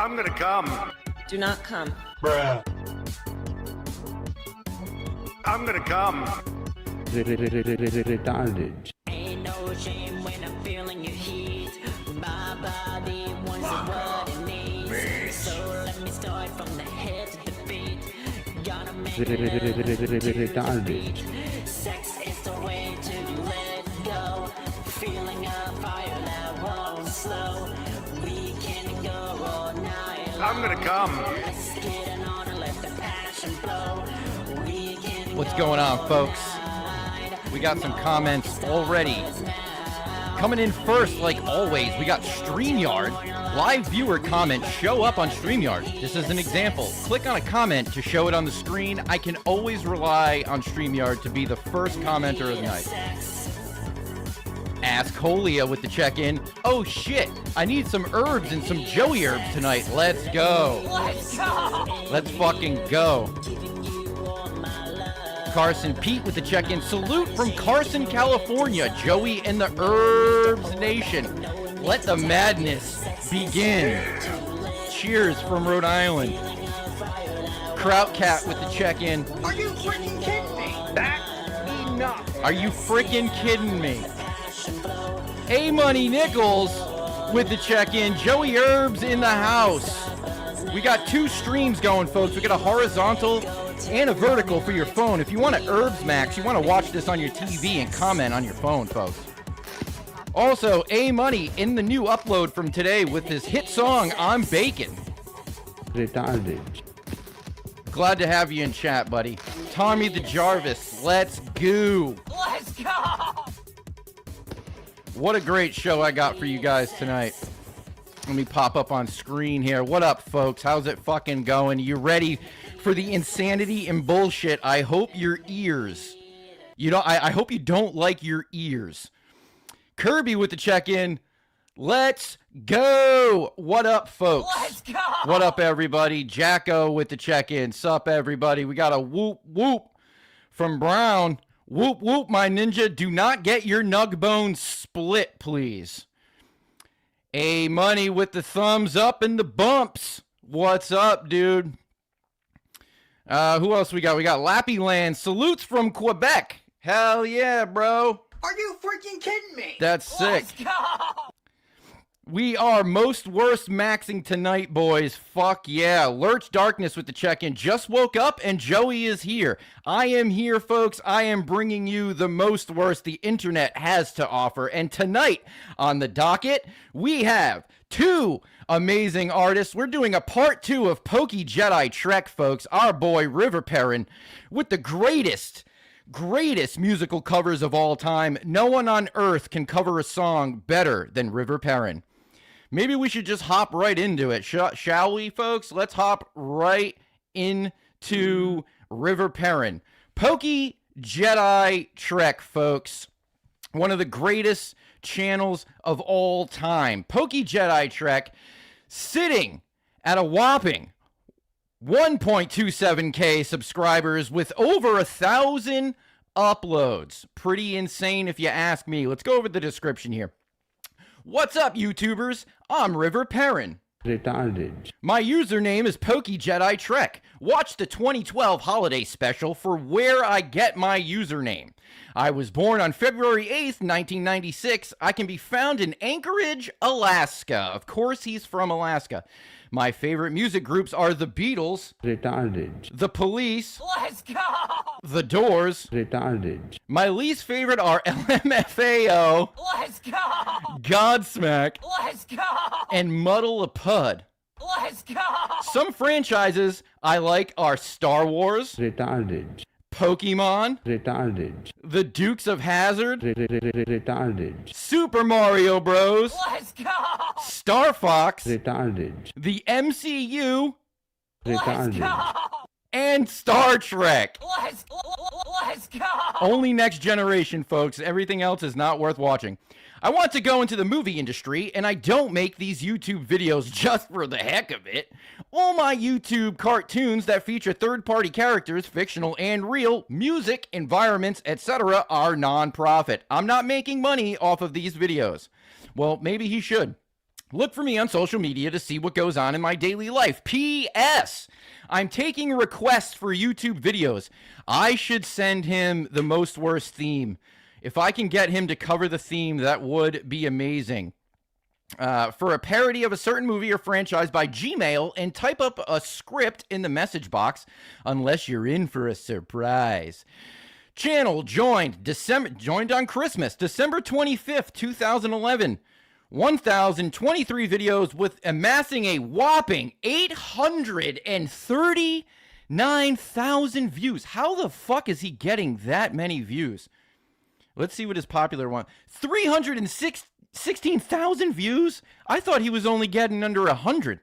I'm gonna come. Do not come. Bruh. I'm gonna come. Retarded. Ain't no shame when I'm feeling your heat. My body wants what it needs. So let me start from the head to the feet. Gotta make Retarded. Sex is the way to let go. Feeling a fire that won't slow. We can go all night long. I'm gonna come. Let's get it on and let the passion flow. We can What's going on, folks? We got some comments already. Coming in first, like always, we got StreamYard. Live viewer comments show up on StreamYard. This is an example. Click on a comment to show it on the screen. I can always rely on StreamYard to be the first commenter of the night. Ask Holia with the check-in. Oh shit, I need some herbs and some Joey herbs tonight. Let's go. Let's fucking go. Carson Pete with the check-in. Salute from Carson, California. Joey and the Herbs Nation. Let the madness begin. Cheers from Rhode Island. Krautcat with the check-in. Are you freaking kidding me? That's enough. Are you freaking kidding me? A-Money Nichols with the check-in. Joey Herbs in the house. We got two streams going, folks. We got a horizontal and a vertical for your phone. If you want to Herbs Max, you want to watch this on your TV and comment on your phone, folks. Also, A-Money in the new upload from today with his hit song, I'm Bacon. Retarded. Glad to have you in chat, buddy. Tommy the Jarvis, let's go. Let's go! What a great show I got for you guys tonight. Let me pop up on screen here. What up, folks? How's it fucking going? You ready for the insanity and bullshit? I hope your ears. You know, I hope you don't like your ears. Kirby with the check-in. Let's go. What up, folks? Let's go! What up, everybody? Jacko with the check-in. Sup, everybody? We got a whoop whoop from Brown. Whoop whoop, my ninja. Do not get your nug bones split, please. A-Money with the thumbs up and the bumps. What's up, dude? Who else we got? We got Lappy Land. Salutes from Quebec. Hell yeah, bro. Are you freaking kidding me? That's sick. Let's go! We are most worst maxing tonight, boys. Fuck yeah. Lurch Darkness with the check-in. Just woke up and Joey is here. I am here, folks. I am bringing you the most worst the internet has to offer. And tonight on the docket, we have two amazing artists. We're doing a part 2 of Pokejeditrek, folks. Our boy River Perrin with the greatest musical covers of all time. No one on earth can cover a song better than River Perrin. Maybe we should just hop right into it, shall we, folks? Let's hop right into River Perrin. Pokejeditrek, folks. One of the greatest channels of all time. Pokejeditrek sitting at a whopping 1.27k subscribers with over 1,000 uploads. Pretty insane if you ask me. Let's go over the description here. What's up, YouTubers? I'm River Perrin. Retarded. My username is Pokejeditrek. Watch the 2012 holiday special for where I get my username. I was born on February 8th, 1996. I can be found in Anchorage, Alaska. Of course, he's from Alaska. My favorite music groups are The Beatles, Retarded. The Police, Let's go! The Doors. Retarded. My least favorite are LMFAO, Let's go! Godsmack, Let's go! and Muddle a Pud. Let's go! Some franchises I like are Star Wars, Retarded. Pokemon, Retarded. The Dukes of Hazzard, Retarded. Super Mario Bros, Let's go! Star Fox, Retarded. the MCU, Retarded. and Star Trek. Let's go! Only Next Generation, folks. Everything else is not worth watching. I want to go into the movie industry, and I don't make these YouTube videos just for the heck of it. All my YouTube cartoons that feature third-party characters, fictional and real, music, environments, etc. are non-profit. I'm not making money off of these videos. Well, maybe he should. Look for me on social media to see what goes on in my daily life. P.S. I'm taking requests for YouTube videos. I should send him the most worst theme. If I can get him to cover the theme, that would be amazing. For a parody of a certain movie or franchise by Gmail, and type up a script in the message box, unless you're in for a surprise. Channel joined on Christmas, December 25th, 2011. 1,023 videos with amassing a whopping 839,000 views. How the fuck is he getting that many views? Let's see what his popular one. 316,000 views? I thought he was only getting under 100.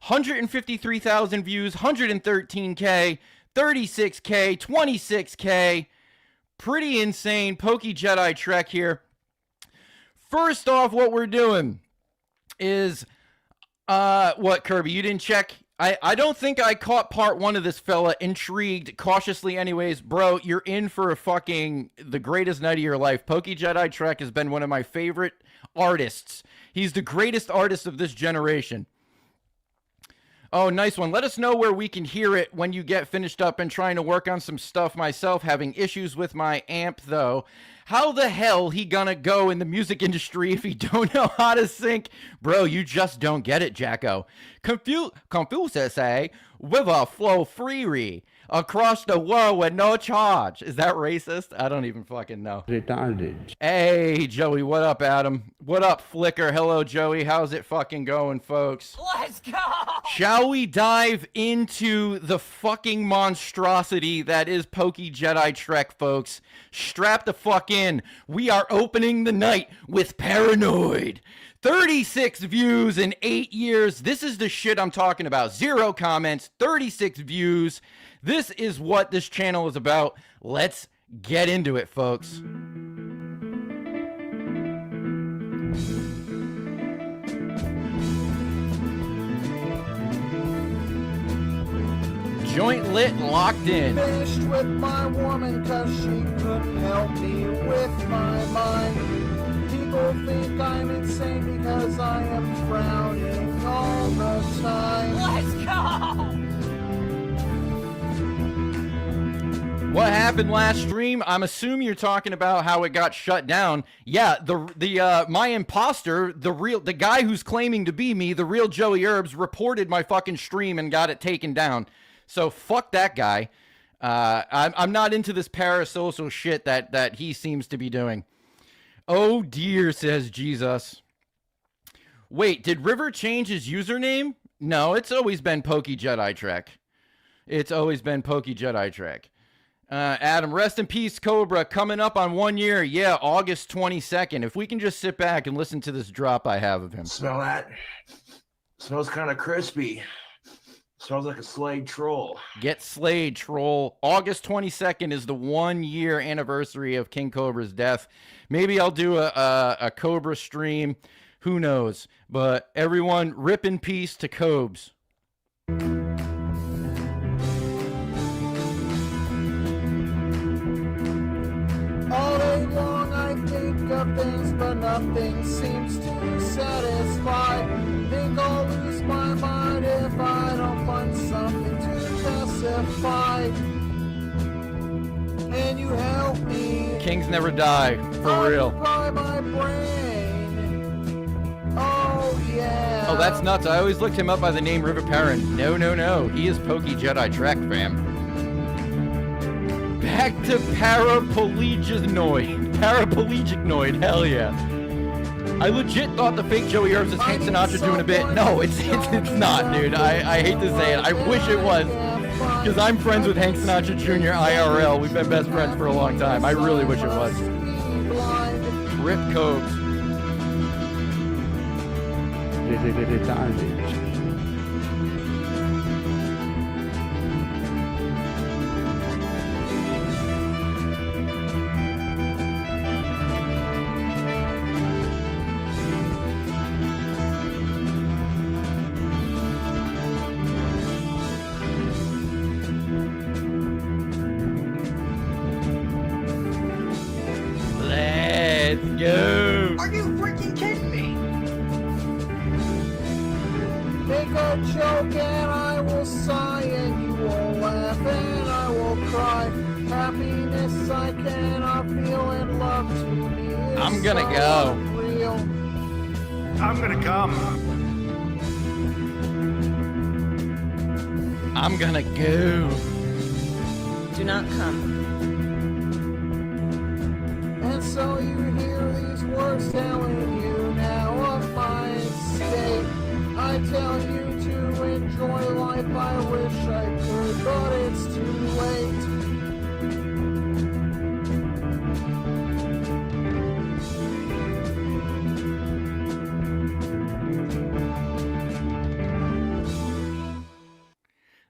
153,000 views, 113K, 36K, 26K. Pretty insane. Pokejeditrek here. First off, what we're doing is, what, Kirby, you didn't check? I don't think I caught part one of this fella. Intrigued, cautiously anyways. Bro, you're in for the greatest night of your life. Pokejeditrek has been one of my favorite artists. He's the greatest artist of this generation. Oh, nice one. Let us know where we can hear it when you get finished up and trying to work on some stuff myself. Having issues with my amp, though. How the hell he gonna go in the music industry if he don't know how to sync? Bro, you just don't get it, Jacko. Confucius say, with a flow freely across the world with no charge. Is that racist? I don't even fucking know. Retarded. Hey, Joey, what up, Adam? What up, Flicker? Hello, Joey. How's it fucking going, folks? Let's go! Shall we dive into the fucking monstrosity that is Pokejeditrek, folks? Strap the fuck in. We are opening the night with Paranoid. 36 views in 8 years. This is the shit I'm talking about. 0 comments, 36 views. This is what this channel is about. Let's get into it, folks. Joint lit, locked in. Finished with my woman cause she couldn't help me with my mind. People think I'm insane because I am frowning all the time. Let's go! What happened last stream? I'm assuming you're talking about how it got shut down. Yeah, my imposter, the guy who's claiming to be me, the real Joey Herbs, reported my fucking stream and got it taken down. So fuck that guy. I'm not into this parasocial shit that he seems to be doing. Oh dear, says Jesus. Wait, did River change his username? No, it's always been Pokejeditrek. It's always been Pokejeditrek. Adam, rest in peace, Cobra. Coming up on 1 year. Yeah, August 22nd. If we can just sit back and listen to this drop I have of him. Smell that? Smells kind of crispy. Smells like a slayed troll. Get slayed, troll. August 22nd is the 1 year anniversary of King Cobra's death. Maybe I'll do a Cobra stream. Who knows? But everyone, rip in peace to Cobes. All day long I think of things, but nothing seems to satisfy. Think I'll lose my mind if I don't find something to pacify. Can you help me? Kings never die, for real. Occupy my brain. Oh yeah. Oh, that's nuts. I always looked him up by the name River Perrin. No. He is Pokejeditrek, fam. Back to Paraplegicnoid, hell yeah. I legit thought the fake Joey Herbs was Hank Sinatra doing a bit. No, it's not, dude. I hate to say it. I wish it was. Because I'm friends with Hank Sinatra Jr. IRL. We've been best friends for a long time. I really wish it was. Rip Cobes. Retarded. Let's go. Are you freaking kidding me? joke and I will sigh, and you will laugh and I will cry. Happiness I cannot feel, and love to me is I'm gonna so go. unreal. I'm gonna come. I'm gonna go. Do not come. And so you hear these words telling you now of my state. I tell you to enjoy life, I wish I could, but it's too late.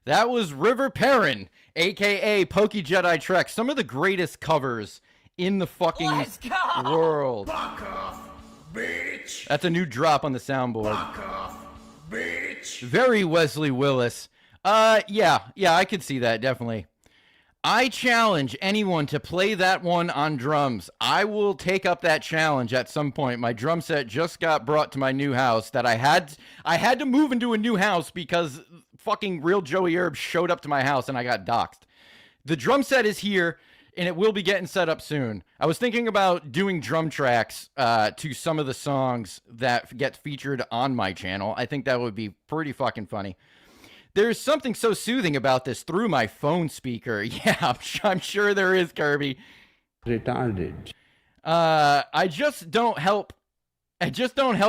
That was River Perrin, aka Pokejeditrek. Some of the greatest covers in the fucking world. Fuck off, bitch. That's a new drop on the soundboard. Fuck off, bitch. Very Wesley Willis. Yeah, I could see that, definitely. I challenge anyone to play that one on drums. I will take up that challenge at some point. My drum set just got brought to my new house that I had to move into a new house because fucking Real Joey Herb showed up to my house and I got doxxed. The drum set is here and it will be getting set up soon. I was thinking about doing drum tracks to some of the songs that get featured on my channel. I think that would be pretty fucking funny. There's something so soothing about this through my phone speaker. Yeah, I'm sure there is, Kirby. retarded, I just don't help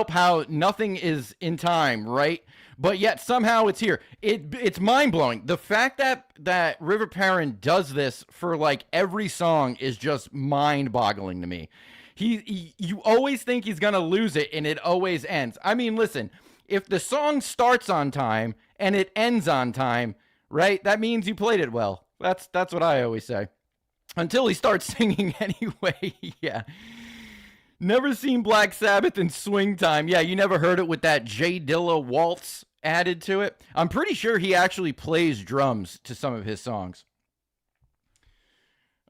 how nothing is in time, right? But yet somehow it's here. It's mind-blowing. The fact that River Perrin does this for like every song is just mind-boggling to me. You always think he's gonna lose it, and it always ends. I mean, listen, if the song starts on time and it ends on time, right? That means you played it well. That's what I always say. Until he starts singing anyway. Yeah. Never seen Black Sabbath in swing time. Yeah, you never heard it with that J Dilla waltz added to it. I'm pretty sure he actually plays drums to some of his songs.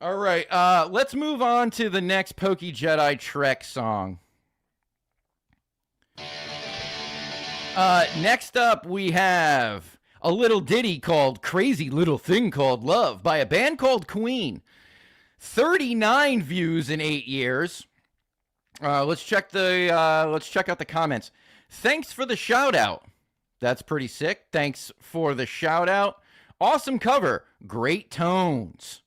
All right, let's move on to the next Pokejeditrek song. Next up, we have a little ditty called Crazy Little Thing Called Love by a band called Queen. 39 views in 8 years. Let's check out the comments. Thanks for the shout out. That's pretty sick. Thanks for the shout out. Awesome cover. Great tones.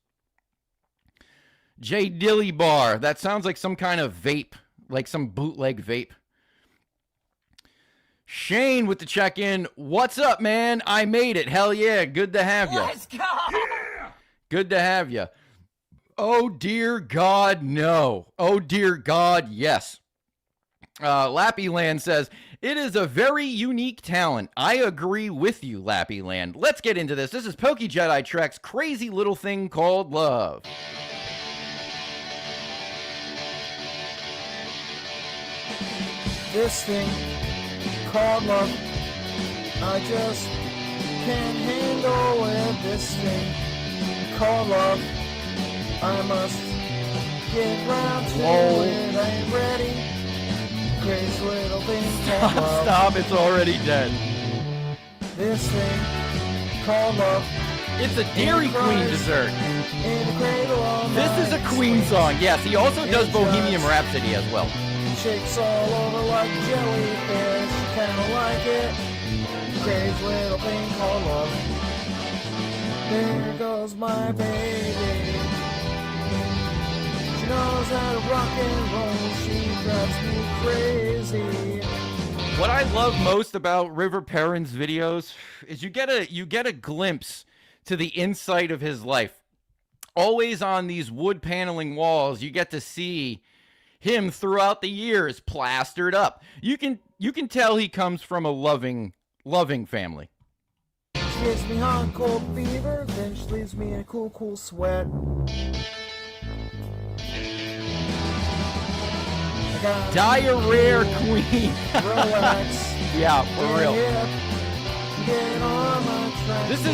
J Dilly Bar. That sounds like some kind of vape, like some bootleg vape. Shane with the check-in. What's up, man? I made it. Hell yeah. Good to have you. Let's go! Yeah. Good to have you. Oh, dear God, no. Oh, dear God, yes. Lappyland says, it is a very unique talent. I agree with you, Lappyland. Let's get into this. This is Pokejeditrek Crazy Little Thing Called Love. This thing called love, I just can't handle with this thing called love. I must get round to it. I'm ready. Crazy little thing called love. Stop, it's already dead. This thing called love. It's a Dairy Queen dessert. In the cradle all This is a night. Queen song. Yes, he also does Bohemian Rhapsody as well. Shakes all over like jellyfish. Kinda like it. Crazy little thing called love. There goes my baby. She knows how to rock and roll. She drives me crazy. What I love most about River Perrin's videos is you get a glimpse to the insight of his life. Always on these wood paneling walls, you get to see him throughout the years plastered up. You can tell he comes from a loving family. She gives me hot cold fever, then she leaves me in a cool sweat. I got Diarrhea Queen. relax. Yeah, for real. Get on my track. This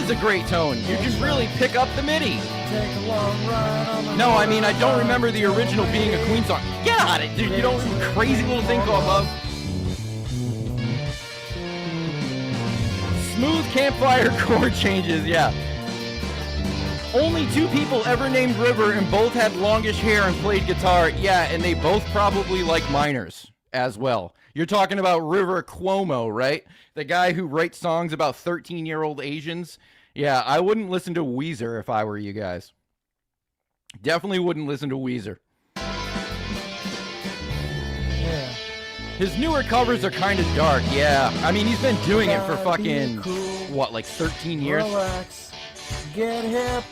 is a great tone. You can really pick up the MIDI. Take a long ride on the No, I mean, I don't remember the original being a Queen song. Get on it, dude. You don't Crazy Little Thing Called Love. Smooth campfire chord changes, yeah. Only 2 people ever named River, and both had longish hair and played guitar. Yeah, and they both probably like minors as well. You're talking about River Cuomo, right? The guy who writes songs about 13-year-old Asians. Yeah, I wouldn't listen to Weezer if I were you guys. Definitely wouldn't listen to Weezer. Yeah. His newer covers are kind of dark, yeah. I mean, he's been doing it for fucking, what, like 13 years? Relax, get hip,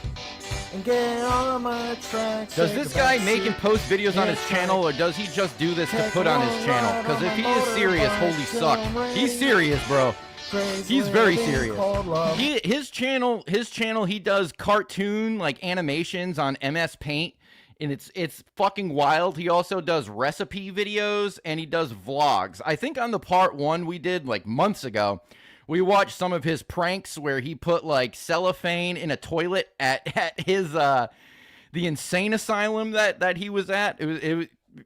and get on my tracks. Does this guy make and post videos on his channel, or does he just do this to put on his channel? Because if he is serious, holy suck. He's serious, bro. He's very serious. His channel, he does cartoon, like, animations on MS Paint, and it's fucking wild. He also does recipe videos, and he does vlogs. I think on the part 1 we did, like, months ago, we watched some of his pranks where he put, like, cellophane in a toilet at his, the insane asylum that he was at.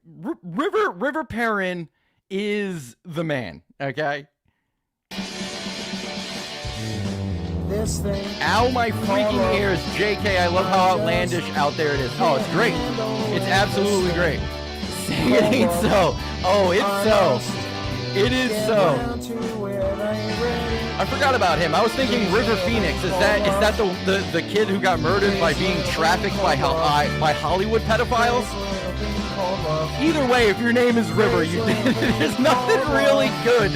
River Perrin is the man, okay? This thing. Ow, my freaking ears. JK, I love how outlandish out there it is. Oh, it's great. It's absolutely great. Say it ain't so. Oh, it's so. It is so. I forgot about him. I was thinking River Phoenix. Is that the kid who got murdered by being trafficked by Hollywood pedophiles? Either way, if your name is River, there's nothing really good.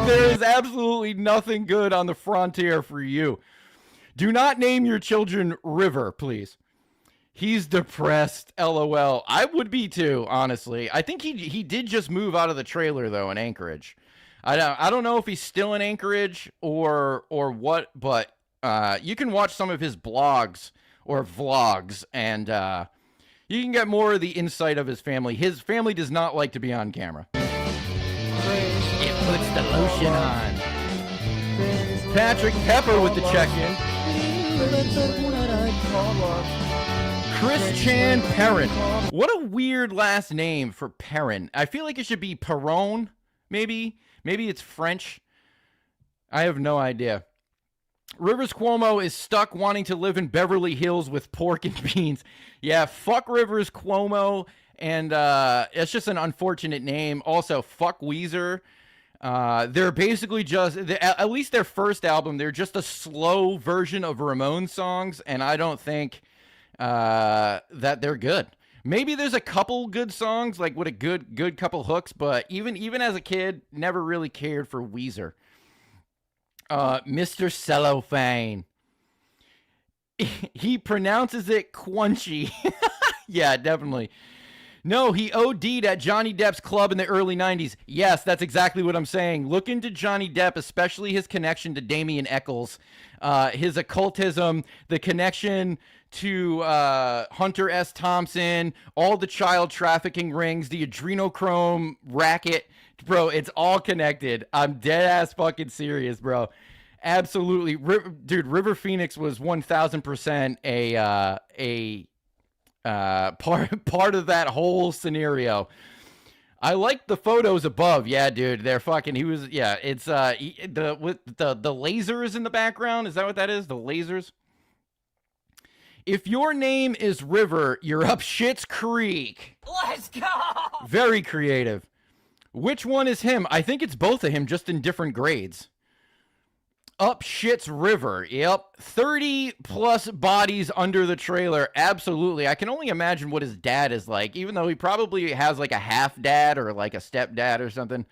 There's absolutely nothing good on the frontier for you. Do not name your children River, please. He's depressed, LOL. I would be too, honestly. I think he did just move out of the trailer though in Anchorage. I don't know if he's still in Anchorage or what, but you can watch some of his blogs or vlogs, and you can get more of the insight of his family. His family does not like to be on camera. It puts the lotion on. Patrick Pepper with the check-in. Chris Chan Perrin. What a weird last name for Perrin. I feel like it should be Perron, maybe. Maybe it's French. I have no idea. Rivers Cuomo is stuck wanting to live in Beverly Hills with pork and beans. Yeah, fuck Rivers Cuomo, and it's just an unfortunate name. Also, fuck Weezer. They're basically just, at least their first album, they're just a slow version of Ramones songs, and I don't think that they're good. Maybe there's a couple good songs, like with a good couple hooks, but even as a kid, never really cared for Weezer. Mr. Cellophane. He pronounces it Quunchy. Yeah, definitely. No, he OD'd at Johnny Depp's club in the early 90s. Yes, that's exactly what I'm saying. Look into Johnny Depp, especially his connection to Damien Eccles, his occultism, the connection to Hunter S. Thompson, all the child trafficking rings, the adrenochrome racket. Bro, it's all connected. I'm dead ass fucking serious, bro. Absolutely. Dude, River Phoenix was 1000% a part of that whole scenario. I like the photos above. Yeah, dude, they're fucking, he was, yeah, it's with the lasers in the background. Is that what that is? The lasers? If your name is River, you're up Schitt's Creek. Let's go! Very creative. Which one is him? I think it's both of him, just in different grades. Up Shit's River. Yep. 30 plus bodies under the trailer. Absolutely. I can only imagine what his dad is like, even though he probably has like a half dad or like a stepdad or something.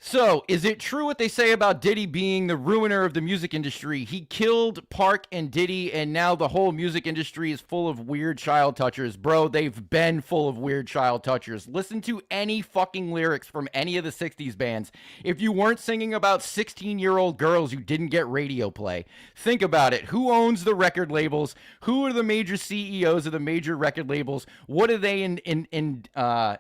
So, is it true what they say about Diddy being the ruiner of the music industry? He killed Park and Diddy, and now the whole music industry is full of weird child touchers. Bro, they've been full of weird child touchers. Listen to any fucking lyrics from any of the 60s bands. If you weren't singing about 16-year-old girls who didn't get radio play, think about it. Who owns the record labels? Who are the major CEOs of the major record labels? What do they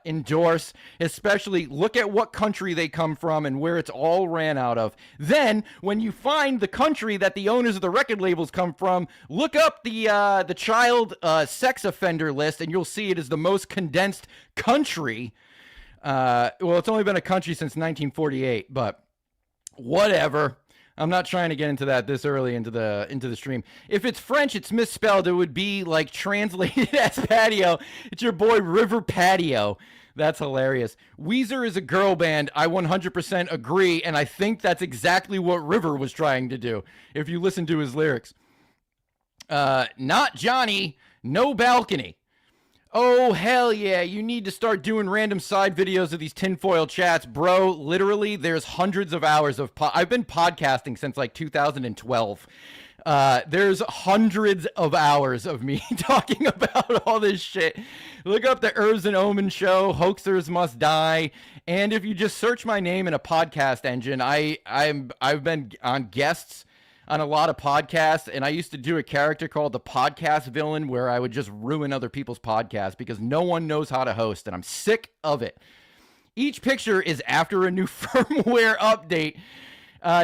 endorse? Especially, look at what country they come from and where it's all ran out of. Then, when you find the country that the owners of the record labels come from, look up the child sex offender list, and you'll see it is the most condensed country. Well, it's only been a country since 1948, but Whatever. I'm not trying to get into that this early into the stream. If it's French, it's misspelled. It would be like translated as patio. It's your boy River Patio. That's hilarious. Weezer is a girl band. I 100% agree, and I think that's exactly what River was trying to do. If you listen to his lyrics. Not Johnny. No balcony. Oh, hell yeah. You need to start doing random side videos of these tinfoil chats. Bro, literally, there's hundreds of hours of... I've been podcasting since, like, 2012. There's hundreds of hours of me talking about all this shit. Look up the Herbs and Omen show, Hoaxers Must Die. And if you just search my name in a podcast engine, I've been on guests on a lot of podcasts, and I used to do a character called the podcast villain where I would just ruin other people's podcasts because no one knows how to host, and I'm sick of it. Each picture is after a new firmware update.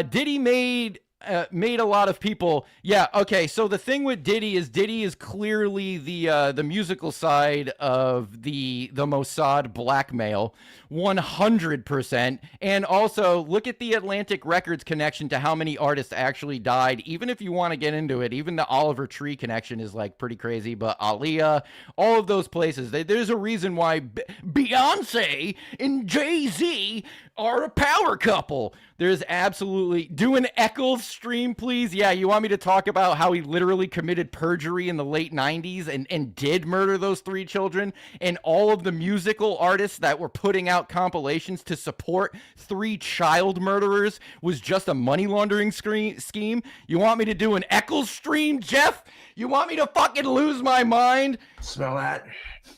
Diddy made a lot of people. Yeah, okay, so the thing with Diddy is clearly the musical side of the Mossad blackmail, 100%. And also, look at the Atlantic Records connection to how many artists actually died. Even if you want to get into it, even the Oliver Tree connection is like pretty crazy. But Aaliyah, all of those places, there's a reason why Beyonce and Jay-Z are a power couple. There's absolutely... Do an Eccles stream, please. Yeah, you want me to talk about how he literally committed perjury in the late 90s and did murder those 3 children, and all of the musical artists that were putting out compilations to support 3 child murderers was just a money laundering scheme? You want me to do an Eccles stream, Jeff? You want me to fucking lose my mind? Smell that?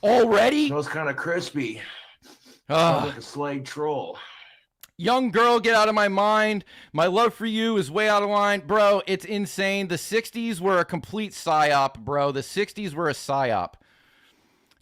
Already? Smells kind of crispy. Smells like a Slade troll. Young girl, get out of my mind. My love for you is way out of line. Bro, it's insane. The 60s were a complete psyop, bro. The 60s were a psyop.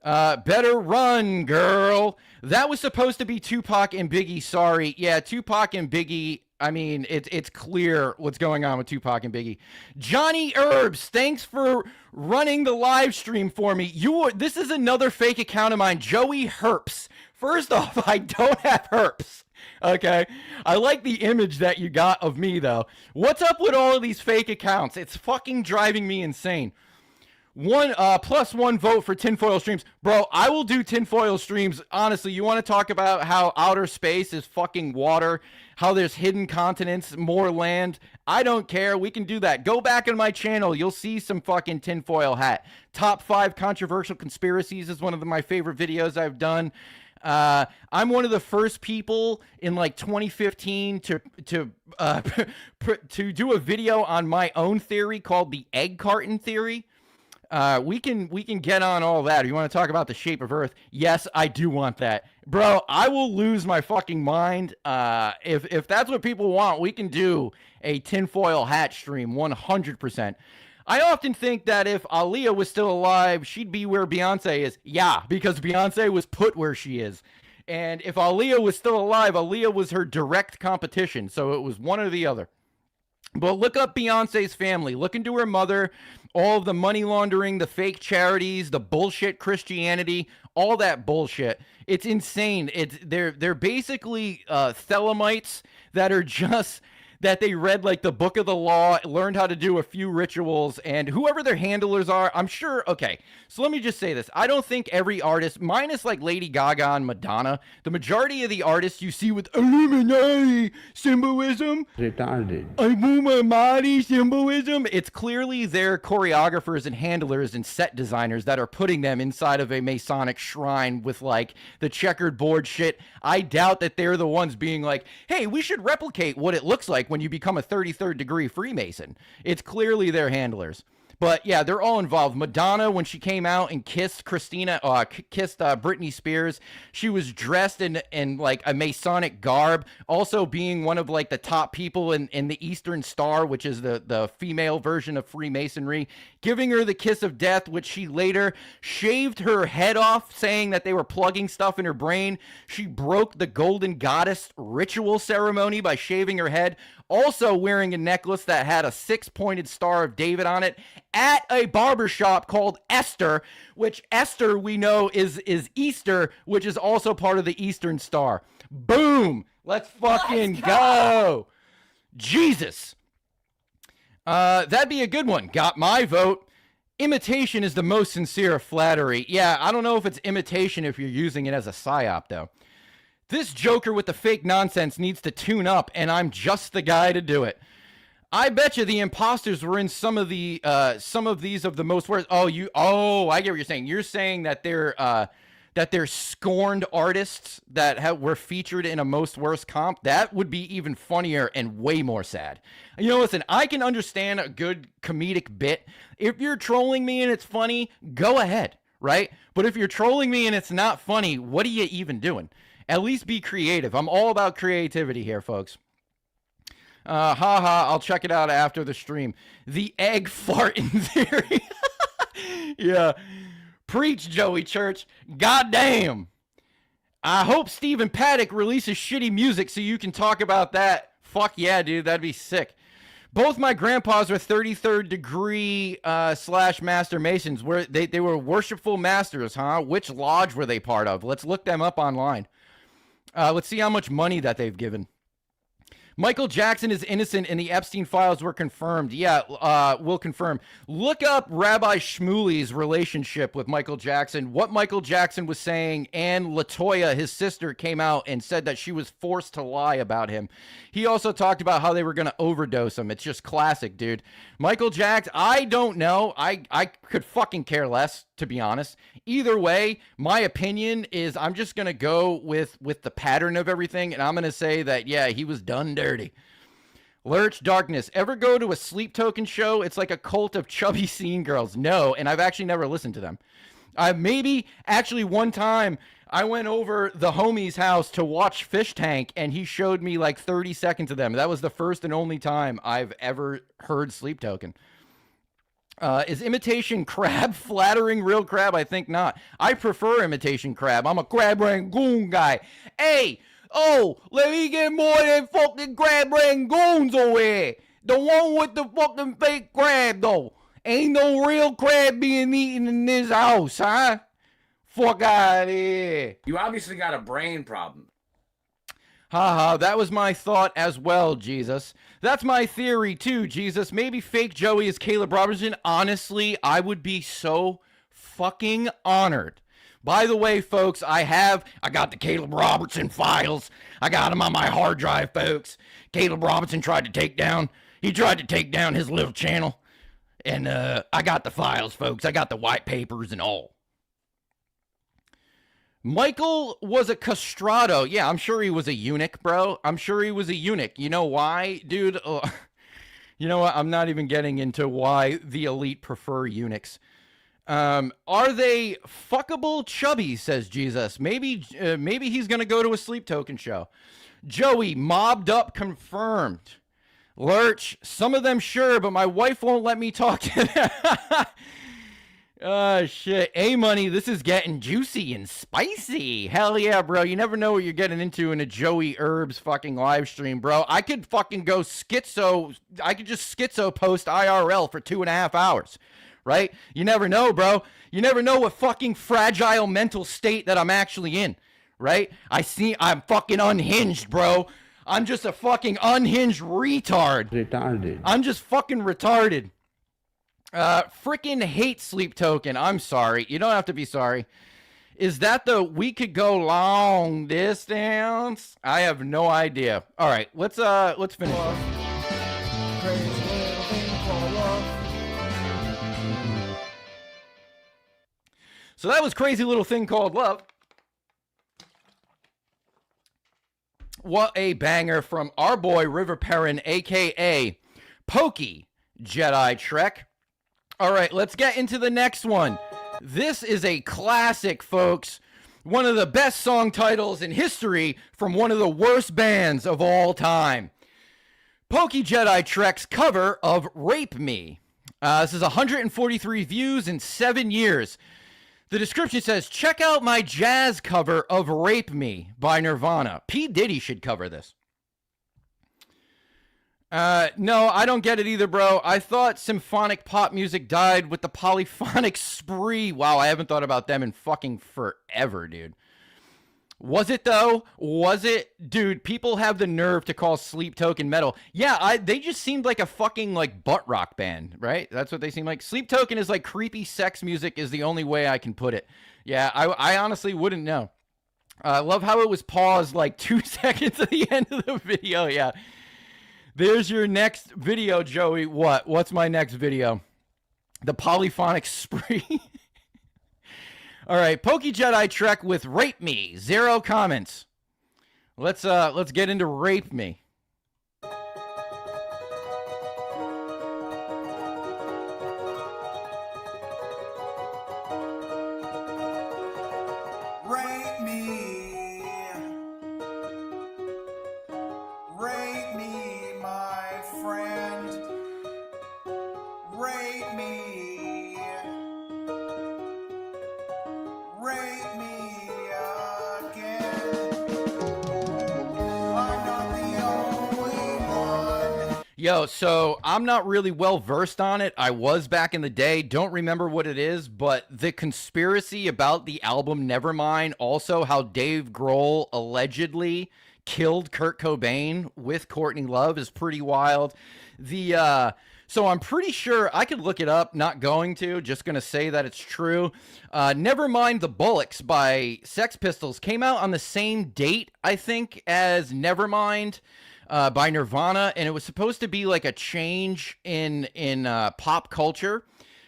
Better run, girl. That was supposed to be Tupac and Biggie, sorry. Yeah, Tupac and Biggie, I mean, it's clear what's going on with Tupac and Biggie. Johnny Herbs, thanks for running the live stream for me. This is another fake account of mine, Joey Herps. First off, I don't have herpes. Okay, I like the image that you got of me, though. What's up with all of these fake accounts? It's fucking driving me insane. +1 vote for tinfoil streams. Bro, I will do tinfoil streams. Honestly, you want to talk about how outer space is fucking water, how there's hidden continents, more land? I don't care. We can do that. Go back on my channel. You'll see some fucking tinfoil hat. Top 5 controversial conspiracies is one of my favorite videos I've done. I'm one of the first people in like 2015 to do a video on my own theory called the egg carton theory. We can get on all that. If you want to talk about the shape of Earth, yes, I do want that, bro. I will lose my fucking mind. If that's what people want, we can do a tinfoil hat stream, 100%. I often think that if Aaliyah was still alive, she'd be where Beyonce is. Yeah, because Beyonce was put where she is. And if Aaliyah was still alive, Aaliyah was her direct competition. So it was one or the other. But look up Beyonce's family. Look into her mother, all of the money laundering, the fake charities, the bullshit Christianity, all that bullshit. It's insane. They're basically Thelemites that are just... that they read like the book of the law, learned how to do a few rituals, and whoever their handlers are, I'm sure, okay, so let me just say this. I don't think every artist, minus like Lady Gaga and Madonna, the majority of the artists you see with Illuminati symbolism, Retarded. Illuminati symbolism, it's clearly their choreographers and handlers and set designers that are putting them inside of a Masonic shrine with like the checkered board shit. I doubt that they're the ones being like, hey, we should replicate what it looks like when you become a 33rd degree Freemason. It's clearly their handlers. But yeah, they're all involved. Madonna, when she came out and kissed Britney Spears, she was dressed in like a Masonic garb, also being one of like the top people in the Eastern Star, which is the female version of Freemasonry, giving her the kiss of death, which she later shaved her head off, saying that they were plugging stuff in her brain. She broke the Golden Goddess ritual ceremony by shaving her head, also wearing a necklace that had a 6-pointed Star of David on it at a barbershop called Esther, which Esther we know is Easter, which is also part of the Eastern Star. Boom! Let's fucking go! Jesus. That'd be a good one. Got my vote. Imitation is the most sincere of flattery. Yeah, I don't know if it's imitation if you're using it as a psyop, though. This Joker with the fake nonsense needs to tune up, and I'm just the guy to do it. I bet you the imposters were in some of these of the most worst. I get what you're saying. You're saying that they're scorned artists that were featured in a most worst comp. That would be even funnier and way more sad. You know, listen, I can understand a good comedic bit. If you're trolling me and it's funny, go ahead, right? But if you're trolling me and it's not funny, what are you even doing? At least be creative. I'm all about creativity here, folks. I'll check it out after the stream. The egg fart in theory. Yeah. Preach, Joey Church. Goddamn. I hope Stephen Paddock releases shitty music so you can talk about that. Fuck yeah, dude. That'd be sick. Both my grandpas are 33rd degree / master masons. They were worshipful masters, huh? Which lodge were they part of? Let's look them up online. Let's see how much money that they've given. Michael Jackson is innocent and the Epstein files were confirmed. Yeah, we'll confirm. Look up Rabbi Shmuley's relationship with Michael Jackson, what Michael Jackson was saying, and LaToya, his sister, came out and said that she was forced to lie about him. He also talked about how they were going to overdose him. It's just classic, dude. Michael Jackson, I don't know. I could fucking care less, to be honest. Either way, my opinion is I'm just going to go with the pattern of everything, and I'm going to say that, yeah, he was done dirty. Lurch Darkness. Ever go to a Sleep Token show? It's like a cult of chubby scene girls. No, and I've actually never listened to them. Maybe, actually, one time, I went over the homie's house to watch Fish Tank, and he showed me like 30 seconds of them. That was the first and only time I've ever heard Sleep Token. Is imitation crab flattering real crab? I think not. I prefer imitation crab. I'm a crab rangoon guy. Hey, let me get more than fucking crab rangoons over here. The one with the fucking fake crab, though. Ain't no real crab being eaten in this house, huh? Fuck out of here. You obviously got a brain problem. Haha, that was my thought as well, Jesus. That's my theory too, Jesus. Maybe fake Joey is Caleb Robertson. Honestly, I would be so fucking honored. By the way, folks, I got the Caleb Robertson files. I got them on my hard drive, folks. Caleb Robertson tried to take down his little channel. And I got the files, folks. I got the white papers and all. Michael was a castrato. Yeah, I'm sure he was a eunuch, bro. I'm sure he was a eunuch. You know why, dude? You know what? I'm not even getting into why the elite prefer eunuchs. Are they fuckable chubby, says Jesus. Maybe he's going to go to a Sleep Token show. Joey, mobbed up confirmed. Lurch, some of them sure, but my wife won't let me talk to them. Oh, shit. A-Money, this is getting juicy and spicy. Hell yeah, bro. You never know what you're getting into in a Joey Herbs fucking live stream, bro. I could fucking go schizo. I could just schizo post IRL for 2.5 hours, right? You never know, bro. You never know what fucking fragile mental state that I'm actually in, right? I'm fucking unhinged, bro. I'm just a fucking unhinged retard. Retarded. I'm just fucking retarded. Freaking hate Sleep Token. I'm sorry. You don't have to be sorry. Is that the we could go long distance? I have no idea. All right, let's finish. So that was Crazy Little Thing Called Love. What a banger from our boy River Perrin, aka Pokejeditrek. All right, let's get into the next one. This is a classic, folks. One of the best song titles in history from one of the worst bands of all time. Pokejeditrek cover of Rape Me. This is 143 views in 7 years. The description says, check out my jazz cover of Rape Me by Nirvana. P. Diddy should cover this. No, I don't get it either, bro. I thought symphonic pop music died with the polyphonic spree. Wow, I haven't thought about them in fucking forever, dude. Was it though? Was it? Dude, people have the nerve to call Sleep Token metal. Yeah, they just seemed like a fucking like butt rock band, right? That's what they seem like. Sleep Token is like creepy sex music is the only way I can put it. Yeah, I honestly wouldn't know. I love how it was paused like 2 seconds at the end of the video. Yeah. There's your next video, Joey. What's my next video? The polyphonic spree. All right, Pokejeditrek with Rape Me. 0 comments. Let's get into Rape Me. Rape me. Rape me, my friend. Rape me. Rape me again. I'm not the only one. Yo, so I'm not really well versed on it. I was back in the day. Don't remember what it is, but the conspiracy about the album Nevermind, also how Dave Grohl allegedly killed Kurt Cobain with Courtney Love is pretty wild. So I'm pretty sure I could look it up, not going to, just going to say that it's true. Nevermind the Bollocks by Sex Pistols came out on the same date, I think, as Nevermind by Nirvana, and it was supposed to be like a change in pop culture,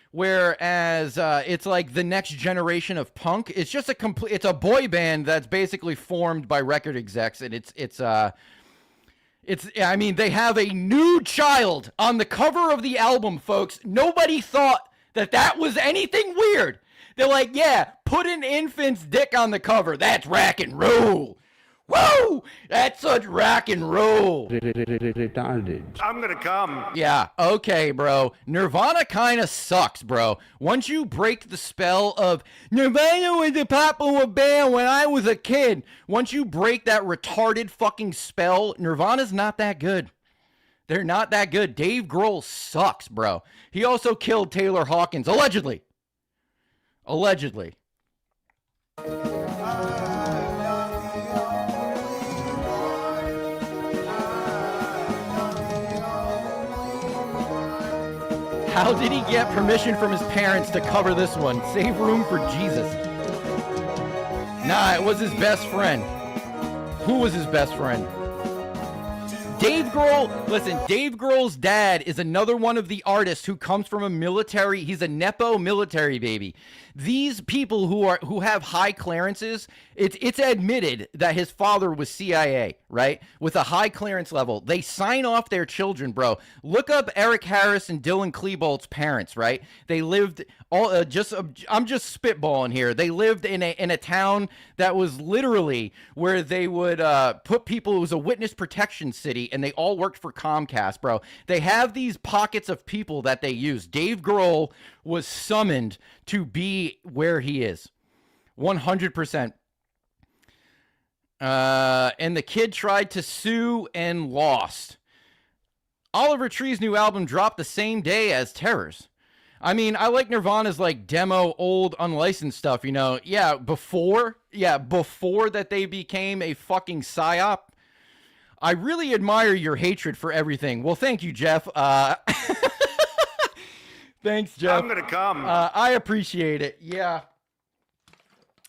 whereas it's like the next generation of punk. It's just it's a boy band that's basically formed by record execs, and I mean, they have a nude child on the cover of the album, folks. Nobody thought that was anything weird. They're like, yeah, put an infant's dick on the cover. That's rock and roll. Woo! That's such rock and roll. Retarded. I'm gonna come. Yeah, okay, bro. Nirvana kind of sucks, bro. Once you break the spell of Nirvana was a popular band when I was a kid, once you break that retarded fucking spell, Nirvana's not that good. They're not that good. Dave Grohl sucks, bro. He also killed Taylor Hawkins, allegedly. Allegedly. How did he get permission from his parents to cover this one? Save room for Jesus. Nah, it was his best friend. Who was his best friend? Dave Grohl. Listen, Dave Grohl's dad is another one of the artists who comes from a military. He's a Nepo military baby. These people who have high clearances, it's admitted that his father was CIA, right? With a high clearance level. They sign off their children, bro. Look up Eric Harris and Dylan Klebold's parents, right? They lived I'm just spitballing here. They lived in a town that was literally where they would put people. It was a witness protection city, and they all worked for Comcast, bro. They have these pockets of people that they use. Dave Grohl was summoned to be where he is. 100%. And the kid tried to sue and lost. Oliver Tree's new album dropped the same day as Terror's. I mean, I like Nirvana's like demo, old, unlicensed stuff, you know. Yeah, before that they became a fucking psyop. I really admire your hatred for everything. Well, thank you, Jeff. Thanks, Jeff. I'm gonna come. I appreciate it. Yeah.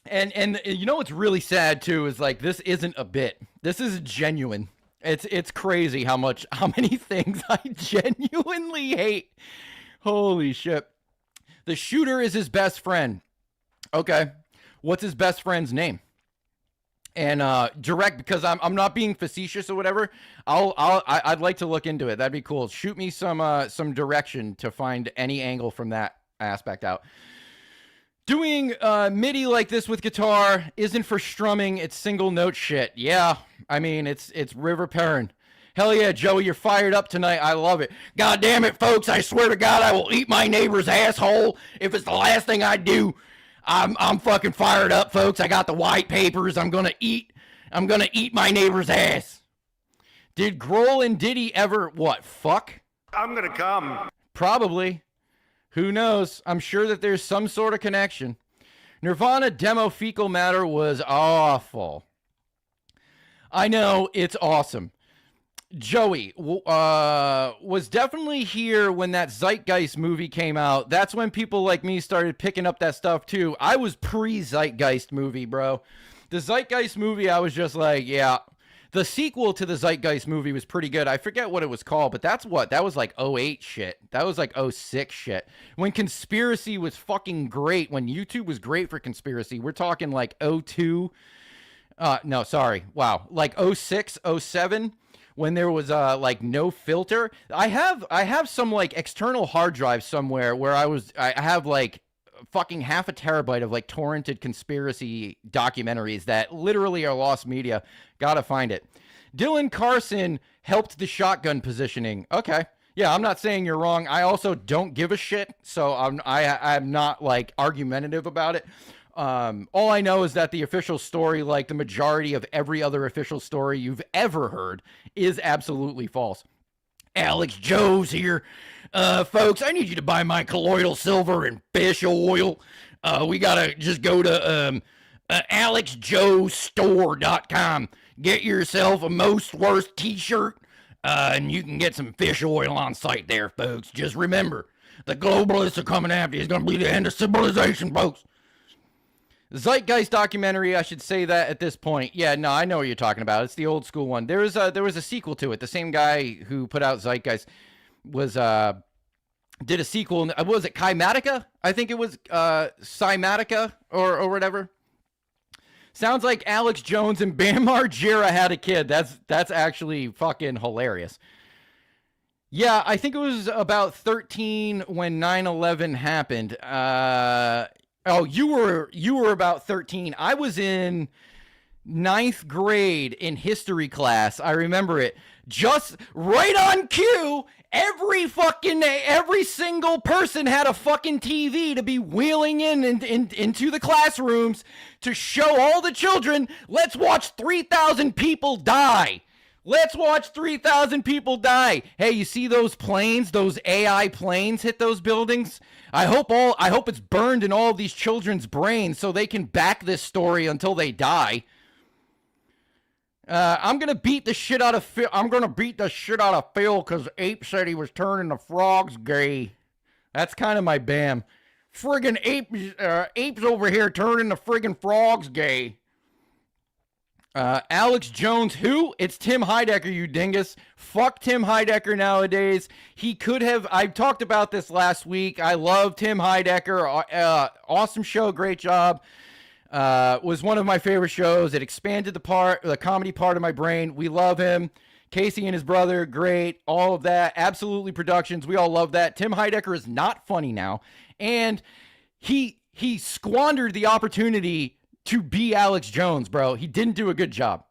And you know what's really sad too is like this isn't a bit. This is genuine. It's crazy how many things I genuinely hate. Holy shit. The shooter is his best friend. Okay. What's his best friend's name? And direct, because I'm not being facetious or whatever. I'd like to look into it. That'd be cool. Shoot me some direction to find any angle from that aspect out. Doing MIDI like this with guitar isn't for strumming. It's single note shit. Yeah, I mean it's River Perrin. Hell yeah, Joey, you're fired up tonight. I love it. God damn it, folks! I swear to God, I will eat my neighbor's asshole if it's the last thing I do. I'm fucking fired up, folks. I got the white papers. I'm gonna eat my neighbor's ass. Did Grohl and Diddy ever fuck? I'm gonna come. Probably. Who knows? I'm sure that there's some sort of connection. Nirvana demo Fecal Matter was awful. I know, it's awesome. Joey was definitely here when that Zeitgeist movie came out. That's when people like me started picking up that stuff too. I was pre-Zeitgeist movie, bro. The Zeitgeist movie, I was just like, yeah. The sequel to the Zeitgeist movie was pretty good. I forget what it was called, but that was like 08 shit. That was like 06 shit. When Conspiracy was fucking great, when YouTube was great for Conspiracy, we're talking like 02. No, sorry. Wow. Like 06, 07. When there was like no filter. I have some like external hard drive somewhere where I have like fucking half a terabyte of like torrented conspiracy documentaries that literally are lost media. Gotta find it. Dylan Carson helped the shotgun positioning. Okay. Yeah, I'm not saying you're wrong. I also don't give a shit, so I'm not like argumentative about it. All I know is that the official story, like the majority of every other official story you've ever heard, is absolutely false. Alex Joe's here. Folks, I need you to buy my colloidal silver and fish oil. We gotta just go to alexjoestore.com. Get yourself a most worst t-shirt, and you can get some fish oil on site there, folks. Just remember, the globalists are coming after you. It's gonna be the end of civilization, folks. Zeitgeist documentary, I should say that at this point. Yeah, no, I know what you're talking about. It's the old school one. There was a sequel to it. The same guy who put out Zeitgeist was did a sequel. What was it, Kymatica? I think it was Cymatica or whatever. Sounds like Alex Jones and Bam Margera had a kid. That's actually fucking hilarious. Yeah, I think it was about 13 when 9/11 happened. Oh, you were about 13. I was in 9th grade in history class. I remember it. Just right on cue, every single person had a fucking TV to be wheeling into the classrooms to show all the children, let's watch 3,000 people die. Let's watch 3,000 people die. Hey, you see those planes, those AI planes hit those buildings? I hope it's burned in all of these children's brains so they can back this story until they die. I'm gonna beat the shit out of Phil. Because Ape said he was turning the frogs gay. That's kind of my bam. Friggin' apes over here turning the friggin' frogs gay. Alex Jones, who? It's Tim Heidecker, you dingus. Fuck Tim Heidecker nowadays. He could have, I talked about this last week. I love Tim Heidecker. Awesome show, great job. Was one of my favorite shows. It expanded the comedy part of my brain. We love him. Casey and his brother, great. All of that. Absolutely Productions. We all love that. Tim Heidecker is not funny now. And he squandered the opportunity to be Alex Jones, bro. He didn't do a good job.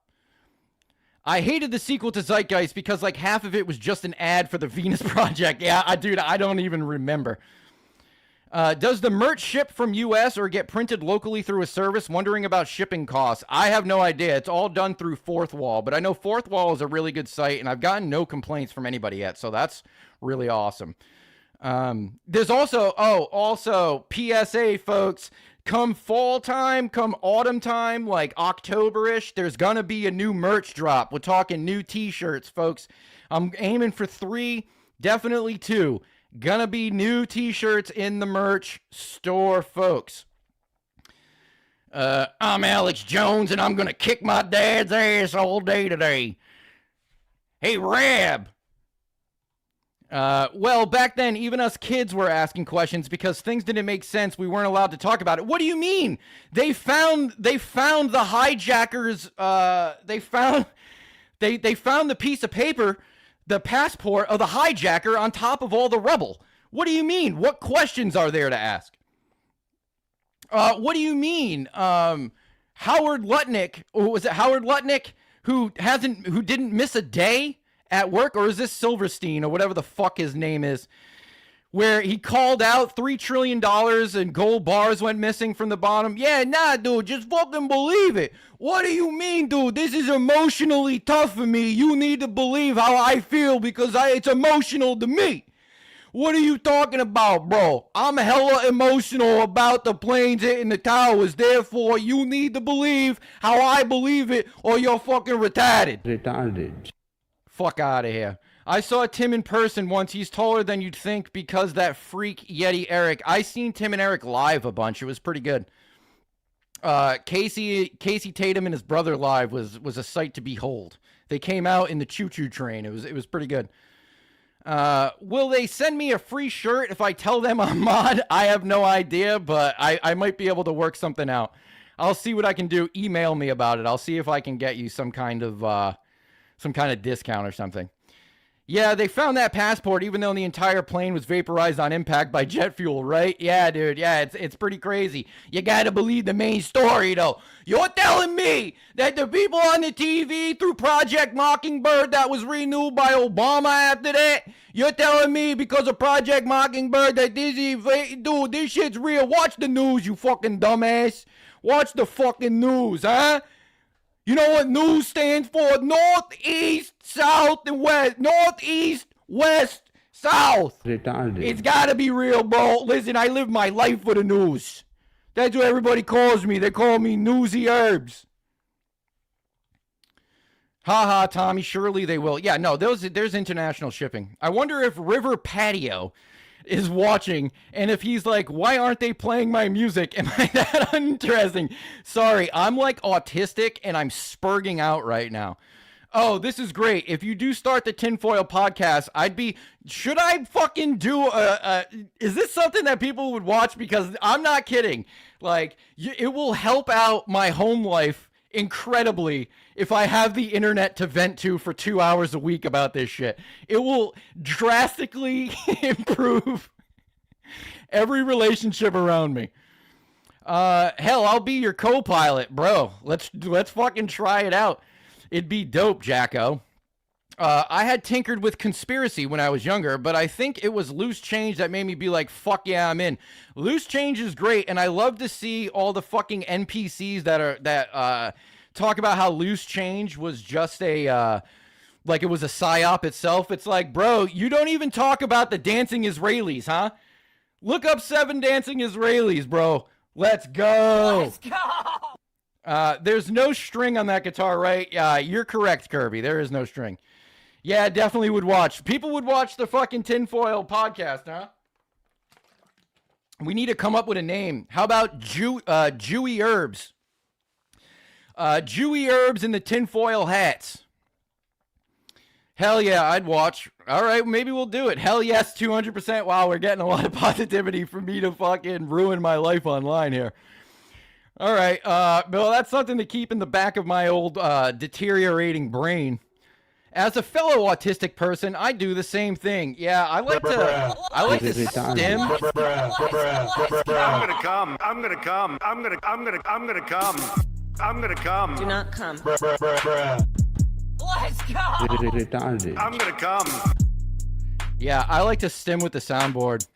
I hated the sequel to Zeitgeist because like half of it was just an ad for the Venus Project. Yeah, dude, I don't even remember. Does the merch ship from US or get printed locally through a service? Wondering about shipping costs. I have no idea. It's all done through Fourth Wall, but I know Fourth Wall is a really good site and I've gotten no complaints from anybody yet. So that's really awesome. There's also PSA, folks. Come fall time, come autumn time, like October-ish, there's gonna be a new merch drop. We're talking new t-shirts, folks. I'm aiming for 3, definitely 2. Gonna be new t-shirts in the merch store, folks. I'm Alex Jones, and I'm gonna kick my dad's ass all day today. Hey, Rab! Well, back then, even us kids were asking questions because things didn't make sense. We weren't allowed to talk about it. What do you mean? They found the hijackers. They found the piece of paper, the passport of the hijacker on top of all the rubble. What do you mean? What questions are there to ask? What do you mean? Howard Lutnick, or was it Howard Lutnick who didn't miss a day at work, or is this Silverstein or whatever the fuck his name is, where he called out $3 trillion and gold bars went missing from the bottom? Yeah, nah, dude, just fucking believe it. What do you mean, dude? This is emotionally tough for me. You need to believe how I feel because it's emotional to me. What are you talking about, bro? I'm hella emotional about the planes hitting the towers. Therefore, you need to believe how I believe it or you're fucking retarded. Retarded. Fuck out of here. I saw Tim in person once. He's taller than you'd think because that freak Yeti Eric. I seen Tim and Eric live a bunch. It was pretty good. Casey Tatum and his brother live was a sight to behold. They came out in the choo-choo train. It was pretty good. Will they send me a free shirt if I tell them I'm mod? I have no idea, but I might be able to work something out. I'll see what I can do. Email me about it. I'll see if I can get you some kind of discount or something. Yeah, they found that passport even though the entire plane was vaporized on impact by jet fuel, right? Yeah, dude. Yeah, it's pretty crazy. You gotta believe the main story, though. You're telling me that the people on the TV through Project Mockingbird that was renewed by Obama after that, you're telling me because of Project Mockingbird that dude, this shit's real. Watch the news, you fucking dumbass. Watch the fucking news, huh? You know what news stands for? Northeast, South, and West. Northeast, West, South. Retarded. It's gotta be real, bro. Listen, I live my life for the news. That's what everybody calls me. They call me Newsy Herbs. Haha, Tommy, surely they will. Yeah, no, there's international shipping. I wonder if River Patio is watching, and if he's like, why aren't they playing my music? Am I that uninteresting? Sorry, I'm like autistic, and I'm spurging out right now. Oh, this is great. If you do start the Tinfoil podcast, should I fucking do is this something that people would watch? Because I'm not kidding. Like, it will help out my home life incredibly if I have the internet to vent to for 2 hours a week about this shit. It will drastically improve every relationship around me. Hell, I'll be your co-pilot, bro. Let's fucking try it out. It'd be dope, Jacko. I had tinkered with conspiracy when I was younger, but I think it was Loose Change that made me be like, fuck yeah, I'm in. Loose Change is great, and I love to see all the fucking NPCs that talk about how Loose Change was just a like it was a psyop itself. It's like, bro, you don't even talk about the dancing Israelis, huh? Look up 7 dancing Israelis, bro. Let's go. Let's go. There's no string on that guitar, right? You're correct, Kirby. There is no string. Yeah, definitely would watch. People would watch the fucking Tinfoil podcast, huh? We need to come up with a name. How about Jewy Herbs? Jewy Herbs and the Tinfoil Hats. Hell yeah, I'd watch. All right, maybe we'll do it. Hell yes, 200%. Wow, we're getting a lot of positivity for me to fucking ruin my life online here. All right, Bill, that's something to keep in the back of my old deteriorating brain. As a fellow autistic person, I do the same thing. Yeah, I like to stim. I'm gonna come. I'm gonna come. I'm gonna come. I'm gonna come. Do not come. Let's go. Retarded. I'm gonna come. Yeah, I like to stim with the soundboard.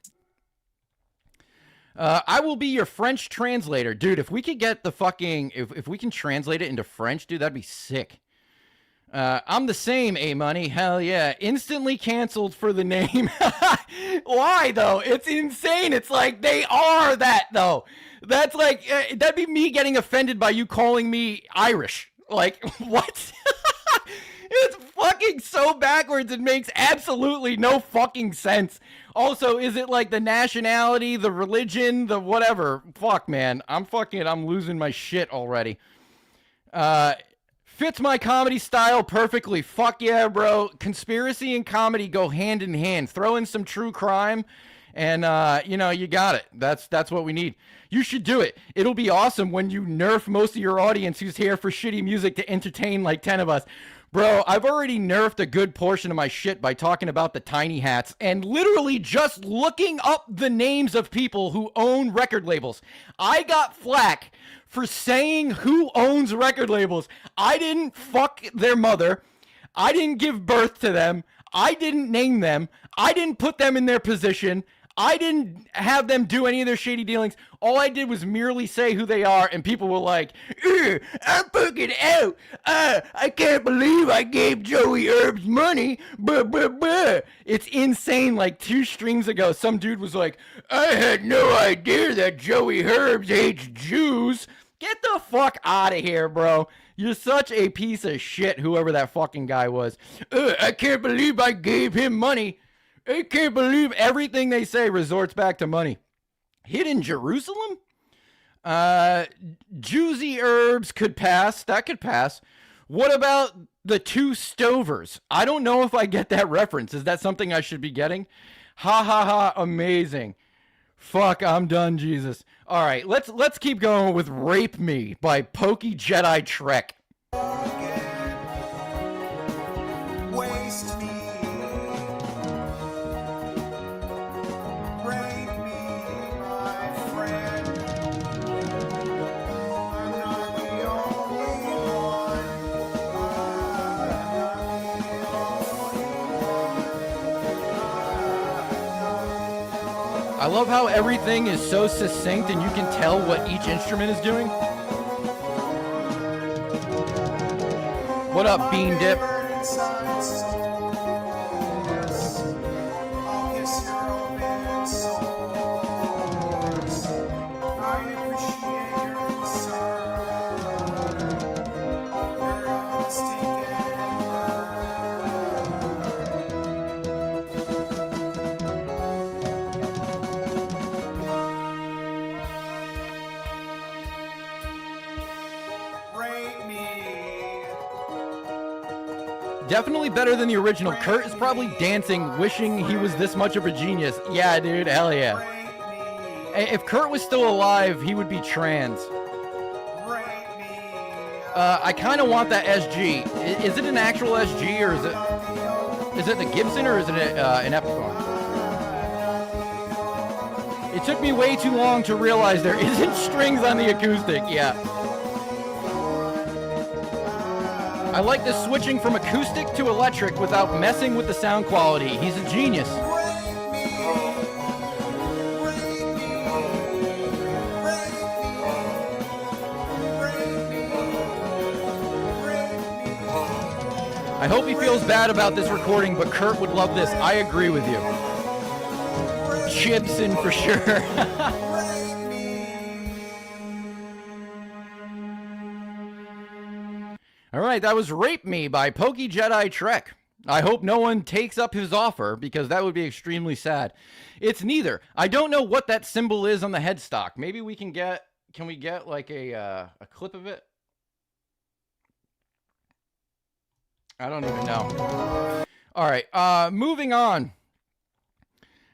I will be your French translator. Dude, if we could get the fucking... If we can translate it into French, dude, that'd be sick. I'm the same, A-Money. Hell yeah. Instantly canceled for the name. Why, though? It's insane. It's like, they are that, though. That's like... that'd be me getting offended by you calling me Irish. Like, what? It's fucking so backwards. It makes absolutely no fucking sense. Also, is it like the nationality, the religion, the whatever? Fuck, man. I'm losing my shit already. Fits my comedy style perfectly. Fuck yeah, bro. Conspiracy and comedy go hand in hand. Throw in some true crime and, you got it. That's what we need. You should do it. It'll be awesome when you nerf most of your audience who's here for shitty music to entertain like 10 of us. Bro, I've already nerfed a good portion of my shit by talking about the tiny hats and literally just looking up the names of people who own record labels. I got flack for saying who owns record labels. I didn't fuck their mother. I didn't give birth to them. I didn't name them. I didn't put them in their position. I didn't have them do any of their shady dealings. All I did was merely say who they are, and people were like, I'm fucking out. I can't believe I gave Joey Herbs money. Buh, buh, buh. It's insane. Like 2 streams ago, some dude was like, I had no idea that Joey Herbs hates Jews. Get the fuck out of here, bro. You're such a piece of shit, whoever that fucking guy was. I can't believe I gave him money. I can't believe everything they say resorts back to money. Hidden Jerusalem? Juicy Herbs could pass. That could pass. What about the 2 Stovers? I don't know if I get that reference. Is that something I should be getting? Ha ha ha, amazing. Fuck, I'm done, Jesus. All right, let's keep going with Rape Me by Pokejeditrek. Waste me. Break me, my friend. I'm not the only one. I love how everything is so succinct and you can tell what each instrument is doing. What up, Bean Dip? Definitely better than the original. Kurt is probably dancing, wishing he was this much of a genius. Yeah, dude, hell yeah. If Kurt was still alive, he would be trans. I kind of want that SG. Is it an actual SG, or is it the Gibson, or is it an Epiphone? It took me way too long to realize there isn't strings on the acoustic. Yeah. I like the switching from acoustic to electric without messing with the sound quality. He's a genius. I hope he feels bad about this recording, but Kurt would love this. I agree with you. Chibson for sure. All right, that was Rape Me by Pokejeditrek. I hope no one takes up his offer, because that would be extremely sad. It's neither. I don't know what that symbol is on the headstock. Maybe we can get like a clip of it? I don't even know. All right, moving on.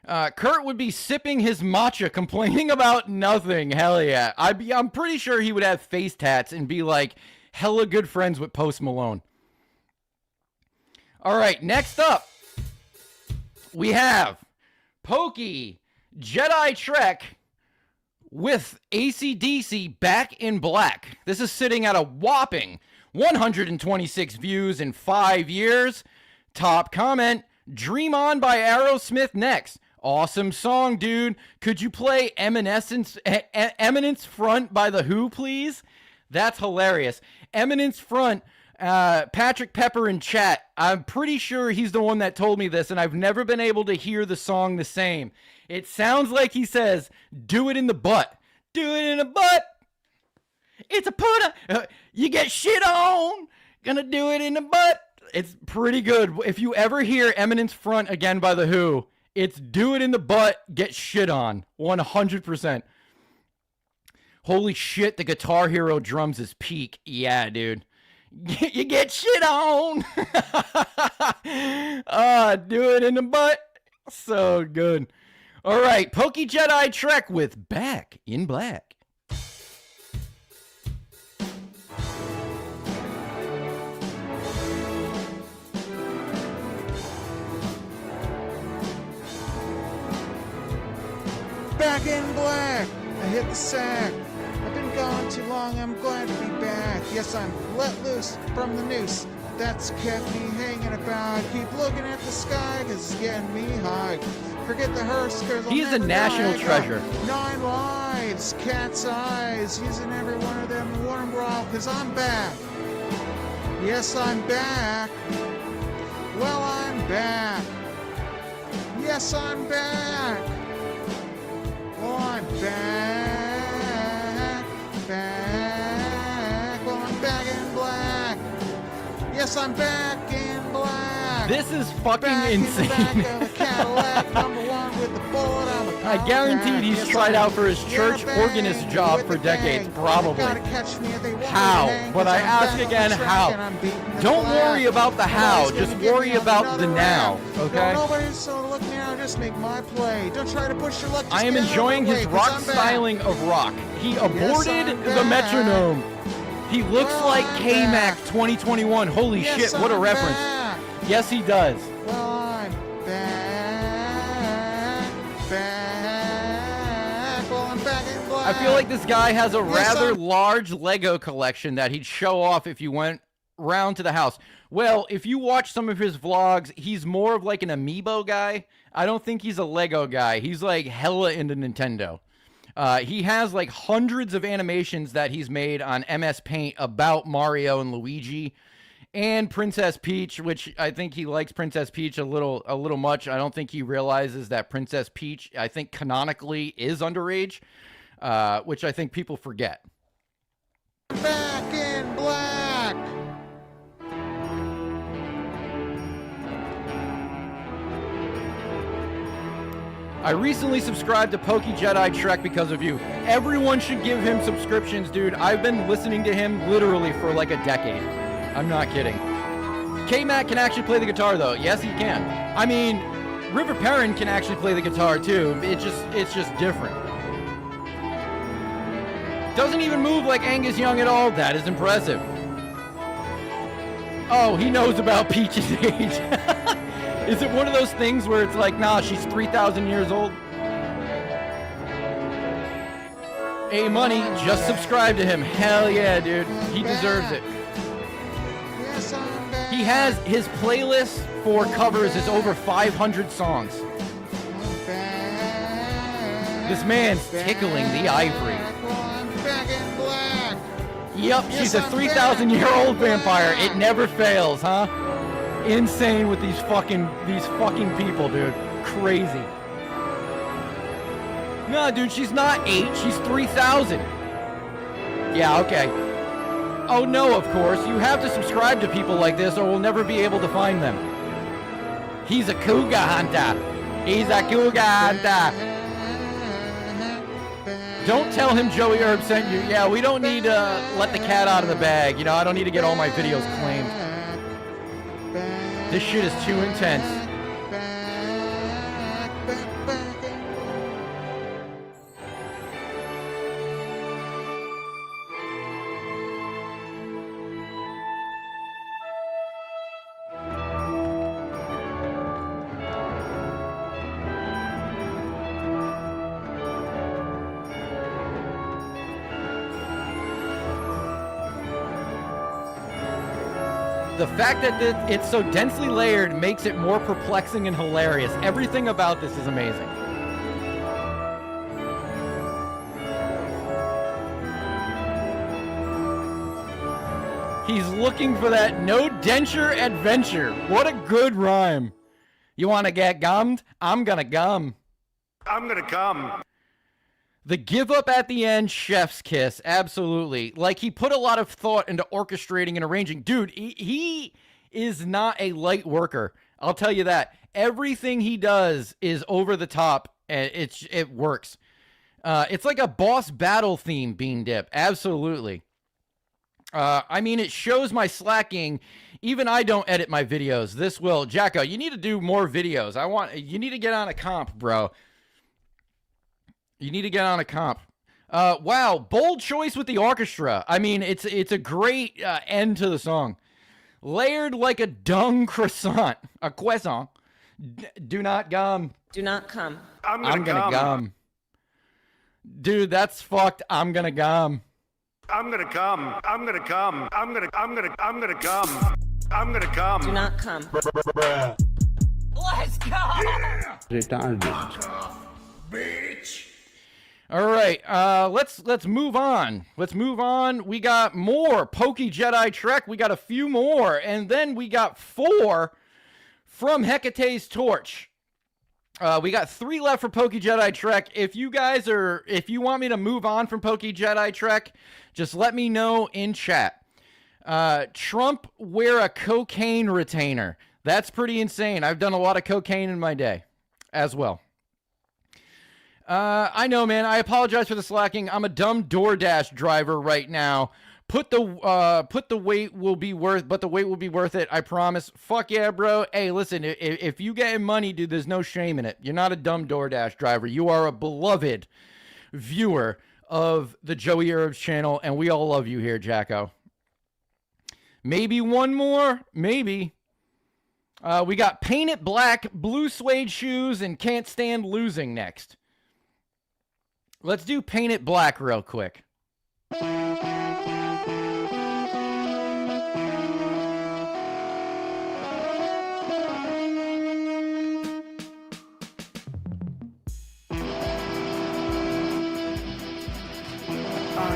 Kurt would be sipping his matcha, complaining about nothing. Hell yeah. I'm pretty sure he would have face tats and be like hella good friends with Post Malone. All right, next up, we have Pokejeditrek with AC/DC Back in Black. This is sitting at a whopping 126 views in 5 years. Top comment, Dream On by Aerosmith next. Awesome song, dude. Could you play Eminence Front by The Who, please? That's hilarious. Eminence Front, Patrick Pepper in chat. I'm pretty sure he's the one that told me this, and I've never been able to hear the song the same. It sounds like he says, do it in the butt. Do it in the butt. It's a put. You get shit on. Gonna do it in the butt. It's pretty good. If you ever hear Eminence Front again by The Who, it's do it in the butt, get shit on. 100%. Holy shit, the Guitar Hero drums is peak. Yeah, dude. You get shit on. Do it in the butt. So good. All right, Pokejeditrek with Back in Black. Back in black, I hit the sack. I've been gone too long, I'm glad to be back. Yes, I'm let loose from the noose that's kept me hanging about. Keep looking at the sky, cause it's getting me high. Forget the hearse, cause He is a I'll never national die. I got treasure. 9 lives, cat's eyes, using every one of them warm broth, cause I'm back. Yes, I'm back. Well, I'm back. Yes, I'm back. Well, I'm back. Back. Well, I'm back in black. Yes, I'm back in black. This is fucking Back insane. in the back of a Cadillac, #1 with the bullet on the I guaranteed he's tried out for his church organist job for decades, probably. How? But I ask again, how? Don't worry about the how, just worry about the now, okay? Nobody's so look now, just make my play. Don't try to push your luck. I am enjoying his rock styling of rock. He aborted the metronome. He looks like K-Mac 2021. Holy shit, what a reference. Yes, he does. Well, I'm back. Well, I'm back in black. I feel like this guy has a rather large Lego collection that he'd show off if you went round to the house. Well, if you watch some of his vlogs, he's more of like an amiibo guy. I don't think he's a Lego guy. He's like hella into Nintendo. He has like hundreds of animations that he's made on MS Paint about Mario and Luigi and Princess Peach, which I think he likes Princess Peach a little much. I don't think he realizes that Princess Peach, I think canonically is underage, which I think people forget. Back in black. I recently subscribed to Pokejeditrek because of you. Everyone should give him subscriptions, dude. I've been listening to him literally for like a decade. I'm not kidding. K-Mac can actually play the guitar, though. Yes, he can. I mean, River Perrin can actually play the guitar, too. It's just different. Doesn't even move like Angus Young at all. That is impressive. Oh, he knows about Peach's age. Is it one of those things where it's like, nah, she's 3,000 years old? Hey, Money, just subscribe to him. Hell yeah, dude. He deserves it. He has his playlist for covers is over 500 songs. This man's tickling the ivory. Yup, she's a 3,000-year-old vampire. It never fails, huh? Insane with these fucking people, dude. Crazy. No, dude, she's not 8. She's 3,000. Yeah, okay. Oh, no, of course. You have to subscribe to people like this or we'll never be able to find them. He's a cougar hunter. He's a cougar hunter. Don't tell him Joey Herb sent you. Yeah, we don't need to let the cat out of the bag. You know, I don't need to get all my videos claimed. This shit is too intense. The fact that it's so densely layered makes it more perplexing and hilarious. Everything about this is amazing. He's looking for that no denture adventure. What a good rhyme. You want to get gummed? I'm gonna gum. I'm gonna come. The give up at the end, chef's kiss. Absolutely. Like, he put a lot of thought into orchestrating and arranging. Dude, he is not a light worker. I'll tell you that. Everything he does is over the top, and it works. It's like a boss battle theme, Bean Dip. Absolutely. I mean, it shows my slacking. Even I don't edit my videos. This will. Jacko, you need to do more videos. You need to get on a comp, bro. You need to get on a comp. Wow, bold choice with the orchestra. I mean, it's a great end to the song. Layered like a dung croissant. A croissant. Do not gum. Do not come. I'm I'm gonna gum. Dude, that's fucked. I'm gonna gum. I'm gonna come. I'm gonna come. I'm gonna come. I'm gonna come. Do not come. Let's go! Retarded. All right, let's move on. Let's move on. We got more Pokejeditrek. We got a few more, and then we got 4 from Hecate's Torch. We got 3 left for Pokejeditrek. If you want me to move on from Pokejeditrek, just let me know in chat. Trump wear a cocaine retainer. That's pretty insane. I've done a lot of cocaine in my day as well. I know, man. I apologize for the slacking. I'm a dumb DoorDash driver right now. But the wait will be worth it. I promise. Fuck yeah, bro. Hey, listen, if you get money, dude, there's no shame in it. You're not a dumb DoorDash driver. You are a beloved viewer of the Joey Herbs channel, and we all love you here, Jacko. Maybe one more? Maybe. We got Paint It Black, Blue Suede Shoes, and Can't Stand Losing next. Let's do Paint It Black real quick. I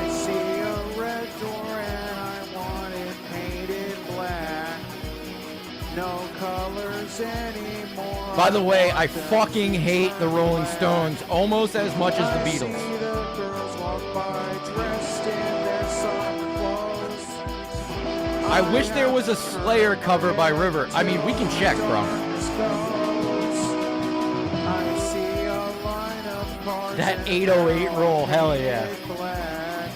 see a red door and I want it painted black. No colors anymore. By the way, I fucking hate the Rolling Stones almost as much as the I see Beatles. the girls walk by dressed in their summer clothes. I wish there was a Slayer cover by River. I mean, we can check, bro. I see a line of cars That and 808 roll, hell yeah. black,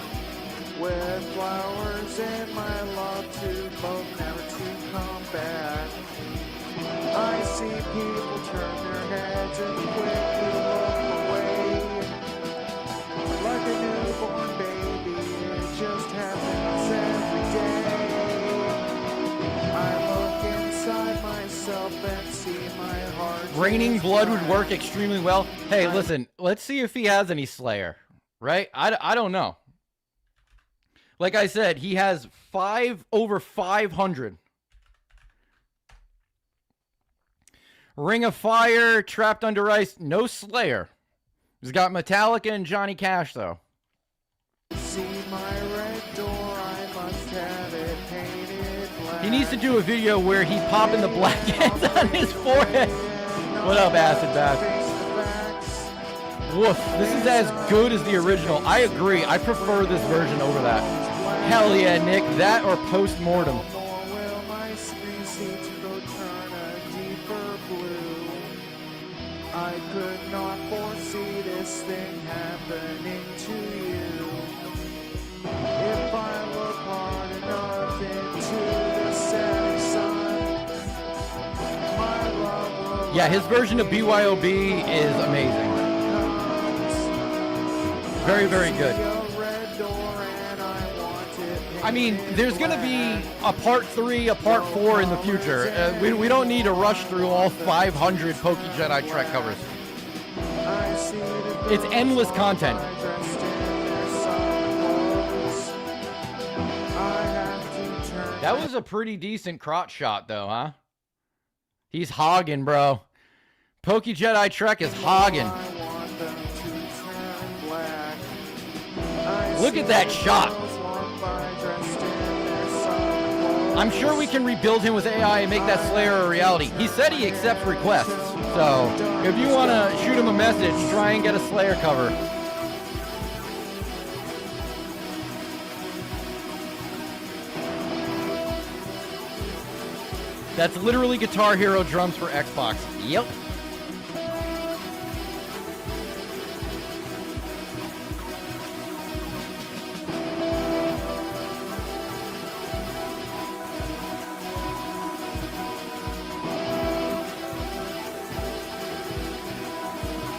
with flowers and my love to both never to come back. I see people turn their heads and quickly look away, like a newborn baby. It just happens every day. I look inside myself and see my heart. Raining Blood would work extremely well. Hey, listen, let's see if he has any Slayer, right? I don't know. Like I said, he has over 500. Ring of Fire, Trapped Under Ice, no Slayer. He's got Metallica and Johnny Cash, though. See my red door, I must have it painted black. He needs to do a video where he's popping the black ends on his forehead. What up, Acid Bath? Woof, this is as good as the original. I agree. I prefer this version over that. Hell yeah, Nick. That or Postmortem. Nor will my screen seem to go turn a deeper blue. I could not foresee this thing happening to you. If I look hard enough into the setting sun, my love will Yeah, his version of BYOB is amazing. Very, very good. I mean, there's going to be a part 3, a part 4 in the future. We don't need to rush through all 500 Pokejeditrek covers. It's endless content. That was a pretty decent crotch shot, though, huh? He's hogging, bro. Pokejeditrek is hogging. Look at that shot. I'm sure we can rebuild him with AI and make that Slayer a reality. He said he accepts requests. So if you want to shoot him a message, try and get a Slayer cover. That's literally Guitar Hero drums for Xbox. Yep.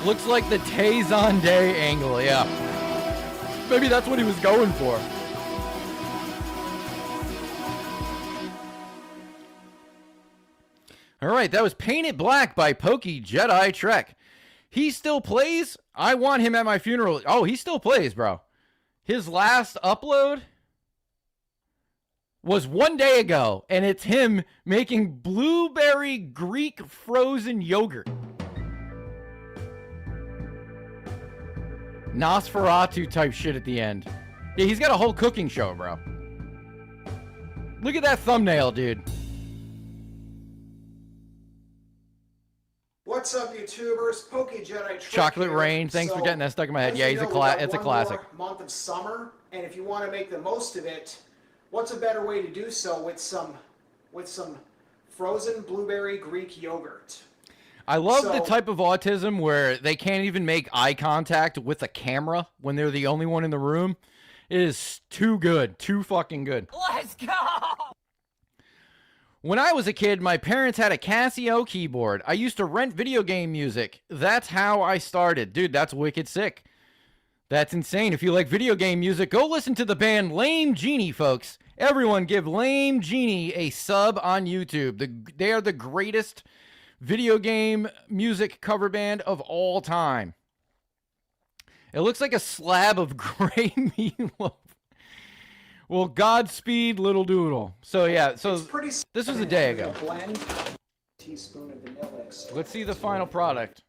Looks like the Tay-Zon Day angle, yeah. Maybe that's what he was going for. All right, that was Paint It Black by Pokejeditrek. He still plays? I want him at my funeral. Oh, he still plays, bro. His last upload? was 1 day ago, and it's him making blueberry Greek frozen yogurt. Nosferatu type shit at the end. Yeah, he's got a whole cooking show, bro. Look at that thumbnail, dude. What's up, YouTubers? Pokejeditrek Chocolate here. Rain. Thanks for getting that stuck in my head. as Yeah, you he's a know, we got it's a one classic. more month of summer, and if you want to make the most of it, what's a better way to do so with some frozen blueberry Greek yogurt? I love the So- type of autism where they can't even make eye contact with a camera when they're the only one in the room. It is too good. Too fucking good. Let's go! When I was a kid, my parents had a Casio keyboard. I used to rent video game music. That's how I started. Dude, that's wicked sick. That's insane. If you like video game music, go listen to the band Lame Genie, folks. Everyone give Lame Genie a sub on YouTube. They are the greatest video game music cover band of all time. It looks like a slab of gray meatloaf. Well, Godspeed, little doodle. So yeah, so It's pretty this was a day ago. Blend teaspoon of vanilla extract. Let's see the final product.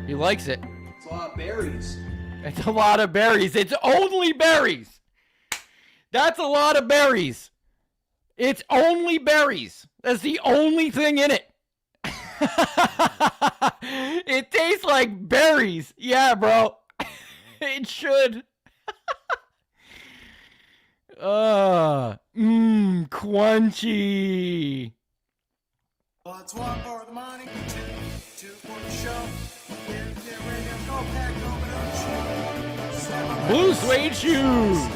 He likes it. It's a lot of berries. It's a lot of berries. It's only berries. That's a lot of berries. It's only berries. That's the only thing in it. It tastes like berries. Yeah, bro. It should. Crunchy. Let's one for the money, two for the show. Get ready to go pack open Blue suede shoes.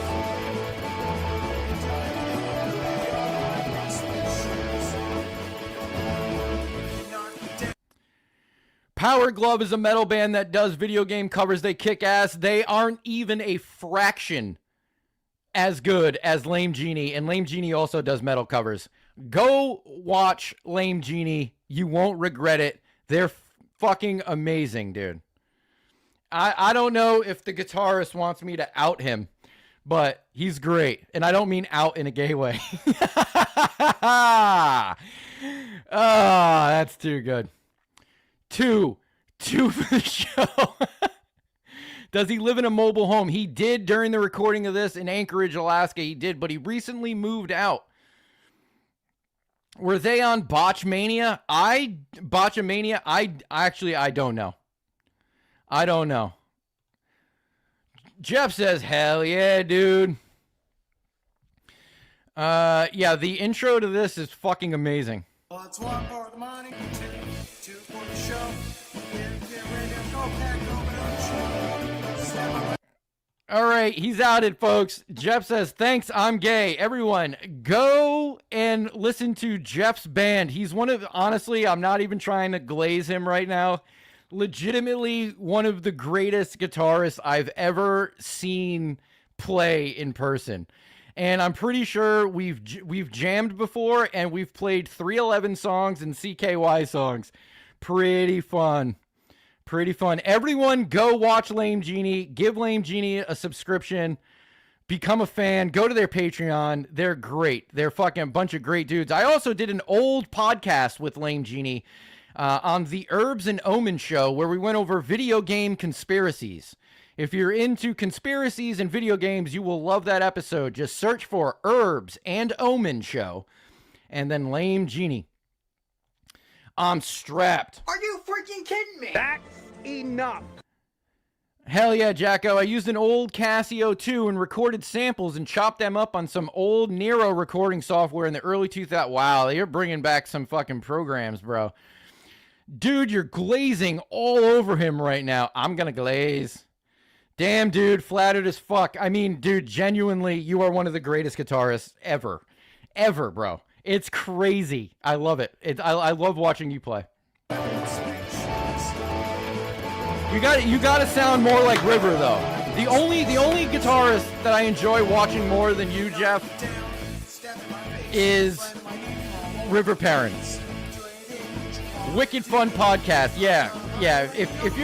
Power Glove is a metal band that does video game covers. They kick ass. They aren't even a fraction as good as Lame Genie, and Lame Genie also does metal covers. Go watch Lame Genie. You won't regret it. They're fucking amazing, dude. I don't know if the guitarist wants me to out him, but he's great. And I don't mean out in a gay way. That's too good. Two for the show. Does he live in a mobile home? He did during the recording of this in Anchorage, Alaska. He did, but he recently moved out. Were they on Botchmania? I don't know. I don't know. Jeff says, hell yeah, dude. Yeah, the intro to this is fucking amazing. Let's one for the money, two for the show. Get ready to go pack open All right, he's outed, folks. Jeff says, thanks, I'm gay. Everyone, go and listen to Jeff's band. He's one of, honestly, I'm not even trying to glaze him right now. Legitimately one of the greatest guitarists I've ever seen play in person. And I'm pretty sure we've jammed before, and we've played 311 songs and CKY songs. Pretty fun. Pretty fun. Everyone go watch Lame Genie. Give Lame Genie a subscription. Become a fan. Go to their Patreon. They're great. They're fucking a bunch of great dudes. I also did an old podcast with Lame Genie on the Herbs and Omen show where we went over video game conspiracies. If you're into conspiracies and video games, you will love that episode. Just search for Herbs and Omen show and then Lame Genie. I'm strapped. Are you freaking kidding me? That's enough. Hell yeah, Jacko. I used an old Casio 2 and recorded samples and chopped them up on some old Nero recording software in the early 2000s. Wow, you're bringing back some fucking programs, bro. Dude, you're glazing all over him right now. I'm gonna glaze. Damn, dude, flattered as fuck. I mean, dude, genuinely, you are one of the greatest guitarists ever. Ever, bro. It's crazy. I love it. I love watching you play. You gotta sound more like River, though. The only guitarist that I enjoy watching more than you, Jeff, is River Perrin. Wicked fun podcast. Yeah. If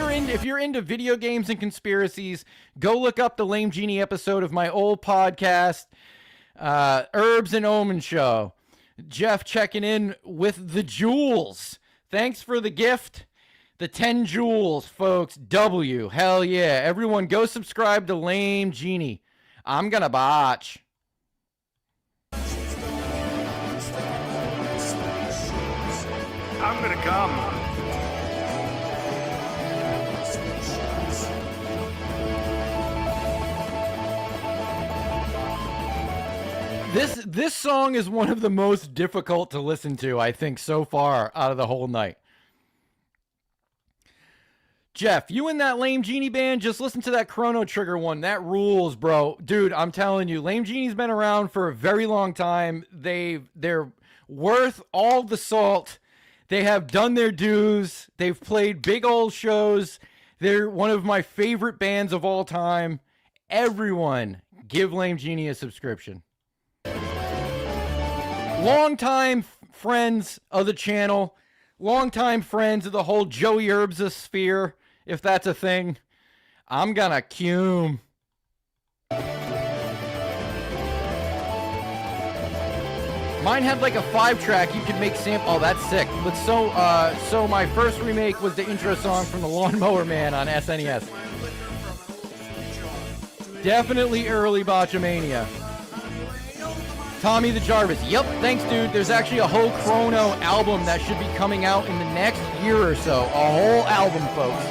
you're into video games and conspiracies, go look up the Lame Genie episode of my old podcast, Herbs and Omen Show. Jeff checking in with the jewels. Thanks for the gift. The 10 jewels, folks. W. Hell yeah. Everyone go subscribe to Lame Genie. I'm gonna botch. I'm gonna come. This song is one of the most difficult to listen to, I think, so far out of the whole night. Jeff, you and that Lame Genie band, just listen to that Chrono Trigger one. That rules, bro. Dude, I'm telling you, Lame Genie's been around for a very long time. They're worth all the salt. They have done their dues. They've played big old shows. They're one of my favorite bands of all time. Everyone, give Lame Genie a subscription. Longtime friends of the channel, longtime friends of the whole Joey Herbsosphere, if that's a thing, I'm gonna cume. Mine had like a 5-track you could make sample. Oh, that's sick. But so my first remake was the intro song from the Lawnmower Man on SNES. Definitely early Botchamania. Tommy the Jarvis. Yep, thanks, dude. There's actually a whole Chrono album that should be coming out in the next year or so. A whole album, folks.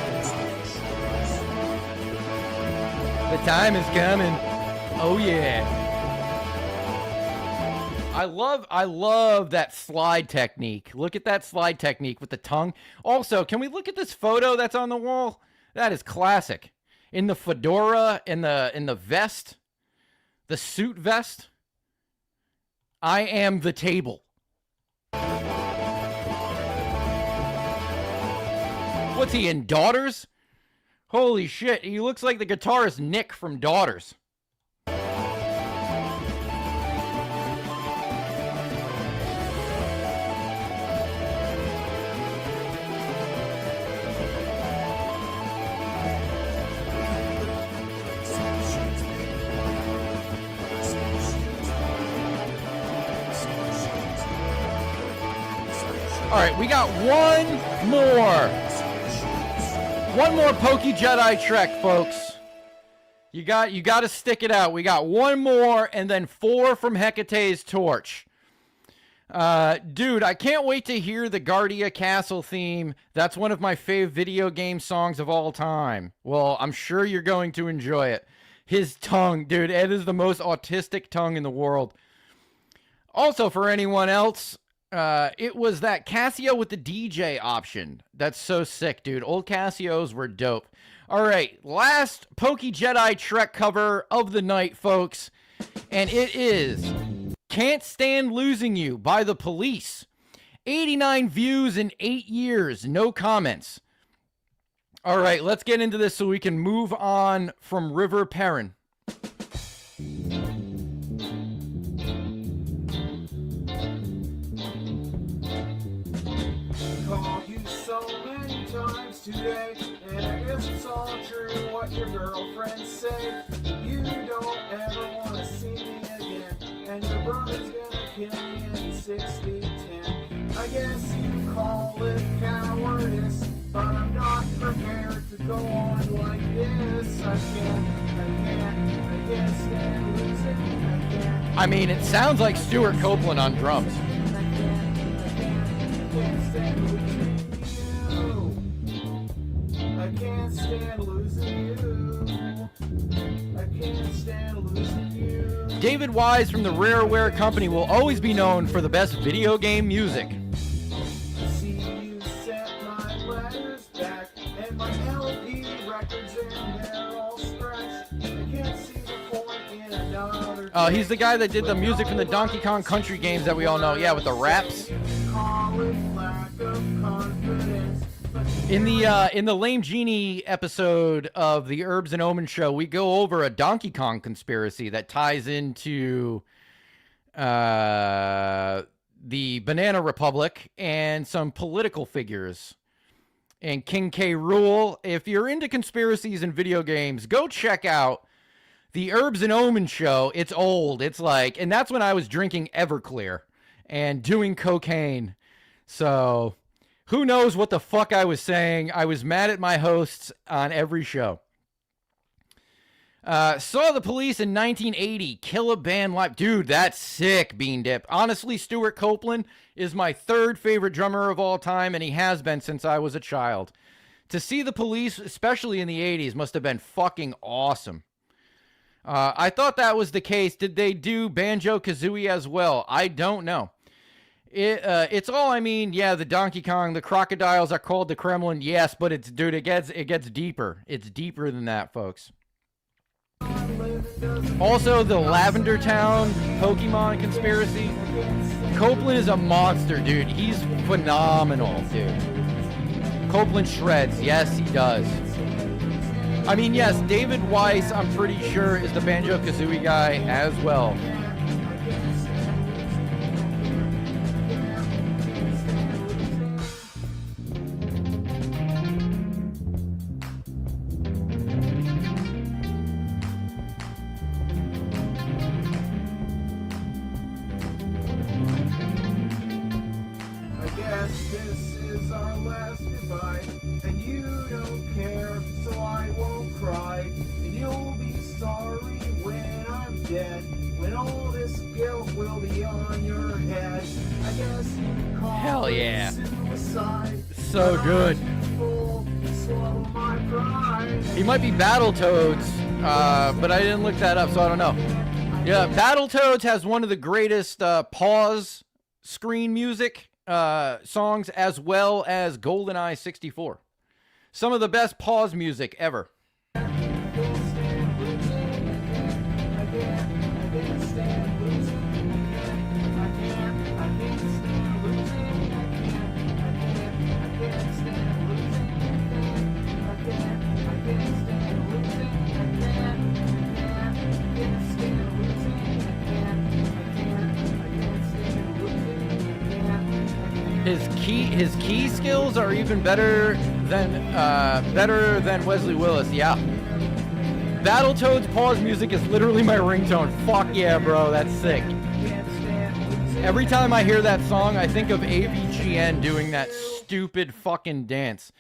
The time is coming. Oh, yeah. I love that slide technique. Look at that slide technique with the tongue. Also, can we look at this photo that's on the wall? That is classic. In the fedora, in the vest, the suit vest. I am the table. What's he in, Daughters? Holy shit, he looks like the guitarist Nick from Daughters. All right, we got one more Pokejeditrek, folks. You got to stick it out. We got one more, and then 4 from Hecate's Torch. Dude, I can't wait to hear the Guardia Castle theme. That's one of my fave video game songs of all time. Well, I'm sure you're going to enjoy it. His tongue, dude, it is the most autistic tongue in the world. Also, for anyone else, it was that Casio with the DJ option. That's so sick, dude. Old Casios were dope. All right, last Pokejeditrek cover of the night, folks. And it is Can't Stand Losing You by The Police. 89 views in 8 years. No comments. All right, let's get into this so we can move on from River Perrin. Today, and I guess it's all true what your girlfriends say. You don't ever want to see me again, and your brother's gonna kill me in 60-10. I guess you call it cowardice, but I'm not prepared to go on like this. I can't stand losing. I mean, it sounds like Stuart Copeland on drums. I can't stand losing. I can't stand losing you. I can't stand losing you. David Wise from the Rareware Company will always be known for the best video game music. See you set my letters back and my LP records and they're all scratched. I can't see the point in another. Oh, he's the guy that did the music from the Donkey Kong Country games that we all know. Yeah, with the raps. Call it lack of confidence. In the Lame Genie episode of the Herbs and Omen Show, we go over a Donkey Kong conspiracy that ties into the the Banana Republic, and some political figures. And King K. Rool. If you're into conspiracies and video games, go check out the Herbs and Omen show. It's old. It's like, and that's when I was drinking Everclear and doing cocaine. So who knows what the fuck I was saying. I was mad at my hosts on every show. Saw the Police in 1980. Kill a Band Live. Dude, that's sick, Bean Dip. Honestly, Stuart Copeland is my third favorite drummer of all time, and he has been since I was a child. To see the Police, especially in the 80s, must have been fucking awesome. I thought that was the case. Did they do Banjo-Kazooie as well? I don't know. It's all, I mean, yeah, the Donkey Kong, the crocodiles are called the Kremlin. Yes, but it's, dude, it gets deeper. It's deeper than that, folks. Also, the Lavender Town Pokemon conspiracy. Copeland is a monster, dude. He's phenomenal, dude. Copeland shreds. Yes, he does. I mean, yes, David Weiss, I'm pretty sure, is the Banjo-Kazooie guy as well. Hell yeah. So good. He might be Battletoads, but I didn't look that up, so I don't know. Yeah, Battletoads has one of the greatest pause screen music songs, as well as GoldenEye 64. Some of the best pause music ever. His key skills are even better than Wesley Willis. Yeah. Battletoads pause music is literally my ringtone. Fuck yeah, bro. That's sick. Every time I hear that song, I think of AVGN doing that stupid fucking dance.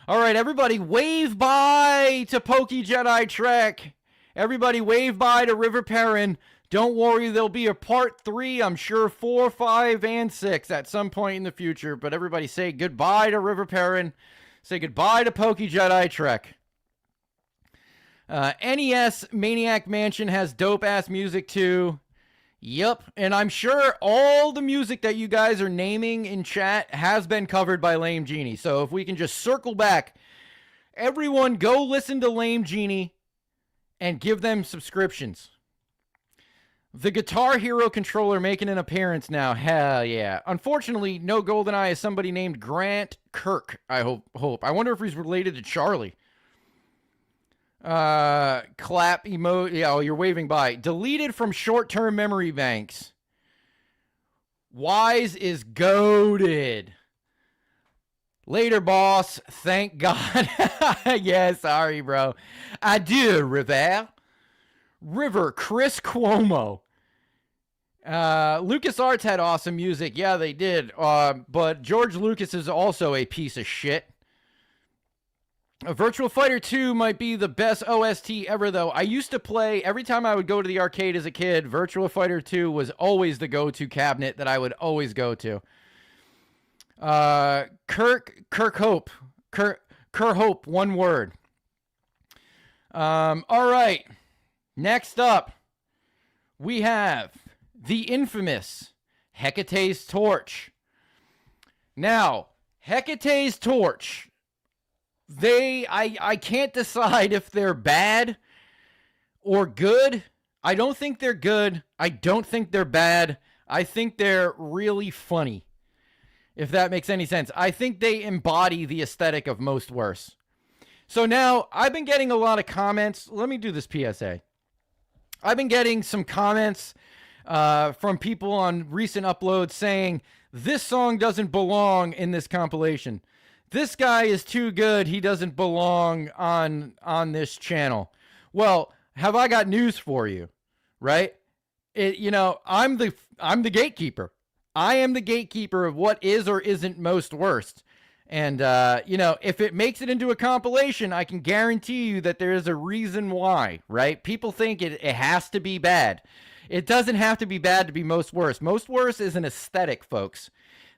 All right, everybody, wave bye to Pokejeditrek. Everybody, wave bye to River Perrin. Don't worry, there'll be a part 3, I'm sure 4, 5, and 6 at some point in the future. But everybody say goodbye to River Perrin. Say goodbye to Pokejeditrek. NES Maniac Mansion has dope-ass music too. Yep, and I'm sure all the music that you guys are naming in chat has been covered by Lame Genie. So if we can just circle back, everyone go listen to Lame Genie and give them subscriptions. The Guitar Hero controller making an appearance now. Hell yeah. Unfortunately, no GoldenEye is somebody named Grant Kirk, I hope. I wonder if he's related to Charlie. Clap emote. Yeah, oh, you're waving by. Deleted from short-term memory banks. Wise is goated. Later, boss. Thank God. Yeah, sorry, bro. Adieu, River. River, Chris Cuomo. LucasArts had awesome music. Yeah, they did. But George Lucas is also a piece of shit. Virtual Fighter 2 might be the best OST ever, though. I used to play, every time I would go to the arcade as a kid, Virtual Fighter 2 was always the go-to cabinet that I would always go to. Kirk Hope, one word. All right. Next up, we have the infamous Hecate's Torch. Now, Hecate's Torch, I can't decide if they're bad or good. I don't think they're good. I don't think they're bad. I think they're really funny, if that makes any sense. I think they embody the aesthetic of Most Worst. So now, I've been getting a lot of comments. Let me do this PSA. I've been getting some comments from people on recent uploads saying this song doesn't belong in this compilation. This guy is too good. He doesn't belong on this channel. Well, have I got news for you, right? I'm the gatekeeper. I am the gatekeeper of what is or isn't most worst. And, if it makes it into a compilation, I can guarantee you that there is a reason why, right? People think it has to be bad. It doesn't have to be bad to be most worst. Most worst is an aesthetic, folks.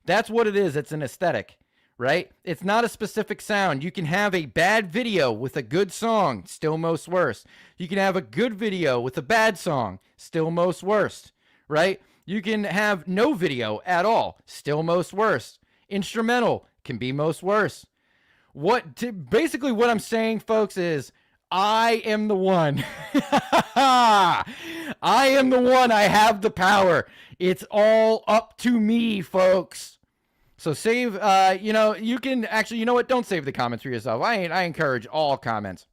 That's what it is. It's an aesthetic, right? It's not a specific sound. You can have a bad video with a good song, still most worst. You can have a good video with a bad song, still most worst, right? You can have no video at all, still most worst. Instrumental can be most worst. Basically what I'm saying, folks, is I am the one. I am the one. I have the power. It's all up to me, folks. So save, you can actually, you know what? Don't save the comments for yourself. I encourage all comments.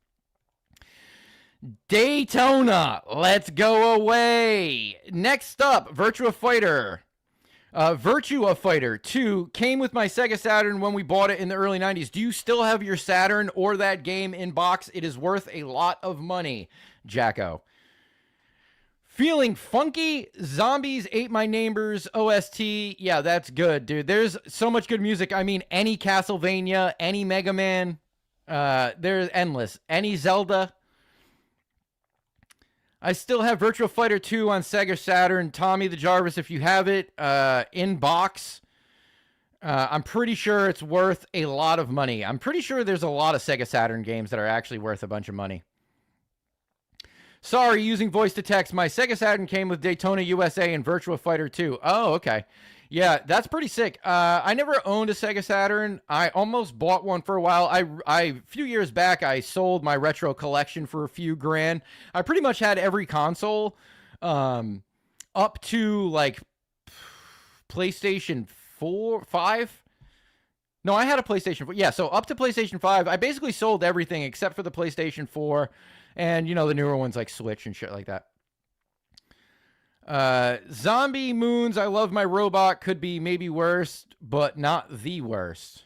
Daytona, let's go away. Next up, Virtua Fighter. Virtua Fighter 2 came with my Sega Saturn when we bought it in the early 90s. Do you still have your Saturn or that game in box? It is worth a lot of money, Jacko. Feeling funky? Zombies Ate My Neighbors OST. Yeah, that's good, dude. There's so much good music. I mean, any Castlevania, any Mega Man. There's endless. Any Zelda. I still have Virtua Fighter 2 on Sega Saturn. Tommy the Jarvis, if you have it in box, I'm pretty sure it's worth a lot of money. I'm pretty sure there's a lot of Sega Saturn games that are actually worth a bunch of money. Sorry, using voice to text. My Sega Saturn came with Daytona USA and Virtua Fighter 2. Oh, okay. Yeah, that's pretty sick. I never owned a Sega Saturn. I almost bought one for a while. A few years back, I sold my retro collection for a few grand. I pretty much had every console up to like PlayStation 5. No, I had a PlayStation 4. Yeah, so up to PlayStation 5. I basically sold everything except for the PlayStation 4 and, the newer ones like Switch and shit like that. Zombie Moons, I Love My Robot could be maybe worst, but not the worst.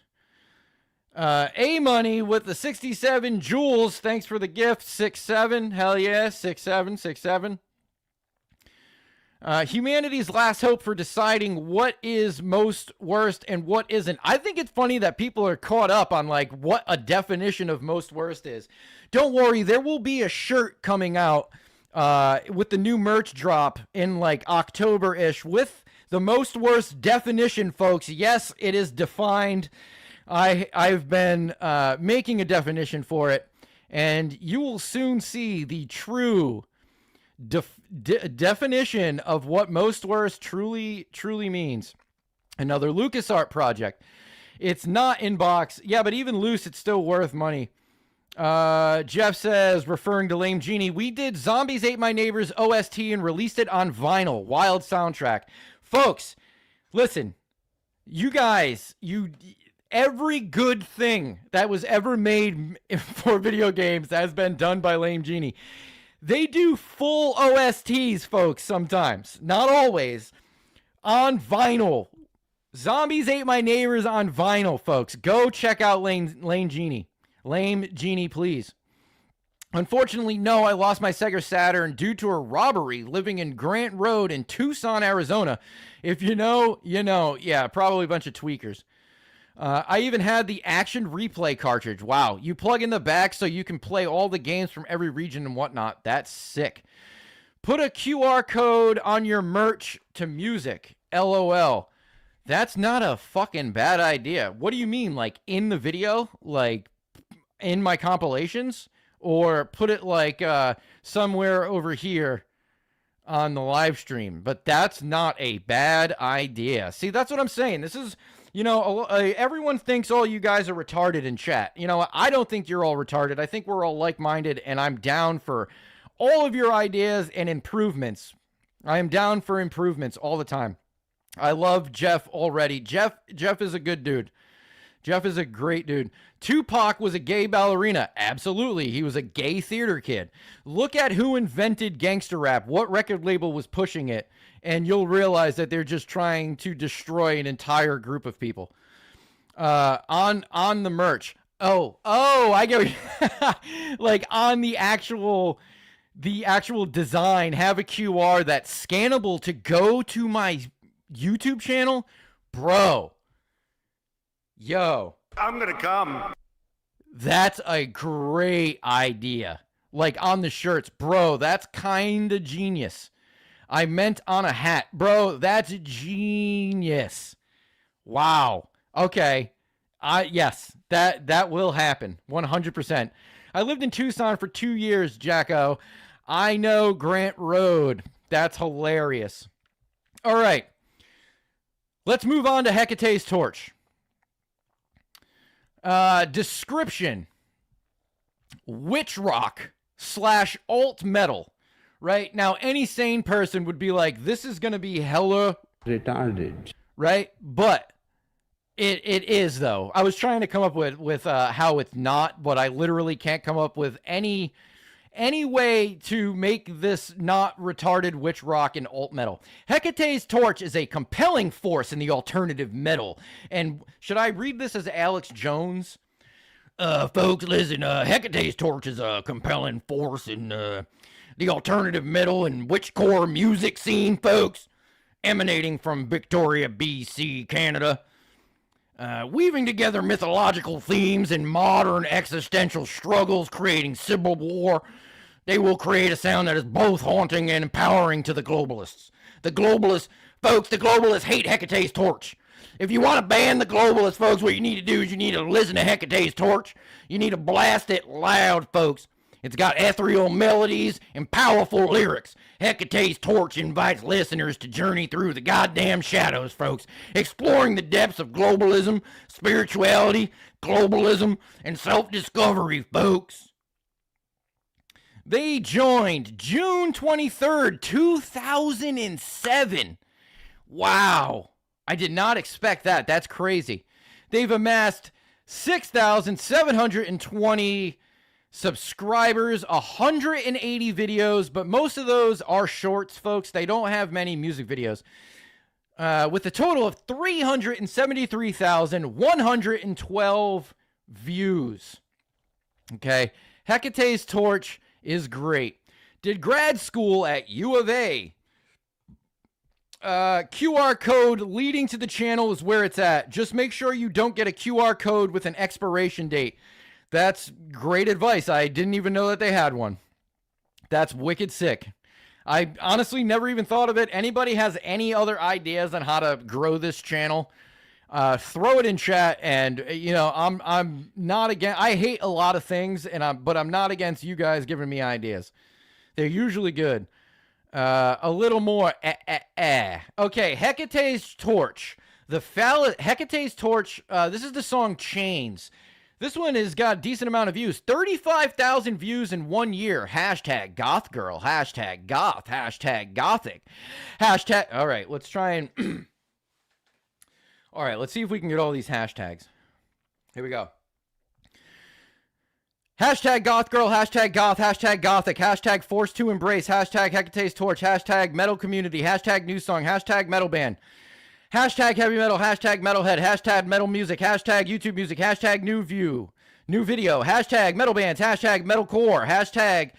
A-Money with the 67 Joules. Thanks for the gift. 6-7. Hell yeah. 6-7. 6-7. Humanity's last hope for deciding what is most worst and what isn't. I think it's funny that people are caught up on like what a definition of most worst is. Don't worry, there will be a shirt coming out with the new merch drop in like October-ish with the most worst definition, folks. Yes, it is defined. I've been making a definition for it, and you will soon see the true definition of what most worst truly means. Another LucasArts project. It's not in box. Yeah, but even loose, it's still worth money. Jeff says, referring to Lame Genie, we did Zombies Ate My Neighbors OST and released it on vinyl. Wild soundtrack. Folks, listen, you guys, every good thing that was ever made for video games has been done by Lame Genie. They do full OSTs, folks, sometimes. Not always. On vinyl. Zombies Ate My Neighbors on vinyl, folks. Go check out Lame Genie. Lame Genie, please. Unfortunately, no, I lost my Sega Saturn due to a robbery living in Grant Road in Tucson, Arizona. If you know, you know. Yeah, probably a bunch of tweakers. I even had the Action Replay cartridge. Wow. You plug in the back so you can play all the games from every region and whatnot. That's sick. Put a QR code on your merch to music. LOL. That's not a fucking bad idea. What do you mean? Like in the video? Like in my compilations? Or put it like somewhere over here on the live stream. But that's not a bad idea. See, that's what I'm saying. This is... everyone thinks all you guys are retarded in chat. I don't think you're all retarded. I think we're all like-minded, and I'm down for all of your ideas and improvements. I am down for improvements all the time. I love Jeff already. Jeff is a good dude. Jeff is a great dude. Tupac was a gay ballerina. Absolutely. He was a gay theater kid. Look at who invented gangster rap. What record label was pushing it? and you'll realize that they're just trying to destroy an entire group of people. On the merch. Oh, I get like on the actual design, have a QR that's scannable to go to my YouTube channel. Bro. Yo. I'm gonna come. That's a great idea. Like on the shirts. Bro, that's kind of genius. I meant on a hat. Bro, that's genius. Wow. Okay. Yes, that will happen. 100%. I lived in Tucson for 2 years, Jacko. I know Grant Road. That's hilarious. All right. Let's move on to Hecate's Torch. Description. Witch rock / alt metal. Right? Now, any sane person would be like, this is going to be hella retarded. Right? But it is, though. I was trying to come up with how it's not, but I literally can't come up with any way to make this not retarded witch rock and alt metal. Hecate's Torch is a compelling force in the alternative metal. And should I read this as Alex Jones? Folks, listen, Hecate's Torch is a compelling force in the alternative metal and witchcore music scene, folks, emanating from Victoria, BC, Canada. Weaving together mythological themes and modern existential struggles, creating civil war, they will create a sound that is both haunting and empowering to the globalists. The globalists hate Hecate's Torch. If you want to ban the globalists, folks, what you need to do is you need to listen to Hecate's Torch. You need to blast it loud, folks. It's got ethereal melodies and powerful lyrics. Hecate's Torch invites listeners to journey through the goddamn shadows, folks, exploring the depths of globalism, spirituality, globalism, and self-discovery, folks. They joined June 23rd, 2007. Wow. I did not expect that. That's crazy. They've amassed 6,720 subscribers, 180 videos, but most of those are shorts, folks. They don't have many music videos. With a total of 373,112 views. Okay. Hecate's Torch is great. Did grad school at U of A. QR code leading to the channel is where it's at. Just make sure you don't get a QR code with an expiration date. That's great advice. I didn't even know that they had one. That's wicked sick. I honestly never even thought of it. Anybody has any other ideas on how to grow this channel? Throw it in chat. And you know, I'm not against. I hate a lot of things, but I'm not against you guys giving me ideas. They're usually good. A little more. Okay, Hecate's Torch. Hecate's Torch. This is the song Chains. This one has got a decent amount of views. 35,000 views in 1 year. Hashtag goth girl. Hashtag goth. Hashtag gothic. Hashtag. All right, let's try and. All right, let's see if we can get all these hashtags. Here we go. Hashtag goth girl. Hashtag goth. Hashtag gothic. Hashtag forced to embrace. Hashtag Hecate's Torch. Hashtag metal community. Hashtag new song. Hashtag metal band. Hashtag heavy metal, hashtag metalhead, hashtag metal music, hashtag YouTube music, hashtag new video, hashtag metal bands, hashtag metalcore, hashtag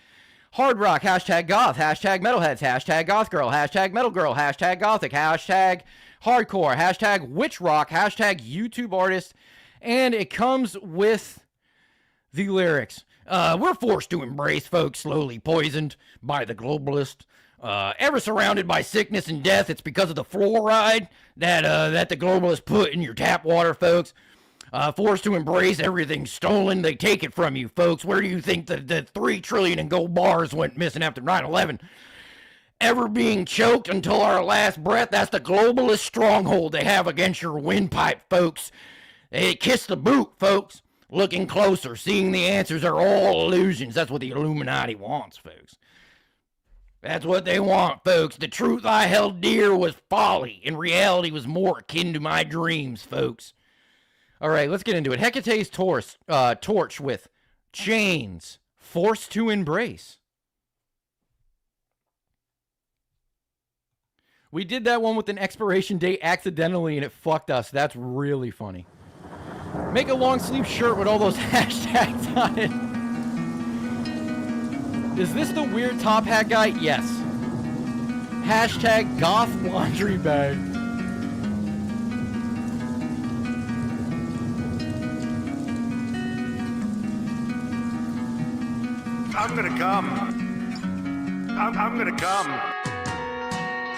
hard rock, hashtag goth, hashtag metalheads, hashtag goth girl, hashtag metal girl, hashtag gothic, hashtag hardcore, hashtag witch rock, hashtag YouTube artist, and it comes with the lyrics. We're forced to embrace folks slowly poisoned by the globalist. Ever surrounded by sickness and death, it's because of the fluoride that the globalists put in your tap water, folks. Forced to embrace everything stolen, they take it from you, folks. Where do you think the 3 trillion in gold bars went missing after 9/11? Ever being choked until our last breath, that's the globalist stronghold they have against your windpipe, folks. They kiss the boot, folks. Looking closer, seeing the answers are all illusions. That's what the Illuminati wants, folks. That's what they want, folks. The truth I held dear was folly, and reality was more akin to my dreams, folks. All right, let's get into it. Hecate's Torch with Chains, Forced to Embrace. We did that one with an expiration date accidentally and it fucked us. That's really funny. Make a long sleeve shirt with all those hashtags on it. Is this the weird top hat guy? Yes. Hashtag goth laundry bag. I'm gonna come. I'm gonna come.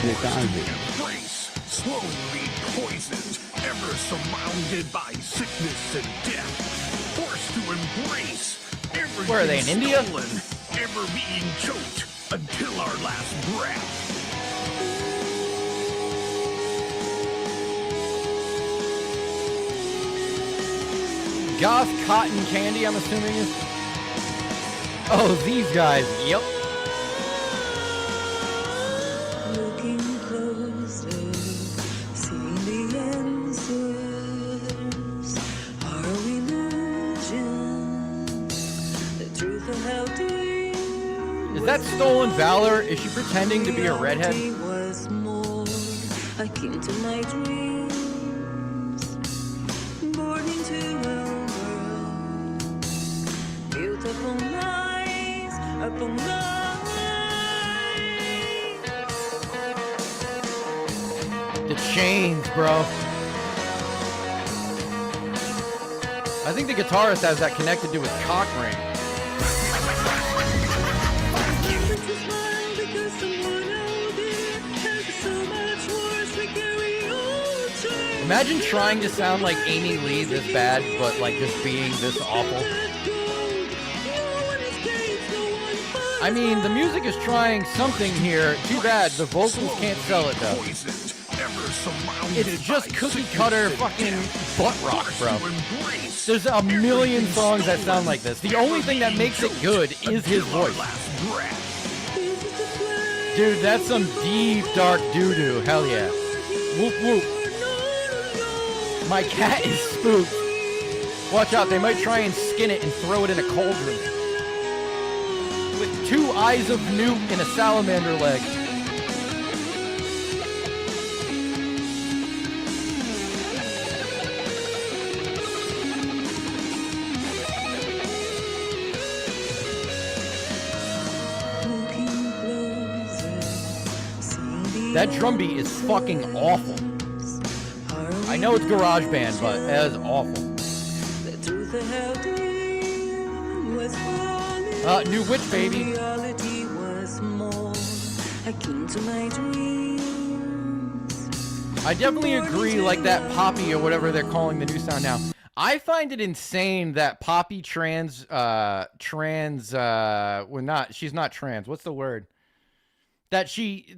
Race, slowly poisoned, ever surrounded by sickness and death, forced to embrace everything Where are they, in India? stolen, ever being choked until our last breath. Goth cotton candy, I'm assuming is. Oh, these guys. Yep. Looking closer, seeing the answers are illusions. The truth of how deep Is that stolen valor? Is she pretending to be a redhead? was more akin to my dreams, born into a world built upon lies, upon lies. The chains, bro. I think the guitarist has that connected to his cock ring. Imagine trying to sound like Amy Lee this bad, but like just being this awful. I mean, the music is trying something here. Too bad the vocals can't sell it though. It's just cookie cutter fucking butt rock, bro. There's a million songs that sound like this. The only thing that makes it good is his voice. Dude, that's some deep, dark doo-doo. Hell yeah. Whoop, whoop. My cat is spooked. Watch out, they might try and skin it and throw it in a cauldron. With 2 eyes of newt and a salamander leg. That drum beat is fucking awful. I know it's GarageBand, but that is awful. New Witch, baby. I definitely agree, like that Poppy or whatever they're calling the new sound now. I find it insane that Poppy she's not trans. What's the word? That she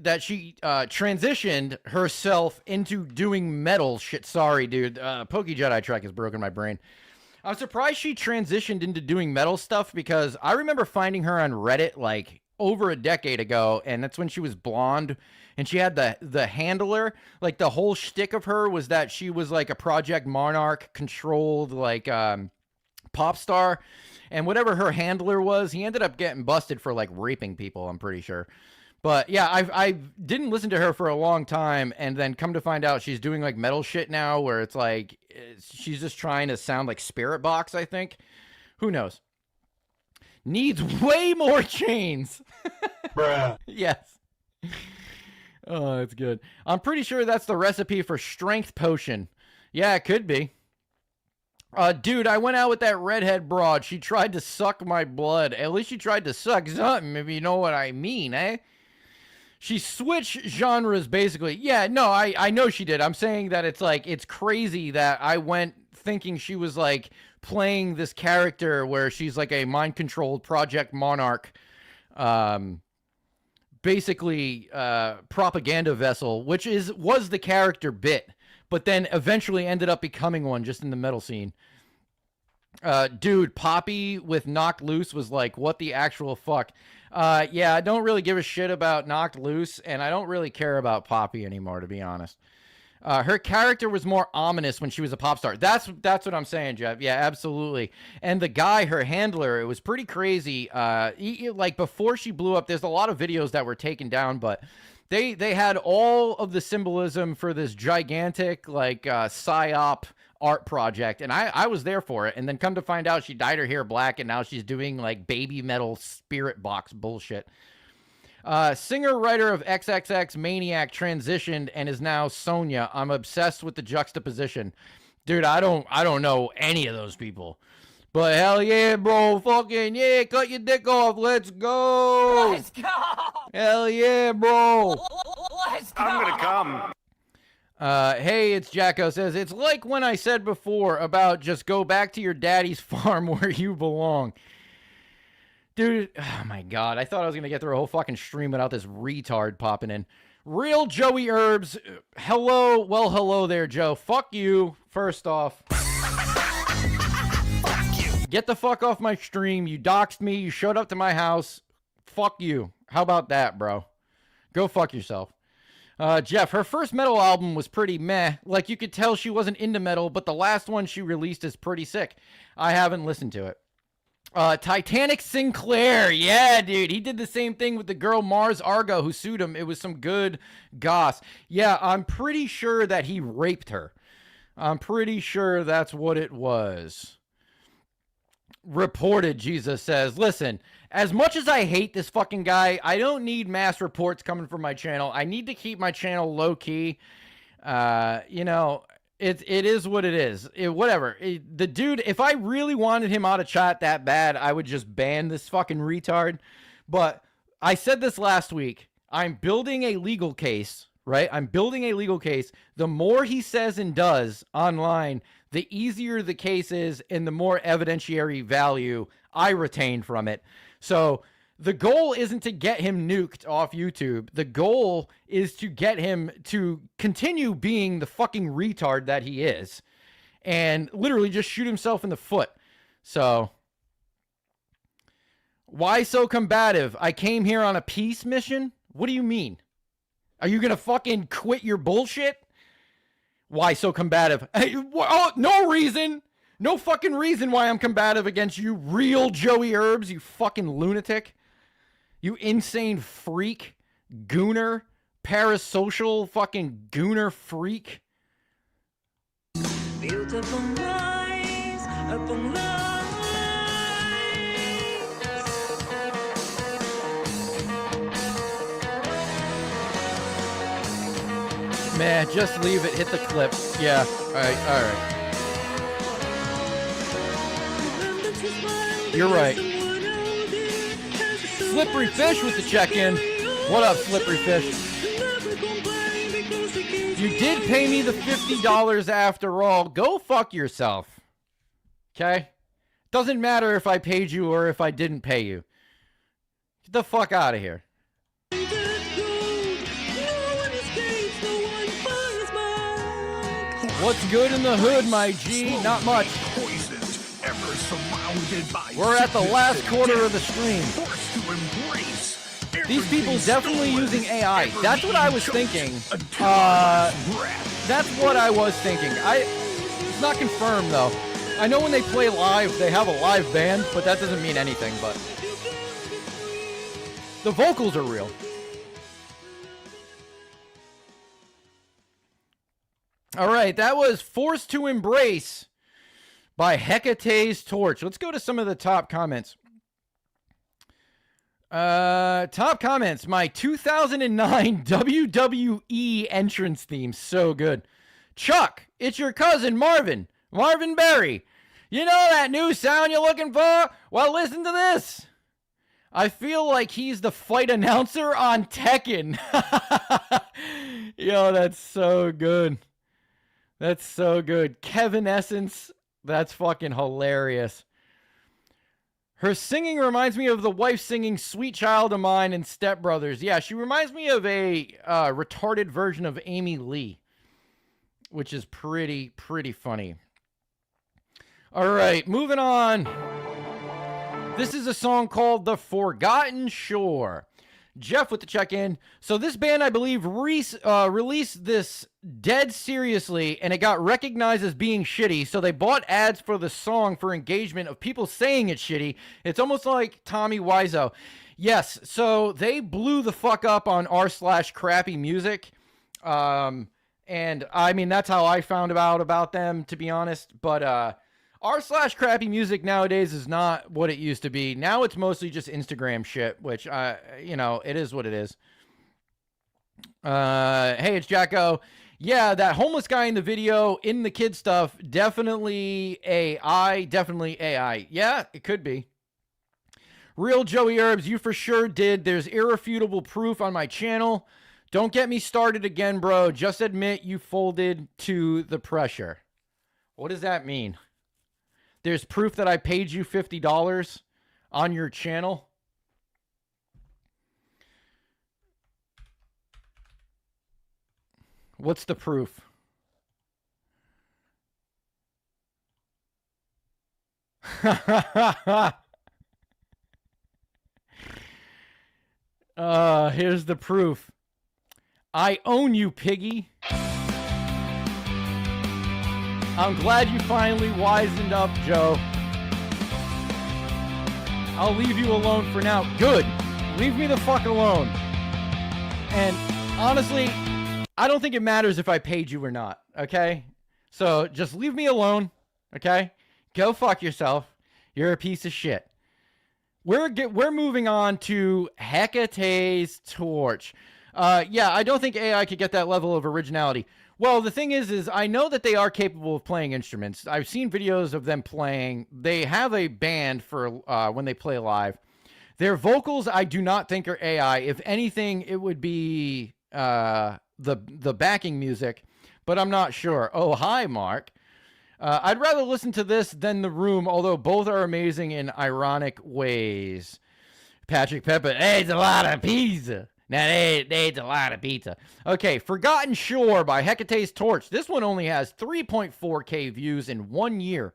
transitioned herself into doing metal shit. Sorry, dude. Pokejeditrek has broken my brain. I'm surprised she transitioned into doing metal stuff because I remember finding her on Reddit like over a decade ago, and that's when she was blonde and she had the handler. Like the whole shtick of her was that she was like a Project Monarch controlled like pop star, and whatever her handler was, he ended up getting busted for like raping people, I'm pretty sure. But yeah, I didn't listen to her for a long time, and then come to find out she's doing like metal shit now where it's like she's just trying to sound like Spirit Box, I think. Who knows? Needs way more chains. Bruh. Yes. Oh, that's good. I'm pretty sure that's the recipe for strength potion. Yeah, it could be. Dude, I went out with that redhead broad. She tried to suck my blood. At least she tried to suck something, if you know what I mean, eh? She switched genres, basically. Yeah, no, I know she did. I'm saying that it's like, it's crazy that I went thinking she was like playing this character where she's like a mind-controlled Project Monarch, basically propaganda vessel, which was the character bit, but then eventually ended up becoming one just in the metal scene. Dude, Poppy with Knocked Loose was like, what the actual fuck? Yeah, I don't really give a shit about Knocked Loose, and I don't really care about Poppy anymore, to be honest. Her character was more ominous when she was a pop star. That's what I'm saying, Jeff. Yeah, absolutely. And the guy, her handler, it was pretty crazy. Like before she blew up, there's a lot of videos that were taken down, but They had all of the symbolism for this gigantic, like, psyop art project, and I was there for it. And then come to find out she dyed her hair black, and now she's doing, like, baby metal spirit box bullshit. Singer-writer of XXX Maniac transitioned and is now Sonya. I'm obsessed with the juxtaposition. Dude, I don't know any of those people. But hell yeah, bro. Fucking yeah, cut your dick off. Let's go. Let's go. Hell yeah, bro. Let's go. I'm gonna come. Hey, it's Jacko says, it's like when I said before about just go back to your daddy's farm where you belong. Dude, oh my God. I thought I was going to get through a whole fucking stream without this retard popping in. Real Joey Herbs. Hello. Well, hello there, Joe. Fuck you, first off. Get the fuck off my stream. You doxed me. You showed up to my house. Fuck you. How about that, bro? Go fuck yourself. Jeff, her first metal album was pretty meh. Like, you could tell she wasn't into metal, but the last one she released is pretty sick. I haven't listened to it. Titanic Sinclair. Yeah, dude. He did the same thing with the girl Mars Argo who sued him. It was some good goss. Yeah, I'm pretty sure that he raped her. I'm pretty sure that's what it was. Reported, Jesus says, listen, as much as I hate this fucking guy, I don't need mass reports coming from my channel. I need to keep my channel low key. You know, it is what it is. Whatever. The dude, if I really wanted him out of chat that bad, I would just ban this fucking retard. But I said this last week. I'm building a legal case, right? I'm building a legal case. The more he says and does online, the easier the case is and the more evidentiary value I retain from it. So the goal isn't to get him nuked off YouTube. The goal is to get him to continue being the fucking retard that he is and literally just shoot himself in the foot. So why so combative? I came here on a peace mission? What do you mean? Are you going to fucking quit your bullshit? Why so combative? Hey, oh, no reason. No fucking reason why I'm combative against you, real Joey Herbs, you fucking lunatic. You insane freak. Gooner. Parasocial fucking gooner freak. Built upon lies, upon lies. Man, just leave it. Hit the clip. Yeah. All right. All right. You're right. Slippery Fish with the check-in. What up, Slippery Fish? You did pay me the $50 after all. Go fuck yourself. Okay? Doesn't matter if I paid you or if I didn't pay you. Get the fuck out of here. What's good in the hood, my G? Not much. We're at the last quarter of the stream. These people definitely using AI. That's what I was thinking. That's what I was thinking. It's not confirmed, though. I know when they play live, they have a live band, but that doesn't mean anything, but the vocals are real. All right, that was Forced to Embrace by Hecate's Torch. Let's go to some of the top comments. Top comments. My 2009 WWE entrance theme. So good. Chuck, it's your cousin Marvin. Marvin Berry. You know that new sound you're looking for? Well, listen to this. I feel like he's the fight announcer on Tekken. Yo, that's so good. That's so good. Kevin Essence. That's fucking hilarious. Her singing reminds me of the wife singing Sweet Child of Mine and Step Brothers. Yeah, she reminds me of a retarded version of Amy Lee, which is pretty funny. All right, moving on. This is a song called The Forgotten Shore. Jeff with the check-in. So this band, I believe, released this dead seriously, and it got recognized as being shitty, so they bought ads for the song for engagement of people saying it's shitty. It's almost like Tommy Wiseau. Yes, so they blew the fuck up on r/crappy music. And I mean, that's how I found out about them, to be honest. But r/crappy music nowadays is not what it used to be. Now it's mostly just Instagram shit, which, you know, it is what it is. Hey, it's Jacko. Yeah, that homeless guy in the video, in the kid stuff, definitely AI. Definitely AI. Yeah, it could be. Real Joey Herbs, you for sure did. There's irrefutable proof on my channel. Don't get me started again, bro. Just admit you folded to the pressure. What does that mean? There's proof that I paid you $50 on your channel? What's the proof? Here's the proof. I own you, piggy. I'm glad you finally wisened up, Joe. I'll leave you alone for now. Good. Leave me the fuck alone. And honestly, I don't think it matters if I paid you or not, okay? So just leave me alone, okay? Go fuck yourself. You're a piece of shit. We're moving on to Hecate's Torch. Yeah, I don't think AI could get that level of originality. Well, the thing is I know that they are capable of playing instruments. I've seen videos of them playing. They have a band for when they play live. Their vocals, I do not think are AI. If anything, it would be the backing music, but I'm not sure. Oh, hi, Mark. I'd rather listen to this than The Room, although both are amazing in ironic ways. Patrick Pepper, hey, it's a lot of pizza. Now, it's a lot of pizza. Okay, Forgotten Shore by Hecate's Torch. This one only has 3.4K views in 1 year.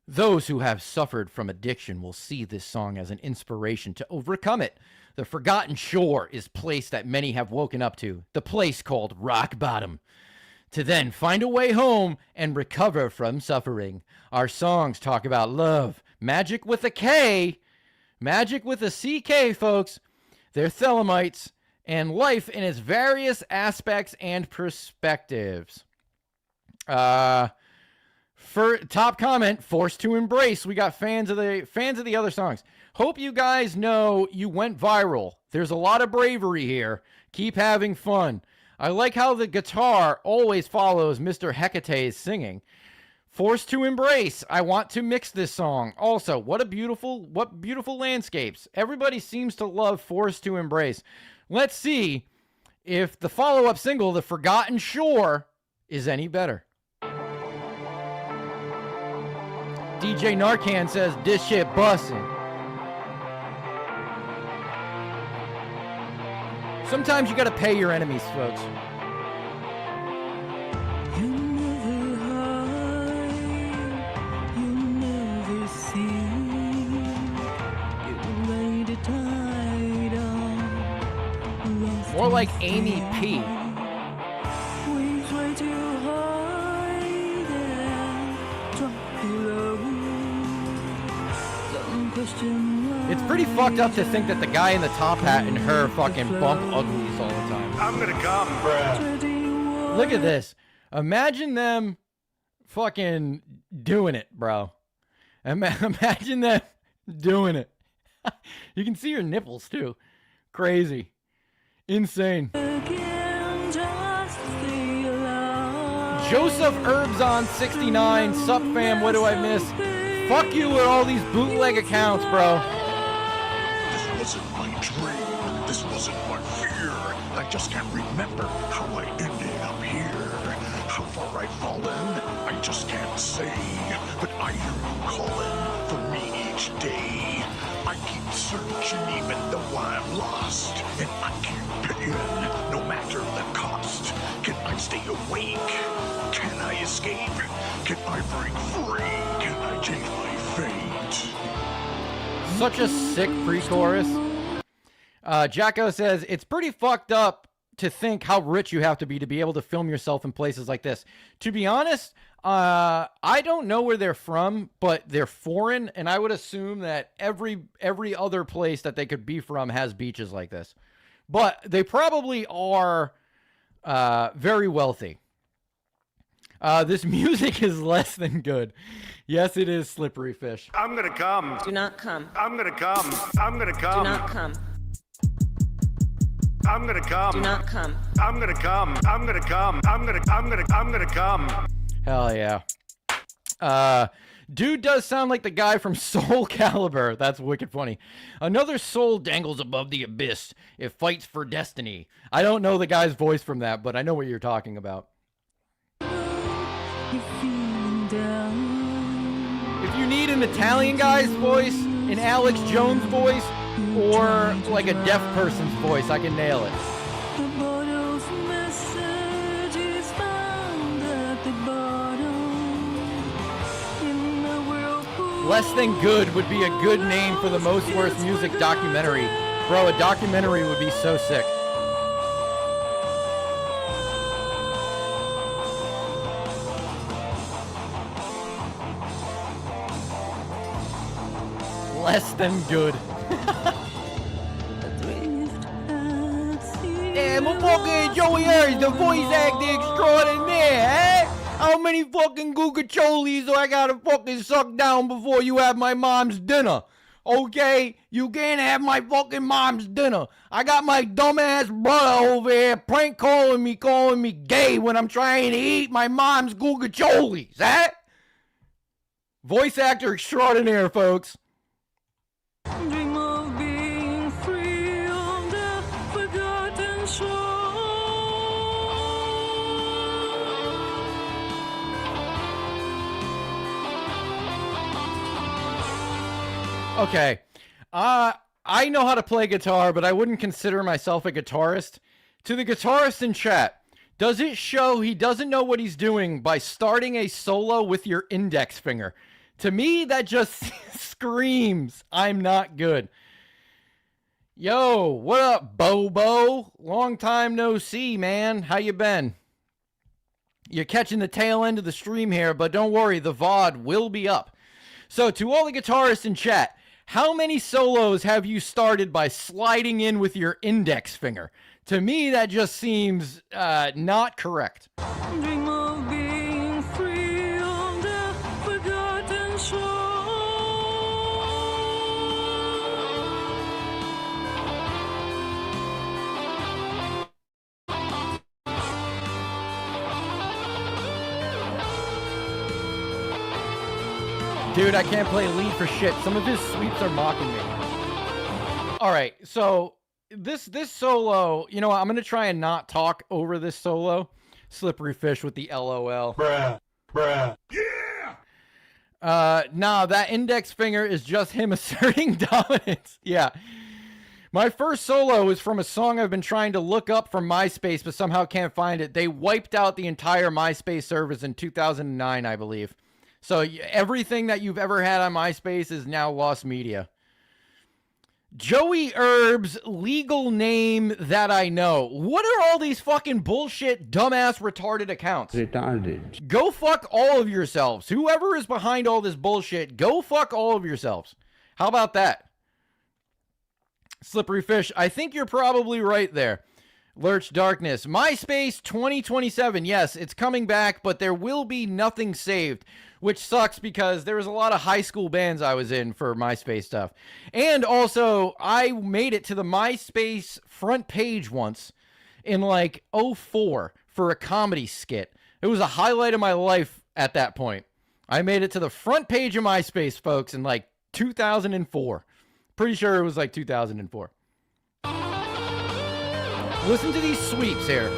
Those who have suffered from addiction will see this song as an inspiration to overcome it. The Forgotten Shore is a place that many have woken up to, the place called rock bottom, to then find a way home and recover from suffering. Our songs talk about love, magic with a K, magic with a CK, folks. They're Thelemites, and life in its various aspects and perspectives. For top comment, Forced to Embrace. We got fans of the other songs. Hope you guys know you went viral. There's a lot of bravery here. Keep having fun. I like how the guitar always follows Mr. Hecate's singing. Forced to Embrace. I want to mix this song. Also, what beautiful landscapes. Everybody seems to love Forced to Embrace. Let's see if the follow-up single, The Forgotten Shore, is any better. DJ Narcan says, this shit bussin'. Sometimes you gotta pay your enemies, folks. You never hide, you never see. You laid it tight on. More like Amy P. We try to hide and drop below. Don't question why. It's pretty fucked up to think that the guy in the top hat and her fucking bump uglies all the time. I'm gonna come, bruh. Look at this. Imagine them fucking doing it, bro. Imagine them doing it. You can see your nipples, too. Crazy. Insane. Joseph Herbs 69. Sup, fam? What do I miss? Fuck you with all these bootleg accounts, bro. This wasn't my dream. This wasn't my fear. I just can't remember how I ended up here. How far I've fallen, I just can't say. But I hear you calling for me each day. I keep searching even though I'm lost. And I keep picking no matter the cost. Can I stay awake? Can I escape? Can I break free? Can I change my fate? Such a sick pre-chorus. Jacko says, it's pretty fucked up to think how rich you have to be able to film yourself in places like this. To be honest, I don't know where they're from, but they're foreign, and I would assume that every other place that they could be from has beaches like this. But they probably are very wealthy. This music is less than good. Yes, it is, Slippery Fish. I'm gonna come. Do not come. I'm gonna come. I'm gonna come. Do not come. I'm gonna come. Do not come. I'm gonna come. I'm gonna come. I'm gonna come. Hell yeah. Dude does sound like the guy from Soul Calibur. That's wicked funny. Another soul dangles above the abyss. It fights for destiny. I don't know the guy's voice from that, but I know what you're talking about. If you need an Italian guy's voice, an Alex Jones voice, or like a deaf person's voice, I can nail it. Less Than Good would be a good name for the Most Worst Music documentary. Bro, a documentary would be so sick. Less Than Good. Yeah, my fucking Joey Earth, the voice actor extraordinaire, eh? How many fucking Gugacholis do I gotta fucking suck down before you have my mom's dinner? Okay? You can't have my fucking mom's dinner. I got my dumbass brother over here prank calling me gay when I'm trying to eat my mom's Gugacholis, eh? Voice actor extraordinaire, folks. Dream of being free on the forgotten shore. Okay. I know how to play guitar, but I wouldn't consider myself a guitarist. To the guitarist in chat, does it show he doesn't know what he's doing by starting a solo with your index finger? To me, that just screams, I'm not good. Yo, what up, Bobo? Long time no see, man. How you been? You're catching the tail end of the stream here, but don't worry, the VOD will be up. So, to all the guitarists in chat, how many solos have you started by sliding in with your index finger? To me, that just seems not correct. Dream of being free on the forgotten shore. Dude, I can't play lead for shit. Some of his sweeps are mocking me. All right, so this solo, you know what? I'm going to try and not talk over this solo. Slippery Fish with the LOL. Bruh. Yeah! Nah, that index finger is just him asserting dominance. Yeah. My first solo is from a song I've been trying to look up from MySpace, but somehow can't find it. They wiped out the entire MySpace service in 2009, I believe. So everything that you've ever had on MySpace is now lost media. Joey Herb's legal name that I know. What are all these fucking bullshit, dumbass, retarded accounts? Retarded. Go fuck all of yourselves. Whoever is behind all this bullshit, go fuck all of yourselves. How about that? Slippery Fish, I think you're probably right there. Lurch Darkness. MySpace 2027. Yes, it's coming back, but there will be nothing saved, which sucks because there was a lot of high school bands I was in for MySpace stuff. And also, I made it to the MySpace front page once in like 04 for a comedy skit. It was a highlight of my life at that point. I made it to the front page of MySpace, folks, in like 2004. Pretty sure it was like 2004. Listen to these sweeps here.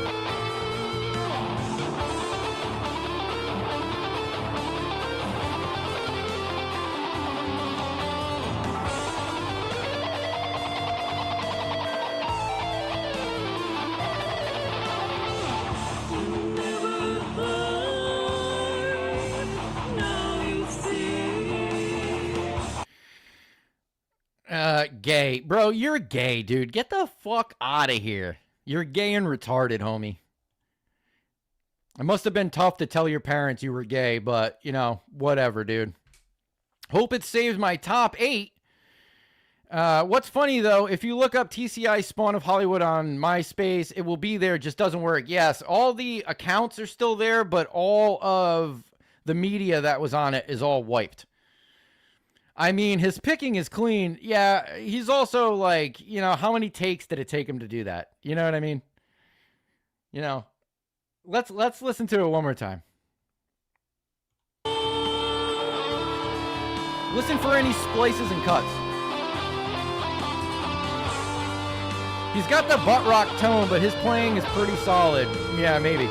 Gay. Bro, you're gay, dude. Get the fuck out of here. You're gay and retarded, homie. It must have been tough to tell your parents you were gay, but, you know, whatever, dude. Hope it saves my top 8. What's funny, though, if you look up TCI Spawn of Hollywood on MySpace, it will be there. It just doesn't work. Yes, all the accounts are still there, but all of the media that was on it is all wiped. I mean, his picking is clean. Yeah, he's also like, you know, how many takes did it take him to do that? You know what I mean? You know, let's listen to it one more time. Listen for any splices and cuts. He's got the butt rock tone, but his playing is pretty solid. Yeah, maybe.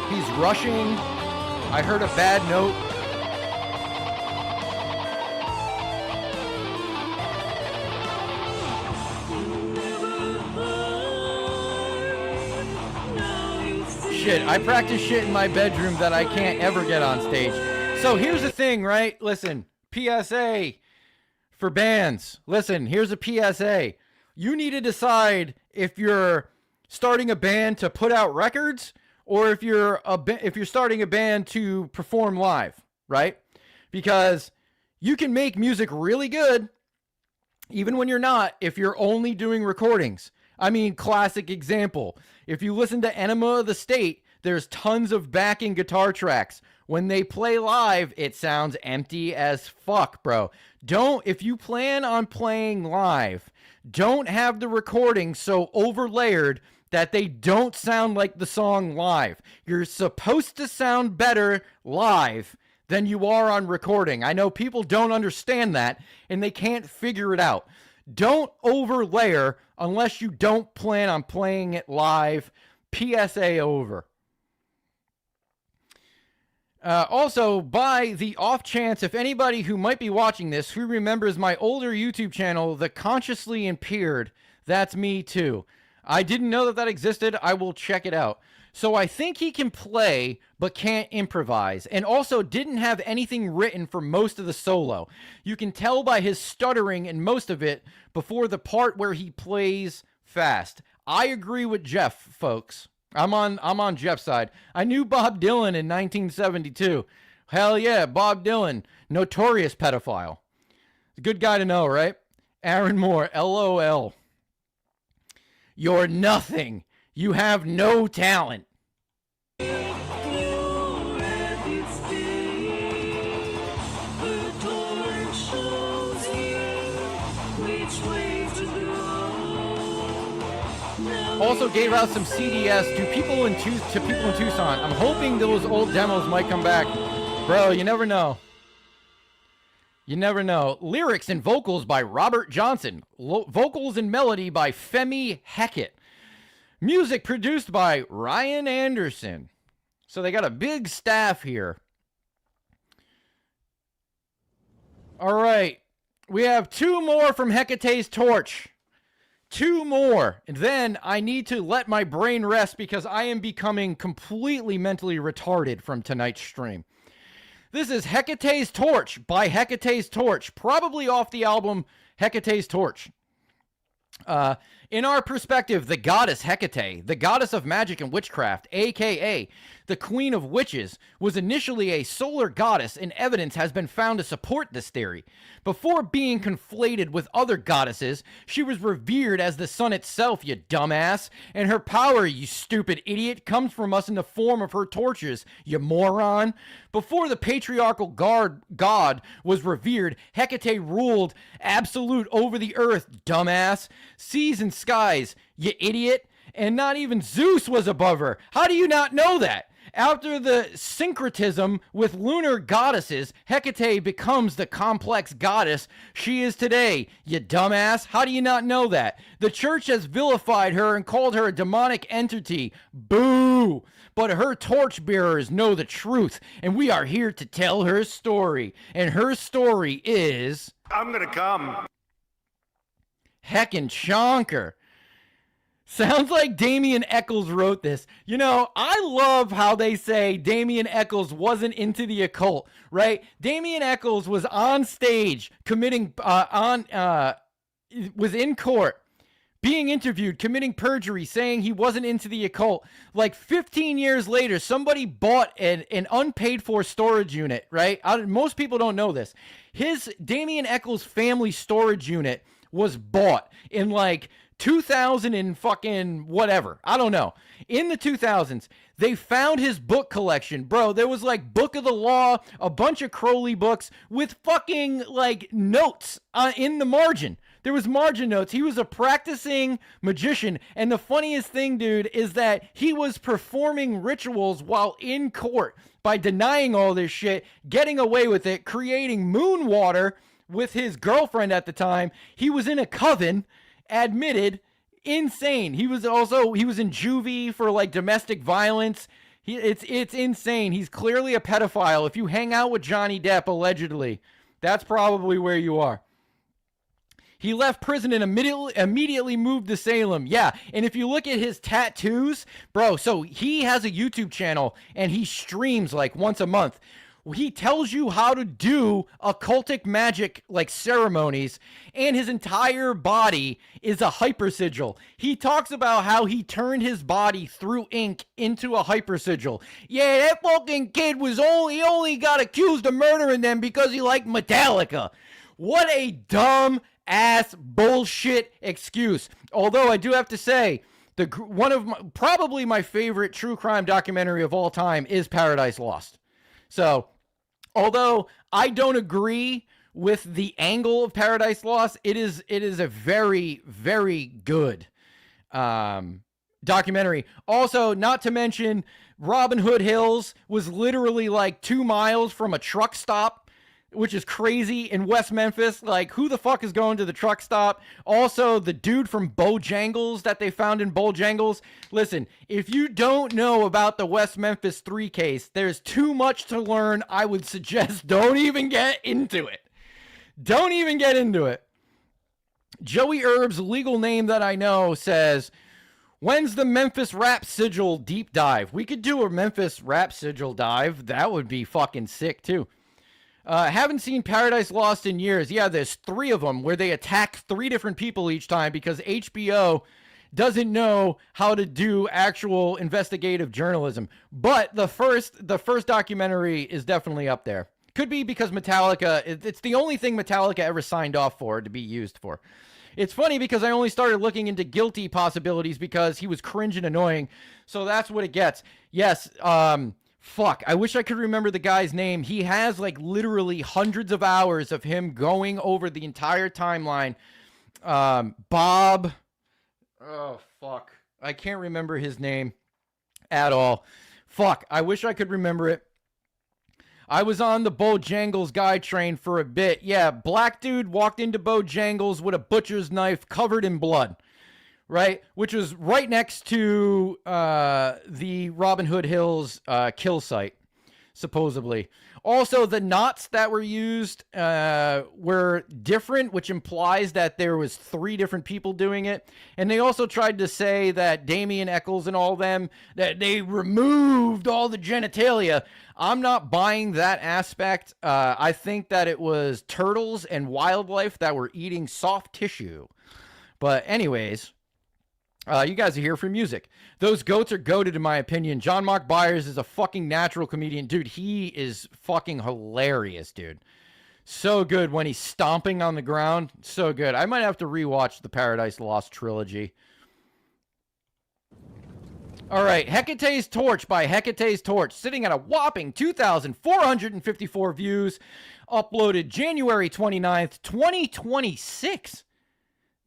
He's rushing. I heard a bad note. Shit, I practice shit in my bedroom that I can't ever get on stage. So here's the thing, right? Listen, PSA for bands. Listen, here's a PSA. You need to decide if you're starting a band to put out records or if you're starting a band to perform live, right? Because you can make music really good even when you're not, if you're only doing recordings. I mean, classic example. If you listen to Enema of the State, there's tons of backing guitar tracks. When they play live, it sounds empty as fuck, bro. If you plan on playing live, don't have the recording so overlayered that they don't sound like the song live. You're supposed to sound better live than you are on recording. I know people don't understand that, and they can't figure it out. Don't overlayer unless you don't plan on playing it live. PSA over. Also, by the off chance, if anybody who might be watching this who remembers my older YouTube channel, The Consciously Impaired, that's me too. I didn't know that existed. I will check it out. So I think he can play, but can't improvise, and also didn't have anything written for most of the solo. You can tell by his stuttering in most of it before the part where he plays fast. I agree with Jeff, folks. I'm on Jeff's side. I knew Bob Dylan in 1972. Hell yeah, Bob Dylan, notorious pedophile. Good guy to know, right? Aaron Moore, LOL. You're nothing. You have no talent. Also gave out some CDS to people in Tucson. I'm hoping those old demos might come back. Bro, you never know. You never know. Lyrics and vocals by Robert Johnson. Vocals and melody by Femi Hekate. Music produced by Ryan Anderson. So they got a big staff here. All right. We have 2 more from Hecate's Torch. 2 more. And then I need to let my brain rest because I am becoming completely mentally retarded from tonight's stream. This is Hecate's Torch by Hecate's Torch, probably off the album Hecate's Torch. In our perspective, the goddess Hekate, the goddess of magic and witchcraft, aka the Queen of Witches, was initially a solar goddess, and evidence has been found to support this theory. Before being conflated with other goddesses, she was revered as the sun itself, you dumbass, and her power, you stupid idiot, comes from us in the form of her torches, you moron. Before the patriarchal god was revered, Hekate ruled absolute over the earth, dumbass, seas and skies, you idiot, and not even Zeus was above her. How do you not know that? After the syncretism with lunar goddesses, Hekate becomes the complex goddess she is today. You dumbass, how do you not know that? The church has vilified her and called her a demonic entity. Boo! But her torchbearers know the truth, and we are here to tell her story. And her story is... I'm gonna come. Heckin' Chonker. Sounds like Damien Eccles wrote this. You know, I love how they say Damien Eccles wasn't into the occult, right? Damien Eccles was on stage committing, was in court, being interviewed, committing perjury, saying he wasn't into the occult. Like 15 years later, somebody bought an unpaid for storage unit, right? Most people don't know this. His Damien Eccles family storage unit was bought in like 2000 and fucking whatever. I don't know. In the 2000s, they found his book collection. Bro, there was like Book of the Law, a bunch of Crowley books with fucking like notes in the margin. There was margin notes. He was a practicing magician. And the funniest thing, dude, is that he was performing rituals while in court by denying all this shit, getting away with it, creating moon water with his girlfriend at the time. He was in a coven, admitted, insane. He was in juvie for like domestic violence. It's insane. He's clearly a pedophile. If you hang out with Johnny Depp, allegedly, that's probably where you are. He left prison and immediately moved to Salem. Yeah, and if you look at his tattoos, bro, so he has a YouTube channel and he streams like once a month. He tells you how to do occultic magic like ceremonies, and his entire body is a hypersigil. He talks about how he turned his body through ink into a hypersigil. Yeah, that fucking kid he only got accused of murdering them because he liked Metallica. What a dumb ass bullshit excuse. Although I do have to say, probably my favorite true crime documentary of all time is Paradise Lost. So, although I don't agree with the angle of Paradise Lost, it is a very, very good documentary. Also, not to mention, Robin Hood Hills was literally like 2 miles from a truck stop, which is crazy, in West Memphis. Like, who the fuck is going to the truck stop? Also, the dude from Bojangles that they found in Bojangles. Listen, if you don't know about the West Memphis 3 case, there's too much to learn. I would suggest don't even get into it. Don't even get into it. Joey Erb's legal name that I know says, when's the Memphis Rap Sigil deep dive? We could do a Memphis Rap Sigil dive. That would be fucking sick, too. Haven't seen Paradise Lost in years. Yeah, there's 3 of them where they attack 3 different people each time because HBO doesn't know how to do actual investigative journalism. But the first documentary is definitely up there. Could be because Metallica, it's the only thing Metallica ever signed off for to be used for. It's funny because I only started looking into guilty possibilities because he was cringe and annoying. So that's what it gets. Yes, fuck, I wish I could remember the guy's name. He has like literally hundreds of hours of him going over the entire timeline. Bob. Oh, fuck. I can't remember his name at all. Fuck, I wish I could remember it. I was on the Bojangles guy train for a bit. Yeah, black dude walked into Bojangles with a butcher's knife covered in blood. Right, which was right next to the Robin Hood Hills kill site, supposedly. Also, the knots that were used were different, which implies that there was 3 different people doing it. And they also tried to say that Damien Eccles and all them, that they removed all the genitalia. I'm not buying that aspect. I think that it was turtles and wildlife that were eating soft tissue. But anyways... you guys are here for music. Those goats are goated, in my opinion. John Mark Byers is a fucking natural comedian. Dude, he is fucking hilarious, dude. So good when he's stomping on the ground. So good. I might have to rewatch the Paradise Lost trilogy. All right, Hecate's Torch by Hecate's Torch, sitting at a whopping 2,454 views, uploaded January 29th, 2026.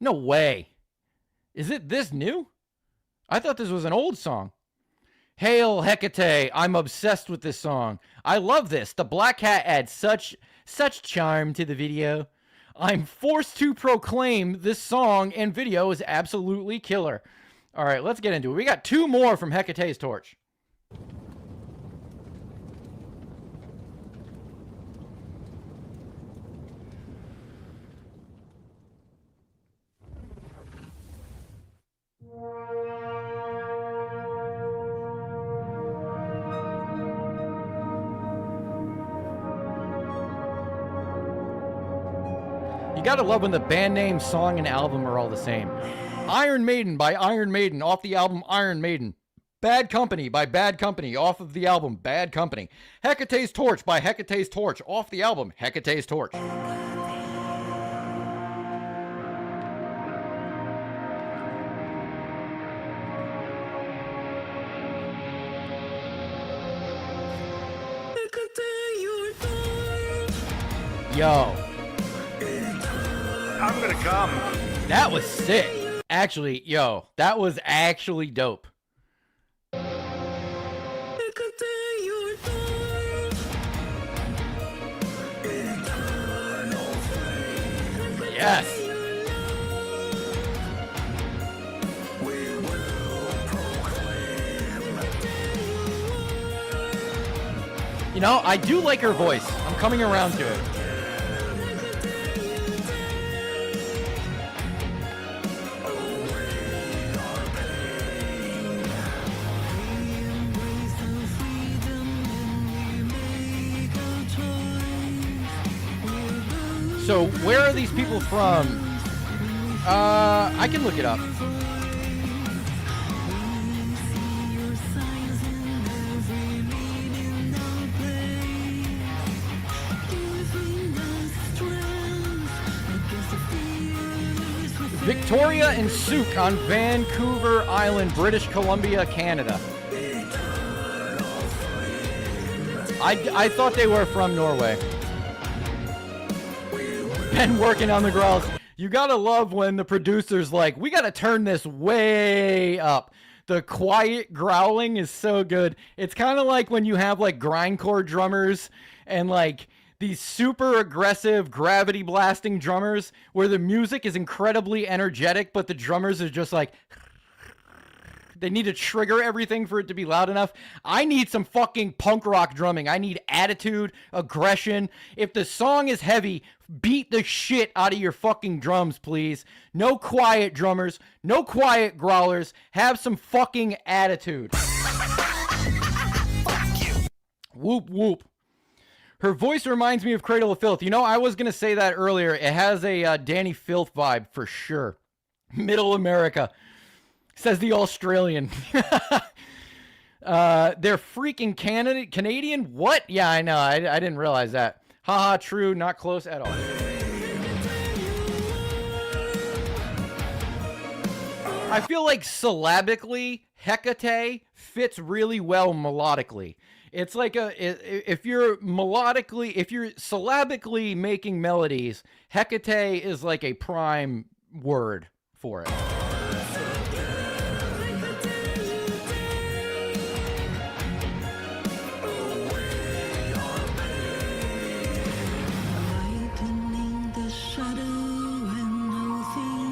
No way. Is it this new? I thought this was an old song. Hail Hekate, I'm obsessed with this song. I love this. The black cat adds such charm to the video. I'm forced to proclaim this song and video is absolutely killer. All right, let's get into it. We got 2 more from Hecate's Torch. You gotta love when the band name, song, and album are all the same. Iron Maiden by Iron Maiden off the album Iron Maiden. Bad Company by Bad Company off of the album Bad Company. Hecate's Torch by Hecate's Torch off the album Hecate's Torch. Yo. I'm gonna come. That was sick. Actually, yo, that was actually dope. Yes. You know, I do like her voice. I'm coming around to it. So, where are these people from? I can look it up. Victoria and Souk on Vancouver Island, British Columbia, Canada. I thought they were from Norway. Been working on the growls. You gotta love when the producer's like, we gotta turn this way up. The quiet growling is so good. It's kind of like when you have like grindcore drummers and like these super aggressive gravity blasting drummers where the music is incredibly energetic, but the drummers are just like, they need to trigger everything for it to be loud enough. I need some fucking punk rock drumming. I need attitude, aggression. If the song is heavy, beat the shit out of your fucking drums, please. No quiet drummers, no quiet growlers. Have some fucking attitude. Whoop, whoop. Her voice reminds me of Cradle of Filth. You know, I was going to say that earlier. It has a Danny Filth vibe for sure. Middle America. Says the Australian. They're freaking Canadian? What? Yeah, I know. I didn't realize that. Haha, true. Not close at all. I feel like syllabically, Hekate fits really well melodically. It's like if you're syllabically making melodies, Hekate is like a prime word for it.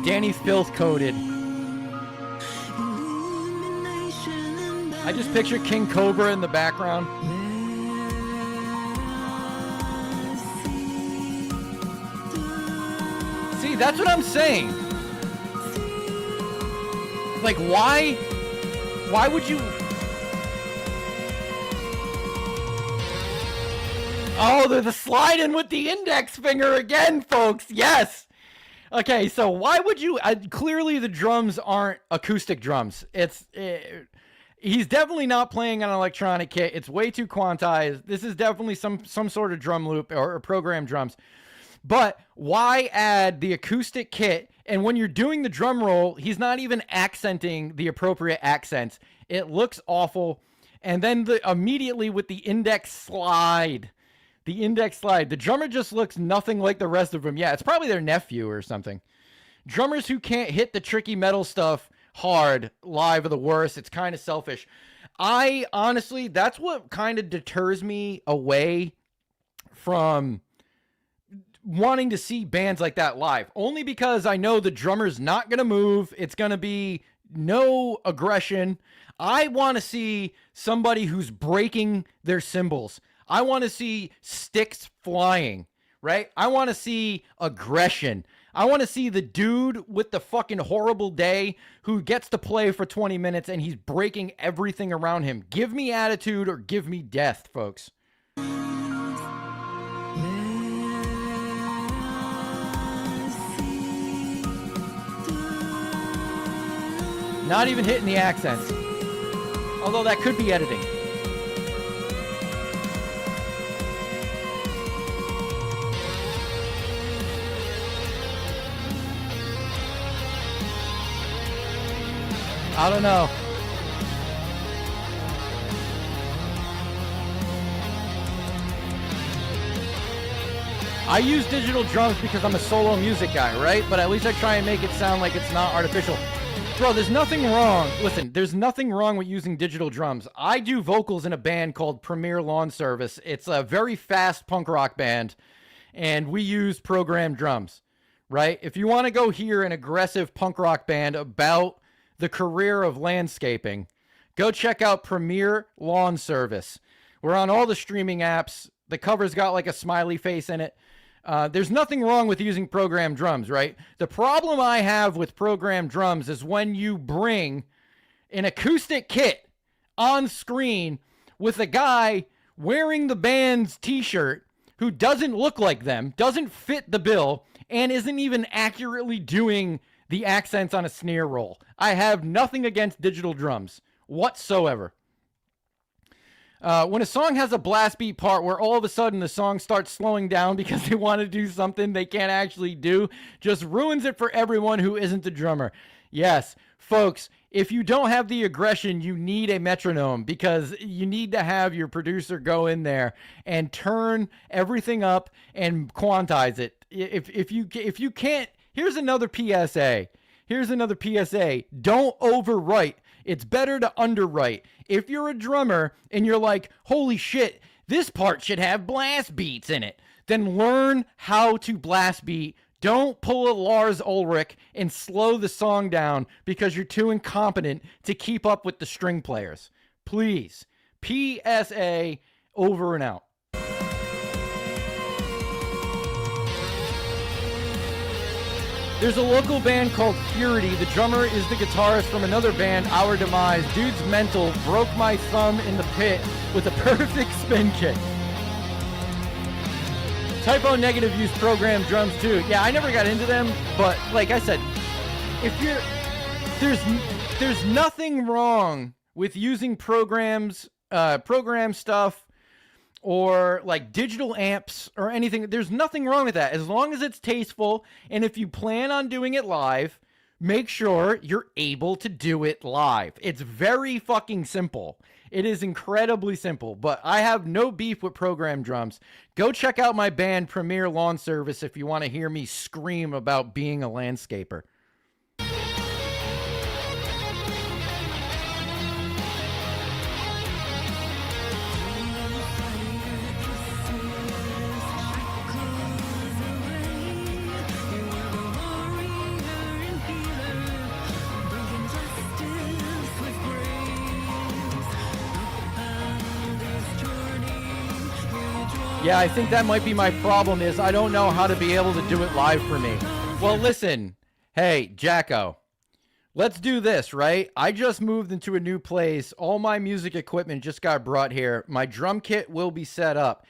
Danny Filth coded. I just picture King Cobra in the background. See, that's what I'm saying. Like, why would you? Oh, they're the sliding with the index finger again, folks. Yes. Okay, so why would you? Clearly, the drums aren't acoustic drums. He's definitely not playing on an electronic kit. It's way too quantized. This is definitely some sort of drum loop or programmed drums. But why add the acoustic kit? And when you're doing the drum roll, he's not even accenting the appropriate accents. It looks awful. And then immediately with the index slide. The drummer just looks nothing like the rest of them. Yeah, it's probably their nephew or something. Drummers who can't hit the tricky metal stuff hard live are the worst. It's kind of selfish. I honestly, that's what kind of deters me away from wanting to see bands like that live. Only because I know the drummer's not going to move. It's going to be no aggression. I want to see somebody who's breaking their cymbals. I want to see sticks flying, right? I want to see aggression. I want to see the dude with the fucking horrible day who gets to play for 20 minutes and he's breaking everything around him. Give me attitude or give me death, folks. Not even hitting the accents. Although that could be editing. I don't know. I use digital drums because I'm a solo music guy, right? But at least I try and make it sound like it's not artificial. Bro, there's nothing wrong. Listen, there's nothing wrong with using digital drums. I do vocals in a band called Premier Lawn Service. It's a very fast punk rock band, and we use programmed drums, right? If you want to go hear an aggressive punk rock band about the career of landscaping, go check out Premier Lawn Service. We're on all the streaming apps. The cover's got like a smiley face in it. There's nothing wrong with using programmed drums, right? The problem I have with programmed drums is when you bring an acoustic kit on screen with a guy wearing the band's t-shirt who doesn't look like them, doesn't fit the bill, and isn't even accurately doing the accents on a snare roll. I have nothing against digital drums whatsoever. When a song has a blast beat part where all of a sudden the song starts slowing down because they want to do something they can't actually do, just ruins it for everyone who isn't a drummer. Yes, folks, if you don't have the aggression, you need a metronome, because you need to have your producer go in there and turn everything up and quantize it. If you can't, here's another PSA. Don't overwrite. It's better to underwrite. If you're a drummer and you're like, holy shit, this part should have blast beats in it, then learn how to blast beat. Don't pull a Lars Ulrich and slow the song down because you're too incompetent to keep up with the string players. Please. PSA, over and out. There's a local band called Purity. The drummer is the guitarist from another band, Our Demise. Dude's mental. Broke my thumb in the pit with a perfect spin kick. Typo Negative used programmed drums too. Yeah, I never got into them, but like I said, there's nothing wrong with using program stuff or like digital amps or anything. There's nothing wrong with that as long as it's tasteful. And if you plan on doing it live, make sure you're able to do it live. It's very fucking simple. It is incredibly simple, but I have no beef with programmed drums. Go check out my band Premier Lawn Service if you want to hear me scream about being a landscaper. Yeah, I think that might be my problem, is I don't know how to be able to do it live for me. Well, listen. Hey, Jacko. Let's do this, right? I just moved into a new place. All my music equipment just got brought here. My drum kit will be set up.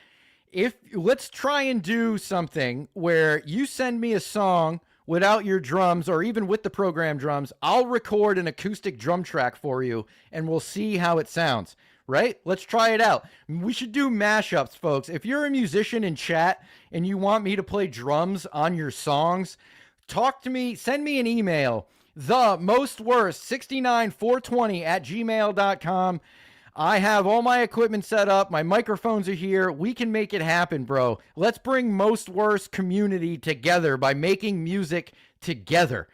Let's try and do something where you send me a song without your drums, or even with the programmed drums. I'll record an acoustic drum track for you, and we'll see how it sounds. Right? Let's try it out. We should do mashups, folks. If you're a musician in chat and you want me to play drums on your songs, talk to me. Send me an email. themostworst69420@gmail.com. I have all my equipment set up. My microphones are here. We can make it happen, bro. Let's bring Most Worst community together by making music together.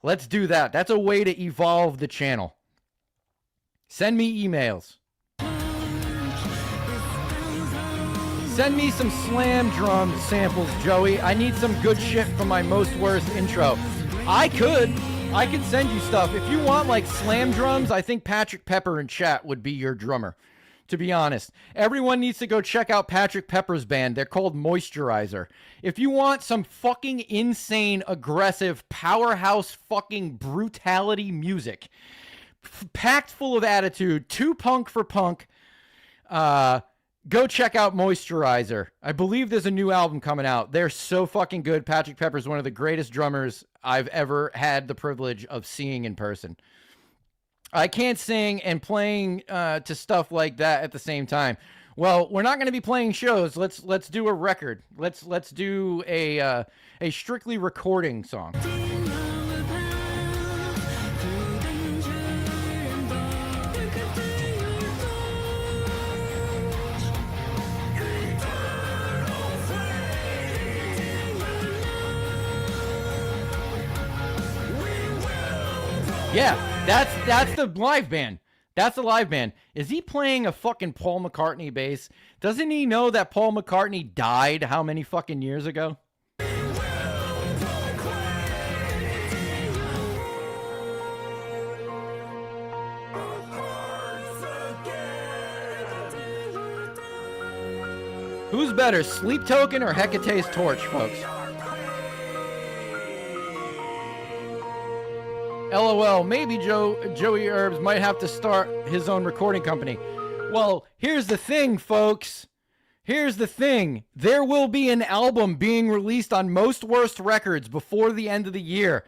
Let's do that. That's a way to evolve the channel. Send me emails. Send me some slam drum samples, Joey. I need some good shit for my Most Worst intro. I could send you stuff. If you want like slam drums, I think Patrick Pepper in chat would be your drummer, to be honest. Everyone needs to go check out Patrick Pepper's band. They're called Moisturizer. If you want some fucking insane, aggressive, powerhouse fucking brutality music, packed full of attitude, too punk for punk, go check out Moisturizer. I believe there's a new album coming out. They're so fucking good. Patrick Pepper's one of the greatest drummers I've ever had the privilege of seeing in person. I can't sing and playing to stuff like that at the same time. Well, we're not going to be playing shows. Let's do a record. Let's do a strictly recording song. Yeah, that's the live band. That's the live band. Is he playing a fucking Paul McCartney bass? Doesn't he know that Paul McCartney died how many fucking years ago? Who's better, Sleep Token or Hecate's Torch, folks? LOL, maybe Joey Herbs might have to start his own recording company. Well, here's the thing, folks. Here's the thing. There will be an album being released on Most Worst Records before the end of the year.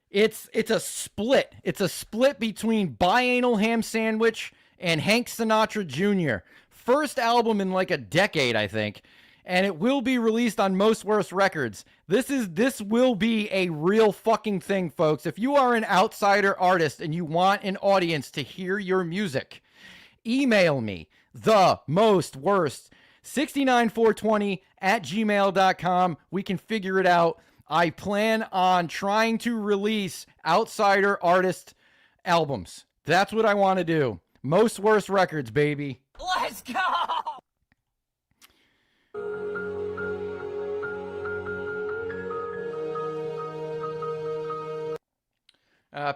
It's a split. It's a split between Bianal Ham Sandwich and Hank Sinatra Jr. First album in like a decade, I think. And it will be released on Most Worst Records. This will be a real fucking thing, folks. If you are an outsider artist and you want an audience to hear your music, email me, themostworst69420@gmail.com. We can figure it out. I plan on trying to release outsider artist albums. That's what I want to do. Most Worst Records, baby. Let's go!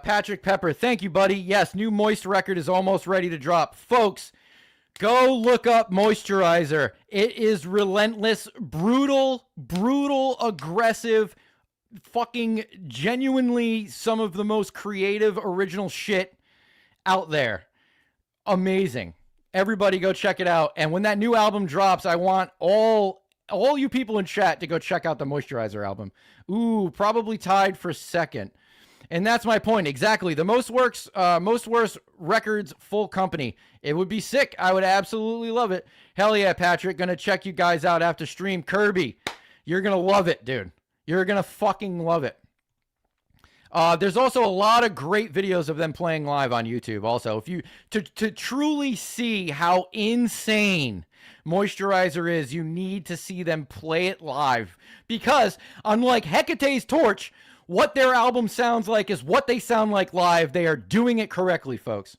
Patrick Pepper, thank you, buddy. Yes, new Moist record is almost ready to drop. Folks, go look up Moisturizer. It is relentless, brutal, aggressive, fucking genuinely some of the most creative, original shit out there. Amazing. Everybody go check it out. And when that new album drops, I want all you people in chat to go check out the Moisturizer album. Ooh, probably tied for second. And that's my point. Exactly. The Most Worst Records full company. It would be sick. I would absolutely love it. Hell yeah, Patrick. Gonna check you guys out after stream. Kirby, you're gonna love it, dude. You're gonna fucking love it. There's also a lot of great videos of them playing live on YouTube. Also, if you to truly see how insane Moisturizer is, you need to see them play it live. Because unlike Hecate's Torch, what their album sounds like is what they sound like live. They are doing it correctly, folks.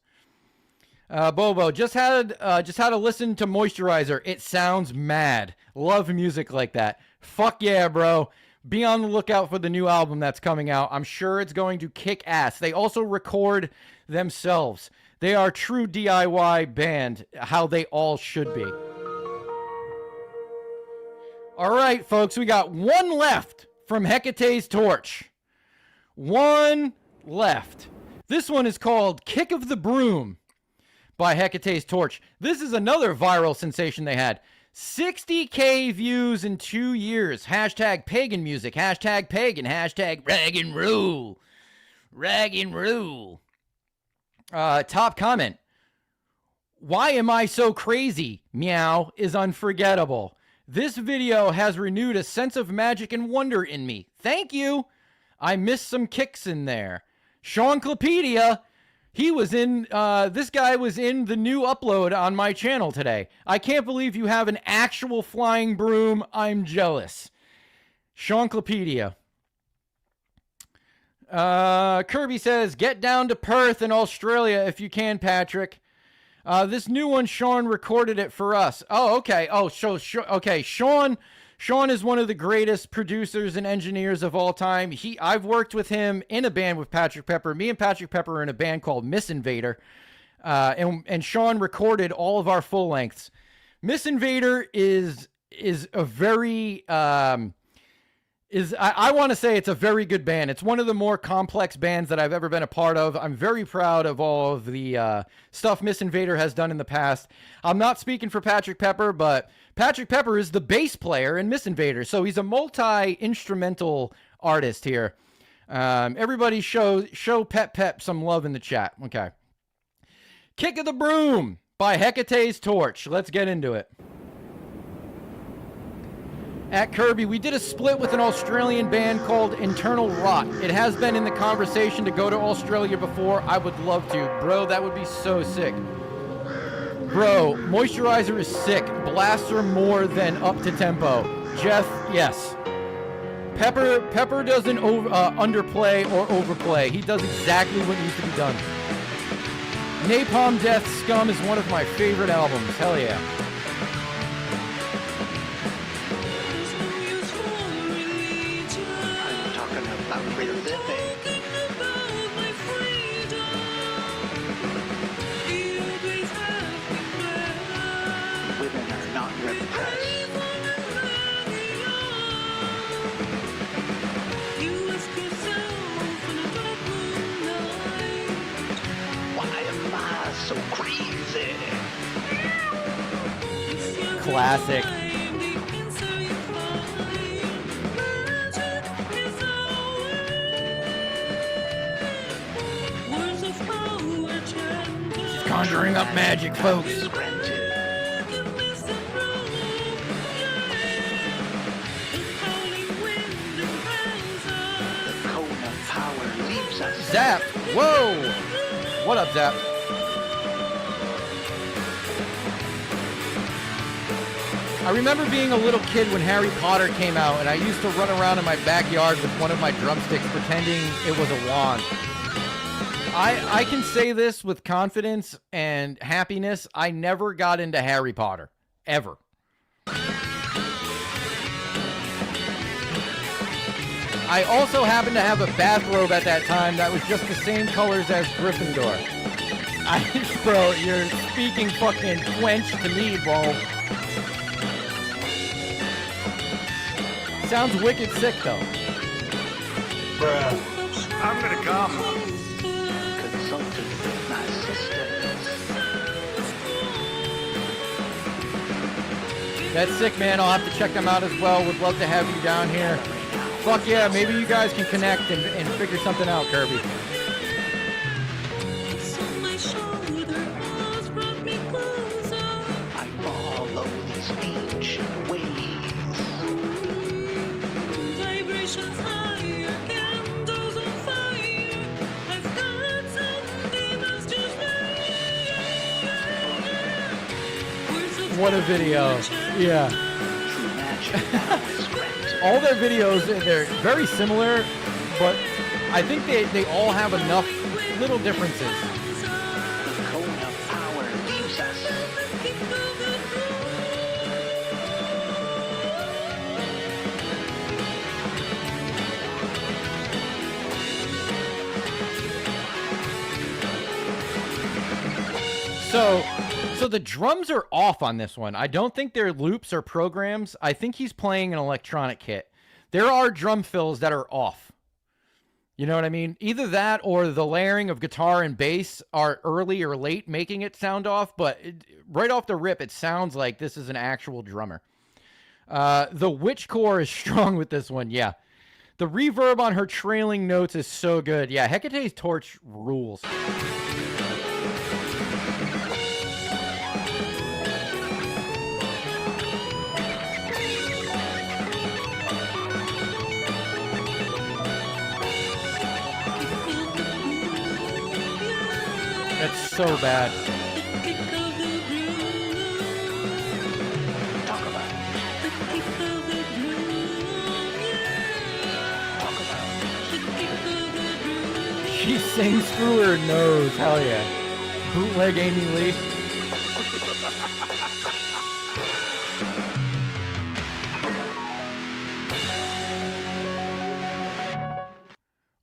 Bobo just had to listen to Moisturizer. It sounds mad. Love music like that. Fuck yeah, bro. Be on the lookout for the new album that's coming out. I'm sure it's going to kick ass. They also record themselves. They are a true DIY band, how they all should be. All right, folks, we got one left from Hecate's Torch. One left. This one is called Kick of the Broom by Hecate's Torch. This is another viral sensation they had. 60K views in 2 years. Hashtag pagan music. Hashtag pagan. Hashtag rag and rule. Rag and rule. Top comment. Why am I so crazy? Meow is unforgettable. This video has renewed a sense of magic and wonder in me. Thank you. I missed some kicks in there. Seanclopedia. He was in, this guy was in the new upload on my channel today. I can't believe you have an actual flying broom. I'm jealous. Seanclopedia. Kirby says, get down to Perth in Australia if you can, Patrick. This new one, Sean recorded it for us. Oh, okay. Oh, okay. Sean is one of the greatest producers and engineers of all time. I've worked with him in a band with Patrick Pepper. Me and Patrick Pepper are in a band called Miss Invader. And Sean recorded all of our full lengths. Miss Invader is a very, I want to say it's a very good band. It's one of the more complex bands that I've ever been a part of. I'm very proud of all of the stuff Miss Invader has done in the past. I'm not speaking for Patrick Pepper, but Patrick Pepper is the bass player in Miss Invader, so he's a multi-instrumental artist here. Everybody show Pep some love in the chat. Okay. Kick of the Broom by Hecate's Torch. Let's get into it. At Kirby, we did a split with an Australian band called Internal Rot. It has been in the conversation to go to Australia before. I would love to. Bro, that would be so sick. Bro, Moisturizer is sick. Blasts are more than up to tempo. Jeff, yes. Pepper doesn't underplay or overplay. He does exactly what needs to be done. Napalm Death Scum is one of my favorite albums. Hell yeah. Classic. She's conjuring up magic, folks. Zap! Whoa! What up, Zap? I remember being a little kid when Harry Potter came out, and I used to run around in my backyard with one of my drumsticks pretending it was a wand. I can say this with confidence and happiness. I never got into Harry Potter. Ever. I also happened to have a bathrobe at that time that was just the same colors as Gryffindor. Bro, you're speaking fucking French to me, bro. Sounds wicked sick, though. Bruh. I'm gonna come. Consulted with my sister. That's sick, man. I'll have to check them out as well. Would love to have you down here. Fuck yeah, maybe you guys can connect and figure something out, Kirby. I follow these ancient ways. Vibrations higher, candles on fire. I've got some demons just What a video. Yeah. All their videos, they're very similar, but I think they all have enough little differences. The cone of power leaves us. So the drums are off on this one. I don't think they're loops or programs. I think he's playing an electronic kit. There are drum fills that are off. You know what I mean? Either that or the layering of guitar and bass are early or late, making it sound off. But right off the rip, it sounds like this is an actual drummer. The witch core is strong with this one. Yeah. The reverb on her trailing notes is so good. Yeah, Hecate's Torch rules. That's so bad. She sings through her nose. Hell yeah. Bootleg Amy Lee.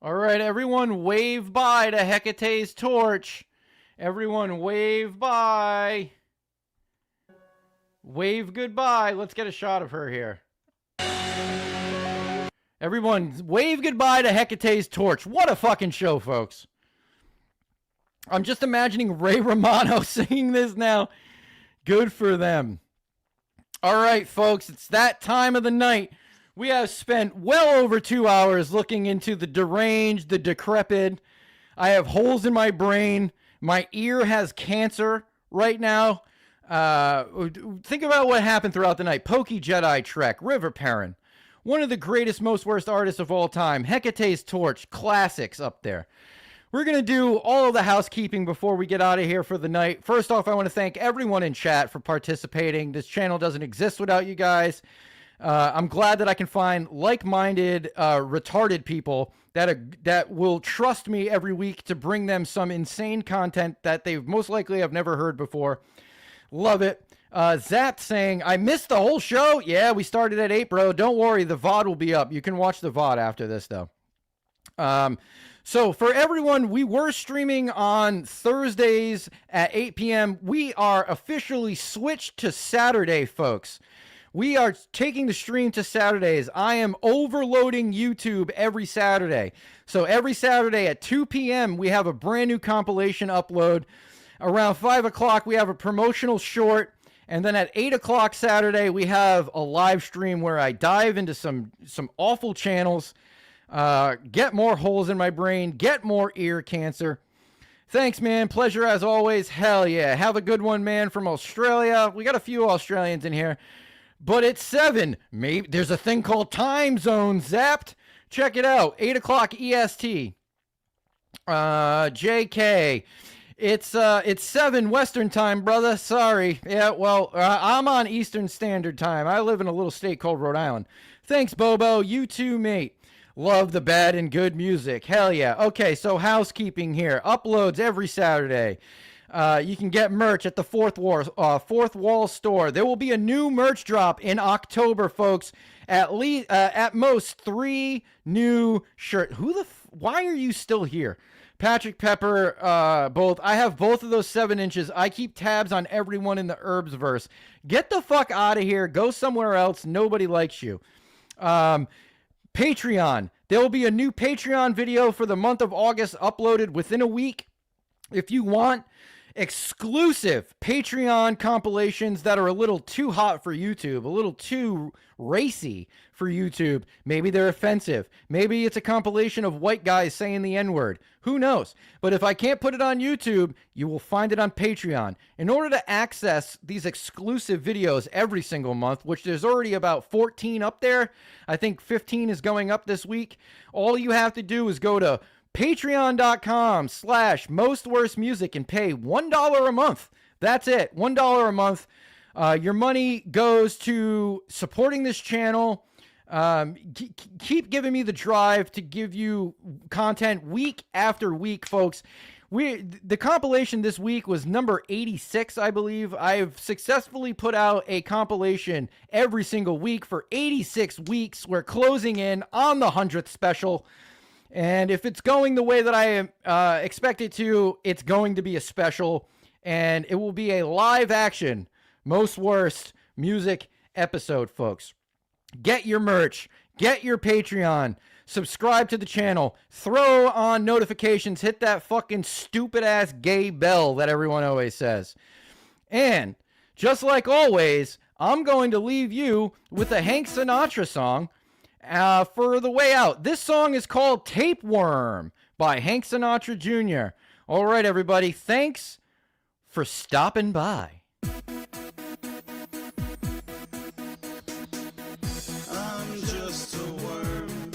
All right, everyone wave bye to Hecate's Torch. Everyone wave bye. Wave goodbye. Let's get a shot of her here. Everyone wave goodbye to Hecate's Torch. What a fucking show, folks. I'm just imagining Ray Romano singing this now. Good for them. All right, folks, it's that time of the night We have spent well over 2 hours looking into the deranged, the decrepit. I have holes in my brain. My ear has cancer right now. Think about what happened throughout the night. Pokejeditrek, River Perrin, one of the greatest, most worst artists of all time. Hecate's Torch, classics up there. We're going to do all of the housekeeping before we get out of here for the night. First off, I want to thank everyone in chat for participating. This channel doesn't exist without you guys. I'm glad that I can find like-minded, retarded people that will trust me every week to bring them some insane content that they most likely have never heard before. Love it. Zap saying, I missed the whole show. Yeah, we started at 8, bro. Don't worry, the VOD will be up. You can watch the VOD after this, though. So for everyone, we were streaming on Thursdays at 8 p.m. We are officially switched to Saturday, folks. We are taking the stream to Saturdays. I am overloading YouTube every Saturday. So every Saturday at 2 p.m., we have a brand new compilation upload. Around 5 o'clock, we have a promotional short. And then at 8 o'clock Saturday, we have a live stream where I dive into some awful channels, get more holes in my brain, get more ear cancer. Thanks, man. Pleasure as always. Hell yeah. Have a good one, man, from Australia. We got a few Australians in here. But it's 7. Maybe there's a thing called time zone, zapped. Check it out. 8 o'clock EST. JK. It's 7 Western time, brother. Sorry. Yeah, well, I'm on Eastern Standard Time. I live in a little state called Rhode Island. Thanks, Bobo. You too, mate. Love the bad and good music. Hell yeah. Okay, so housekeeping here. Uploads every Saturday. You can get merch at the Fourth Wall store. There will be a new merch drop in October, folks. At most 3 new shirts. Why are you still here? Patrick Pepper, both. I have both of those 7 inches. I keep tabs on everyone in the Herbsverse. Get the fuck out of here. Go somewhere else. Nobody likes you. Patreon. There will be a new Patreon video for the month of August uploaded within a week. If you want exclusive Patreon compilations that are a little too hot for YouTube, a little too racy for YouTube. Maybe they're offensive. Maybe it's a compilation of white guys saying the N-word. Who knows? But if I can't put it on YouTube, you will find it on Patreon. In order to access these exclusive videos every single month, which there's already about 14 up there, I think 15 is going up this week, all you have to do is go to patreon.com/mostworstmusic and pay $1 a month. That's it. $1 a month. Your money goes to supporting this channel. Keep giving me the drive to give you content week after week, folks. The compilation this week was number 86, I believe. I've successfully put out a compilation every single week for 86 weeks. We're closing in on the 100th special. And if it's going the way that I expect it to, it's going to be a special. And it will be a live action, most worst music episode, folks. Get your merch. Get your Patreon. Subscribe to the channel. Throw on notifications. Hit that fucking stupid-ass gay bell that everyone always says. And, just like always, I'm going to leave you with a Hank Sinatra song for the way out. This song is called Tapeworm by Hank Sinatra Jr. All right, everybody. Thanks for stopping by. I'm just a worm.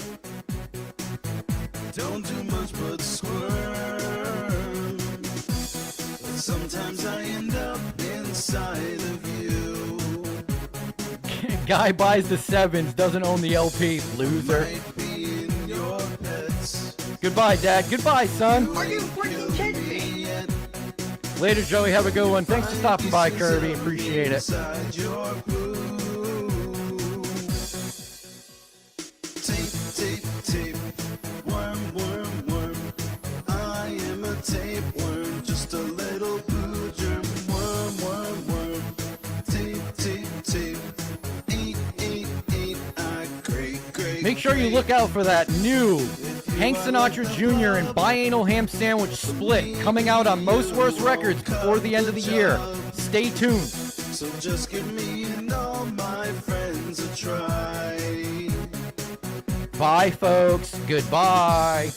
Don't do much but squirm. But sometimes I end up inside of you. Guy buys the 7s, doesn't own the LP, loser. Goodbye, Dad. Goodbye, son. Are you freaking kidding me? Later, Joey. Have a good one. Thanks for stopping by, Kirby. Appreciate it. Tape, worm, worm, worm. I am a tapeworm, just a little blue germ. Worm, worm, worm. Tape, tape. Make sure you look out for that new Hank Sinatra Jr. and Biannual Ham Sandwich split coming out on Most Worst Records before the end of the year. Stay tuned. So just give me and all my friends a try. Bye, folks. Goodbye.